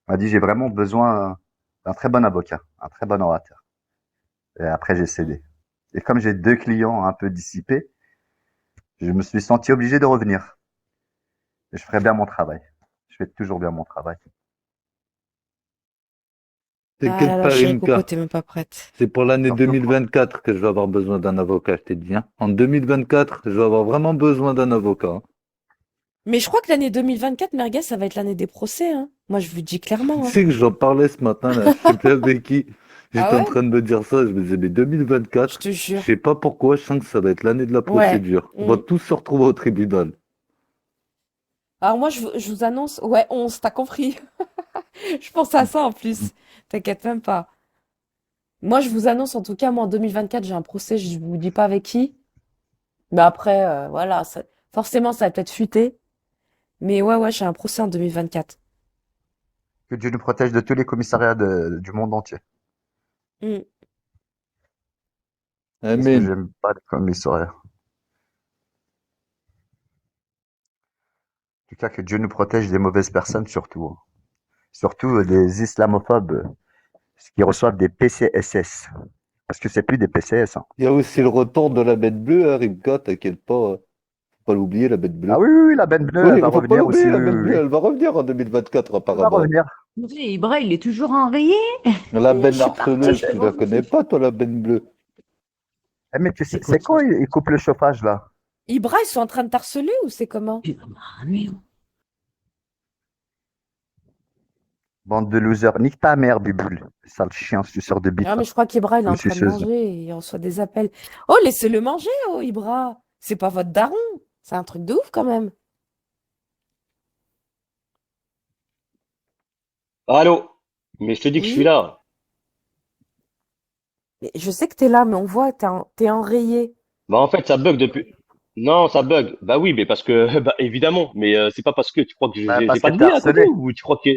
[SPEAKER 11] m'a dit j'ai vraiment besoin d'un très bon avocat, un très bon orateur. Et après, j'ai cédé. Et comme j'ai 2 clients un peu dissipés, je me suis senti obligé de revenir. Et je ferai bien mon travail. Je fais toujours bien mon travail.
[SPEAKER 7] Ah
[SPEAKER 4] T'inquiète
[SPEAKER 7] là là,
[SPEAKER 4] pas,
[SPEAKER 7] chérie Coco,
[SPEAKER 4] Rimka.
[SPEAKER 7] t'es même pas prête.
[SPEAKER 4] C'est pour l'année
[SPEAKER 11] Surtout pas.
[SPEAKER 4] 2024 que je vais avoir besoin d'un avocat, je t'ai dit, hein. En 2024, je vais avoir vraiment besoin d'un avocat, hein.
[SPEAKER 7] Mais je crois que l'année 2024, Merguez, ça va être l'année des procès, hein. Moi, je vous le dis
[SPEAKER 4] Tu
[SPEAKER 7] clairement, hein.
[SPEAKER 4] sais que j'en parlais ce matin, là, je sais plus avec qui. J'étais
[SPEAKER 7] Ah
[SPEAKER 4] en
[SPEAKER 7] ouais?
[SPEAKER 4] train de me dire ça, je me disais, mais
[SPEAKER 7] Je
[SPEAKER 4] 2024,
[SPEAKER 7] te
[SPEAKER 4] je
[SPEAKER 7] jure.
[SPEAKER 4] sais pas pourquoi, je sens que ça va être l'année de la
[SPEAKER 7] Ouais.
[SPEAKER 4] procédure. On va tous se retrouver au tribunal.
[SPEAKER 7] Alors moi, je vous annonce, ouais, 11, t'as compris. Je pense à ça en plus. T'inquiète même pas. Moi, je vous annonce, en tout cas, moi, en 2024, j'ai un procès, je vous dis pas avec qui. Mais après, voilà, forcément, ça va peut-être fuiter. Mais ouais, j'ai un procès en 2024.
[SPEAKER 11] Que Dieu nous protège de tous les commissariats du monde entier.
[SPEAKER 7] Mm.
[SPEAKER 11] Parce que
[SPEAKER 4] Amen.
[SPEAKER 11] j'aime pas les commissariats. En tout cas, que Dieu nous protège des mauvaises personnes surtout, hein. Surtout des islamophobes qui reçoivent des PCSS. Parce que c'est plus des PCS, hein.
[SPEAKER 4] Il y a aussi le retour de la bête bleue, hein, Rimka, t'inquiète pas. Faut pas l'oublier, la bête
[SPEAKER 11] Ah
[SPEAKER 4] bleue.
[SPEAKER 11] oui, oui, oui, la bête bleue,
[SPEAKER 4] Oui,
[SPEAKER 11] elle va
[SPEAKER 4] faut pas
[SPEAKER 11] revenir aussi.
[SPEAKER 4] l'oublier, la
[SPEAKER 11] Oui,
[SPEAKER 4] bête
[SPEAKER 11] oui,
[SPEAKER 4] bleue,
[SPEAKER 11] oui.
[SPEAKER 4] elle va revenir en 2024,
[SPEAKER 11] Elle va
[SPEAKER 4] apparemment.
[SPEAKER 11] revenir.
[SPEAKER 12] Ibra, il est toujours enrayé.
[SPEAKER 4] La
[SPEAKER 12] Je
[SPEAKER 4] benne
[SPEAKER 12] suis partie.
[SPEAKER 4] harceleuse, tu la connais pas, toi, la benne bleue?
[SPEAKER 11] Eh, mais tu sais, c'est quand il coupe le chauffage, là?
[SPEAKER 7] Ibra, ils sont en train de t'harceler ou c'est comment?
[SPEAKER 11] Bande de losers. Nique ta mère, Bibule. Sale chien, suceur de bite.
[SPEAKER 7] Ah, mais je crois qu'Ibra, il est en train de
[SPEAKER 11] Suceuse.
[SPEAKER 7] manger et il reçoit des appels. Oh, laissez-le manger, oh, Ibra. C'est pas votre daron. C'est un truc de ouf quand même.
[SPEAKER 6] Allô? Mais je te dis que je suis
[SPEAKER 7] Oui,
[SPEAKER 6] là.
[SPEAKER 7] mais je sais que t'es là, mais on voit, t'es enrayé.
[SPEAKER 6] Bah en fait, ça bug depuis. Non, ça bug. Bah oui, mais parce que, bah évidemment, mais c'est pas parce que tu crois que
[SPEAKER 11] Bah,
[SPEAKER 6] j'ai
[SPEAKER 11] parce
[SPEAKER 6] pas
[SPEAKER 11] que
[SPEAKER 6] de
[SPEAKER 11] t'es
[SPEAKER 6] vie à côté
[SPEAKER 11] harcelé.
[SPEAKER 6] ou tu crois que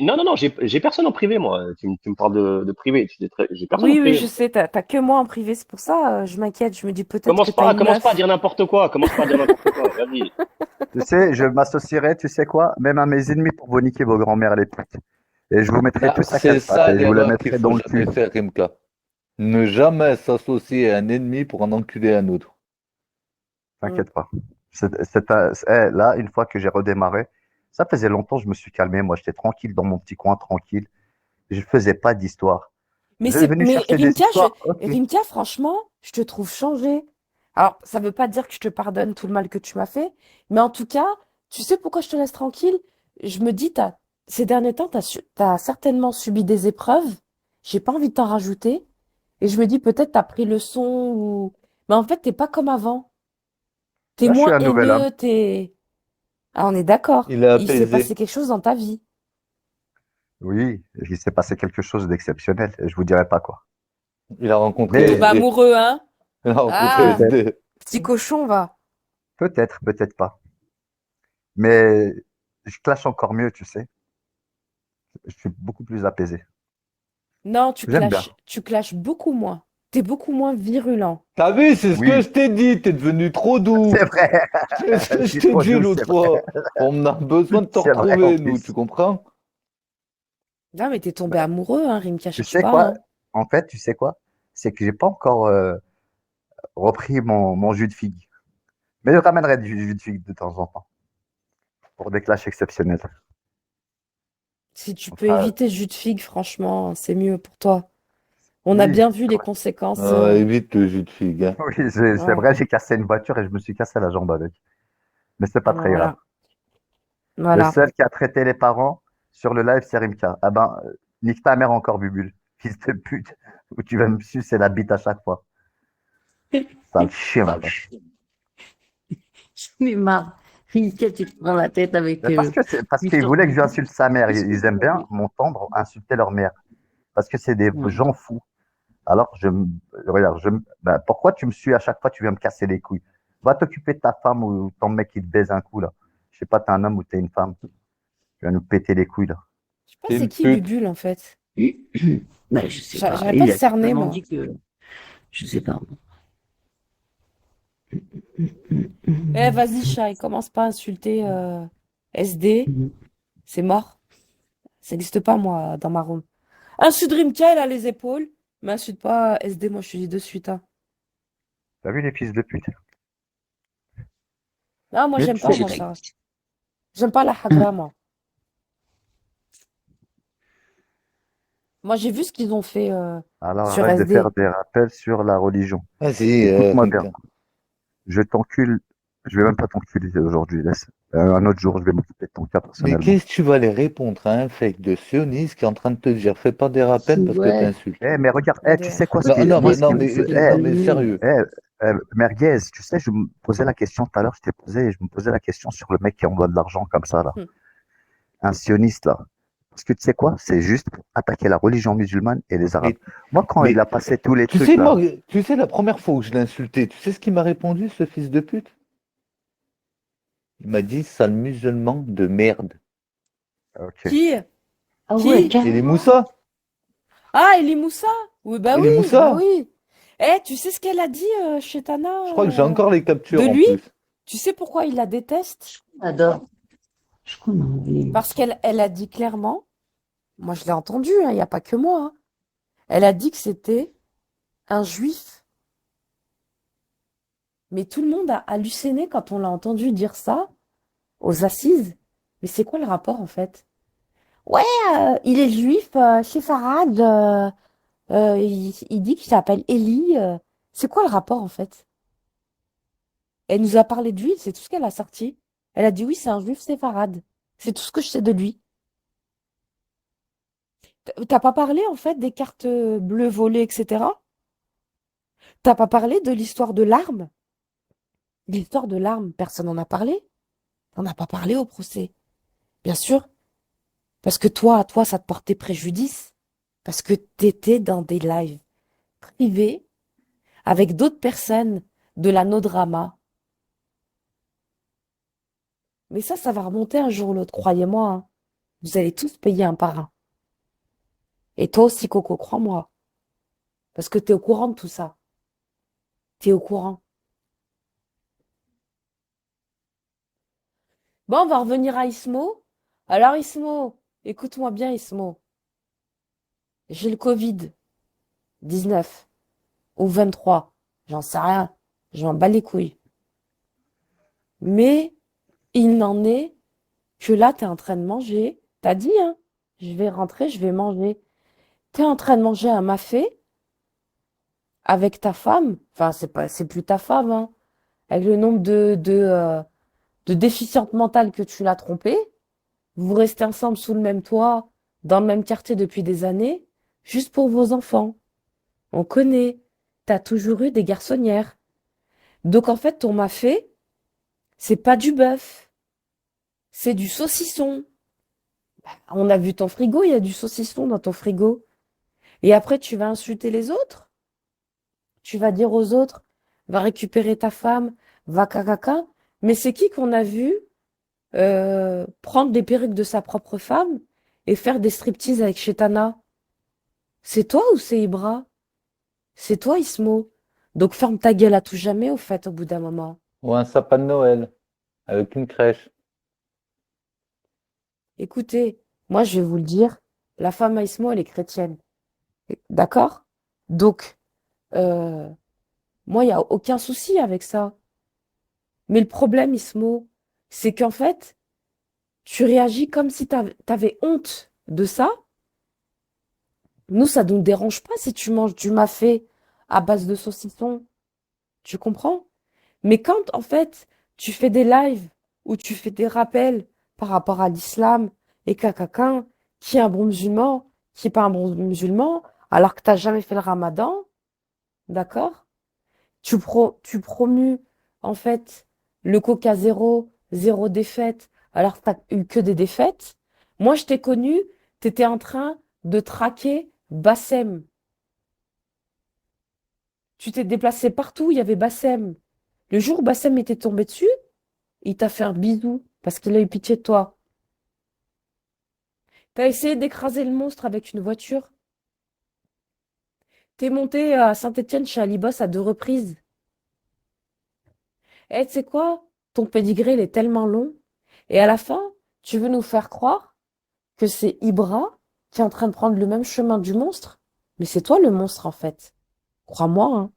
[SPEAKER 6] non, non, non, j'ai personne en privé, moi. Tu me parles de privé. J'ai personne en
[SPEAKER 7] Oui, je
[SPEAKER 6] privé.
[SPEAKER 7] sais, t'as que moi en privé, c'est pour ça, je m'inquiète, je me dis peut-être que t'as une
[SPEAKER 6] Commence pas à
[SPEAKER 7] meuf.
[SPEAKER 6] dire n'importe quoi. Commence pas à dire n'importe quoi. Vas-y.
[SPEAKER 11] Tu sais, je m'associerai, tu sais quoi, même à mes ennemis pour vous niquer vos grands-mères les putes. Et je vous mettrai
[SPEAKER 4] Bah,
[SPEAKER 11] tous à
[SPEAKER 4] c'est
[SPEAKER 11] quatre pattes
[SPEAKER 4] ça
[SPEAKER 11] et je vous les
[SPEAKER 4] l'erreur qu'il
[SPEAKER 11] mettrai dans
[SPEAKER 4] faut
[SPEAKER 11] le cul.
[SPEAKER 4] jamais faire, Rimka. Ne jamais s'associer à un ennemi pour en enculer un autre.
[SPEAKER 7] Mm.
[SPEAKER 11] T'inquiète pas. Là, une fois que j'ai redémarré, ça faisait longtemps que je me suis calmé. Moi, j'étais tranquille dans mon petit coin, tranquille. Je faisais pas d'histoire.
[SPEAKER 7] Mais
[SPEAKER 11] Vous êtes venu chercher des
[SPEAKER 7] Rimka,
[SPEAKER 11] histoires? Ok.
[SPEAKER 7] Rimka, franchement, je te trouve changé. Alors, ça veut pas dire que je te pardonne tout le mal que tu m'as fait, mais en tout cas, Tu sais pourquoi je te laisse tranquille? Je me dis, ces derniers temps, t'as certainement subi des épreuves. J'ai pas envie de t'en rajouter. Et je me dis, peut-être t'as pris le son ou... Mais en fait, t'es pas comme avant. T'es
[SPEAKER 11] Là, je suis
[SPEAKER 7] moins
[SPEAKER 11] un nouvel homme.
[SPEAKER 7] haineux, Ah, on est d'accord.
[SPEAKER 4] Il est
[SPEAKER 7] Il s'est passé
[SPEAKER 4] apaisé.
[SPEAKER 7] quelque chose dans ta vie.
[SPEAKER 11] Oui, il s'est passé quelque chose d'exceptionnel. Je vous dirai pas quoi.
[SPEAKER 4] Il a
[SPEAKER 7] T'es
[SPEAKER 4] rencontré
[SPEAKER 7] tombé
[SPEAKER 11] Mais
[SPEAKER 4] SD.
[SPEAKER 7] amoureux, hein?
[SPEAKER 4] Il a rencontré
[SPEAKER 7] Ah,
[SPEAKER 11] peut-être,
[SPEAKER 4] SD.
[SPEAKER 7] petit cochon, va.
[SPEAKER 11] peut-être pas. Mais je clash encore mieux, tu sais. Je suis beaucoup plus apaisé.
[SPEAKER 7] Non,
[SPEAKER 11] J'aime bien.
[SPEAKER 7] tu clashes beaucoup moins. T'es beaucoup moins virulent.
[SPEAKER 4] T'as vu, c'est ce que
[SPEAKER 11] Oui,
[SPEAKER 4] je t'ai dit. T'es devenu trop doux.
[SPEAKER 11] c'est vrai.
[SPEAKER 4] C'est ce
[SPEAKER 11] Je
[SPEAKER 4] que je
[SPEAKER 11] suis
[SPEAKER 4] t'ai
[SPEAKER 11] trop
[SPEAKER 4] dit
[SPEAKER 11] doux,
[SPEAKER 4] l'autre
[SPEAKER 11] c'est vrai.
[SPEAKER 4] fois. On a besoin de te
[SPEAKER 11] C'est vrai en
[SPEAKER 4] retrouver, nous, tu
[SPEAKER 11] plus.
[SPEAKER 4] comprends?
[SPEAKER 7] Non, mais t'es tombé amoureux, hein, Rimka,
[SPEAKER 11] Tu
[SPEAKER 7] cherche
[SPEAKER 11] sais
[SPEAKER 7] pas,
[SPEAKER 11] quoi?
[SPEAKER 7] hein.
[SPEAKER 11] En fait, tu sais quoi? C'est que j'ai pas encore repris mon jus de figue. Mais je ramènerai du jus de figue de temps en temps pour des clashs exceptionnels.
[SPEAKER 7] Si tu peux
[SPEAKER 11] Enfin,
[SPEAKER 7] éviter le jus de figue, franchement, c'est mieux pour toi. On a
[SPEAKER 11] oui,
[SPEAKER 7] bien vu
[SPEAKER 11] c'est
[SPEAKER 7] les
[SPEAKER 11] vrai.
[SPEAKER 7] conséquences.
[SPEAKER 4] Évite le jus de figue, hein.
[SPEAKER 11] Oui, c'est
[SPEAKER 7] Ouais,
[SPEAKER 11] vrai, j'ai cassé une voiture et je me suis cassé la jambe avec. Mais c'est pas très grave.
[SPEAKER 7] voilà,
[SPEAKER 11] Le
[SPEAKER 7] voilà.
[SPEAKER 11] seul qui a traité les parents sur le live, c'est Rimka. Ah ben, nique ta mère encore, Bubule. Fils de pute. Où tu vas me sucer la bite à chaque fois. Sale chien, va.
[SPEAKER 10] Mais marre. Rimka, tu te prends la tête avec
[SPEAKER 11] Mais parce qu'ils
[SPEAKER 10] l'histoire
[SPEAKER 11] voulaient que
[SPEAKER 10] du foot.
[SPEAKER 11] j'insulte sa mère.
[SPEAKER 10] Qu'est-ce que
[SPEAKER 11] Ils aiment
[SPEAKER 10] vous
[SPEAKER 11] bien
[SPEAKER 10] avez?
[SPEAKER 11] m'entendre insulter leur mère. Parce que c'est des
[SPEAKER 10] Ouais.
[SPEAKER 11] gens fous. Alors, regarde, ben, pourquoi tu me suis à chaque fois, tu viens me casser les couilles? Va t'occuper de ta femme ou ton mec qui te baise un coup, là. Je sais pas, t'es un homme ou t'es une femme. Tu vas nous péter les couilles, là.
[SPEAKER 7] Je sais pas
[SPEAKER 4] T'es
[SPEAKER 7] c'est
[SPEAKER 4] une
[SPEAKER 7] qui
[SPEAKER 4] pute.
[SPEAKER 7] Bubule, en fait.
[SPEAKER 10] Ben, je sais pas.
[SPEAKER 7] J'arrive pas à
[SPEAKER 10] Il
[SPEAKER 7] le
[SPEAKER 10] a
[SPEAKER 7] cerner,
[SPEAKER 10] simplement
[SPEAKER 7] moi.
[SPEAKER 10] dit que. Je sais pas.
[SPEAKER 7] Eh, vas-y, chat, commence pas à insulter SD. C'est mort. Ça n'existe pas, moi, dans ma room. Insulte Rimka, elle a les épaules. Mais insulte pas SD, moi, je te dis de suite, hein.
[SPEAKER 11] T'as vu les fils de pute?
[SPEAKER 7] Non, moi,
[SPEAKER 11] Mais
[SPEAKER 7] j'aime
[SPEAKER 11] tu
[SPEAKER 7] pas,
[SPEAKER 11] sais,
[SPEAKER 7] moi, ça. J'aime pas la hagra, moi. Moi, j'ai vu ce qu'ils ont fait
[SPEAKER 11] alors
[SPEAKER 7] sur
[SPEAKER 11] arrête de faire
[SPEAKER 7] SD.
[SPEAKER 11] des rappels sur la religion.
[SPEAKER 4] Vas-y,
[SPEAKER 11] Écoute-moi bien.
[SPEAKER 4] Rimka.
[SPEAKER 11] Je t'encule. Je vais même pas t'enculer aujourd'hui. Laisse. Un autre jour, je vais m'occuper de ton cas
[SPEAKER 4] Mais
[SPEAKER 11] personnellement.
[SPEAKER 4] qu'est-ce que tu vas aller répondre à un fake de sioniste qui est en train de te dire fais pas des rappels parce que
[SPEAKER 10] Ouais.
[SPEAKER 4] t'insultes?
[SPEAKER 11] Mais regarde, tu sais
[SPEAKER 7] MDR.
[SPEAKER 11] quoi,
[SPEAKER 4] Non, non,
[SPEAKER 11] moi,
[SPEAKER 4] mais,
[SPEAKER 11] ce qui
[SPEAKER 4] non,
[SPEAKER 11] me
[SPEAKER 4] mais,
[SPEAKER 11] fait,
[SPEAKER 4] non, mais sérieux.
[SPEAKER 11] Merguez, tu sais, je me posais la question tout à l'heure, je me posais la question sur le mec qui envoie de l'argent comme ça, là.
[SPEAKER 7] Hmm.
[SPEAKER 11] Un sioniste, là. Parce que tu sais quoi, c'est juste pour attaquer la religion musulmane et les Arabes.
[SPEAKER 4] Mais,
[SPEAKER 11] Moi, quand il
[SPEAKER 4] mais
[SPEAKER 11] a passé tous les
[SPEAKER 4] tu
[SPEAKER 11] trucs,
[SPEAKER 4] sais,
[SPEAKER 11] là,
[SPEAKER 4] moi, tu sais, la première fois où je l'ai insulté, tu sais ce qu'il m'a répondu, ce fils de pute? Il m'a dit sale musulman de merde.
[SPEAKER 11] ok.
[SPEAKER 7] Qui?
[SPEAKER 10] Ah ouais,
[SPEAKER 7] Qui?
[SPEAKER 4] Et les
[SPEAKER 10] carrément.
[SPEAKER 4] Moussa?
[SPEAKER 7] Ah, Elie Moussa? Oui, bah
[SPEAKER 4] Et les
[SPEAKER 7] oui, bah
[SPEAKER 4] Moussa?
[SPEAKER 7] oui. Eh, tu sais ce qu'elle a dit, Chetana,
[SPEAKER 4] Je crois que j'ai encore les
[SPEAKER 7] de
[SPEAKER 4] captures en
[SPEAKER 7] lui?
[SPEAKER 4] plus.
[SPEAKER 7] Tu sais pourquoi il la déteste?
[SPEAKER 10] J'adore. Je connais envie.
[SPEAKER 7] Parce qu'elle a dit clairement, moi je l'ai entendu, il n'y a pas que moi, hein. Elle a dit que c'était un juif. Mais tout le monde a halluciné quand on l'a entendu dire ça aux assises. Mais c'est quoi le rapport en fait? Ouais, il est juif, chez Farad, il dit qu'il s'appelle Eli. C'est quoi le rapport en fait? Elle nous a parlé de lui, c'est tout ce qu'elle a sorti. Elle a dit oui, c'est un juif séfarade. C'est tout ce que je sais de lui. T'as pas parlé en fait des cartes bleues volées, etc. T'as pas parlé de l'histoire de l'arme? L'histoire de l'arme, personne n'en a parlé. On n'a pas parlé au procès. Bien sûr, parce que toi, ça te portait préjudice. Parce que t'étais dans des lives privés avec d'autres personnes de l'anodrama. Mais ça va remonter un jour ou l'autre, croyez-moi, hein. Vous allez tous payer un par un. Et toi aussi, Coco, crois-moi. Parce que t'es au courant de tout ça. T'es au courant. Bon, on va revenir à Ismo. Alors, Ismo, écoute-moi bien, Ismo. J'ai le Covid-19 ou 23. J'en sais rien. Je m'en bats les couilles. Mais il n'en est que là, t'es en train de manger. T'as dit, hein? Je vais rentrer, je vais manger. T'es en train de manger un mafé avec ta femme. Enfin, c'est plus ta femme, hein. Avec le nombre de de déficiente mentale que tu l'as trompé. Vous restez ensemble sous le même toit, dans le même quartier depuis des années, juste pour vos enfants. On connaît. T'as toujours eu des garçonnières. Donc en fait, ton mafé, c'est pas du bœuf, c'est du saucisson. On a vu ton frigo, il y a du saucisson dans ton frigo. Et après, tu vas insulter les autres. Tu vas dire aux autres, va récupérer ta femme, va cacaca. Mais c'est qui qu'on a vu prendre des perruques de sa propre femme et faire des striptease avec Chetana? C'est toi ou c'est Ibra? C'est toi, Ismo. Donc ferme ta gueule à tout jamais, au fait, au bout d'un moment.
[SPEAKER 4] Ou un sapin de Noël avec une crèche.
[SPEAKER 7] Écoutez, moi je vais vous le dire, la femme à Ismo, elle est chrétienne. D'accord? Donc, moi, il n'y a aucun souci avec ça. Mais le problème, Ismo, c'est qu'en fait, tu réagis comme si t'avais honte de ça. Nous, ça ne nous dérange pas si tu manges du mafé à base de saucisson. Tu comprends? Mais quand, en fait, tu fais des lives où tu fais des rappels par rapport à l'islam et cacaquin, qui est un bon musulman, qui n'est pas un bon musulman, alors que tu n'as jamais fait le ramadan, d'accord? Tu promus, en fait, le coca zéro, zéro défaite, alors que tu n'as eu que des défaites. Moi, je t'ai connu, tu étais en train de traquer Bassem. Tu t'es déplacé partout, il y avait Bassem. Le jour où Bassem était tombé dessus, il t'a fait un bisou parce qu'il a eu pitié de toi. T'as essayé d'écraser le monstre avec une voiture. T'es monté à Saint-Étienne chez Alibos à 2 reprises. Eh, tu sais quoi? Ton pédigré, il est tellement long. Et à la fin, tu veux nous faire croire que c'est Ibra qui est en train de prendre le même chemin du monstre? Mais c'est toi le monstre, en fait. Crois-moi, hein.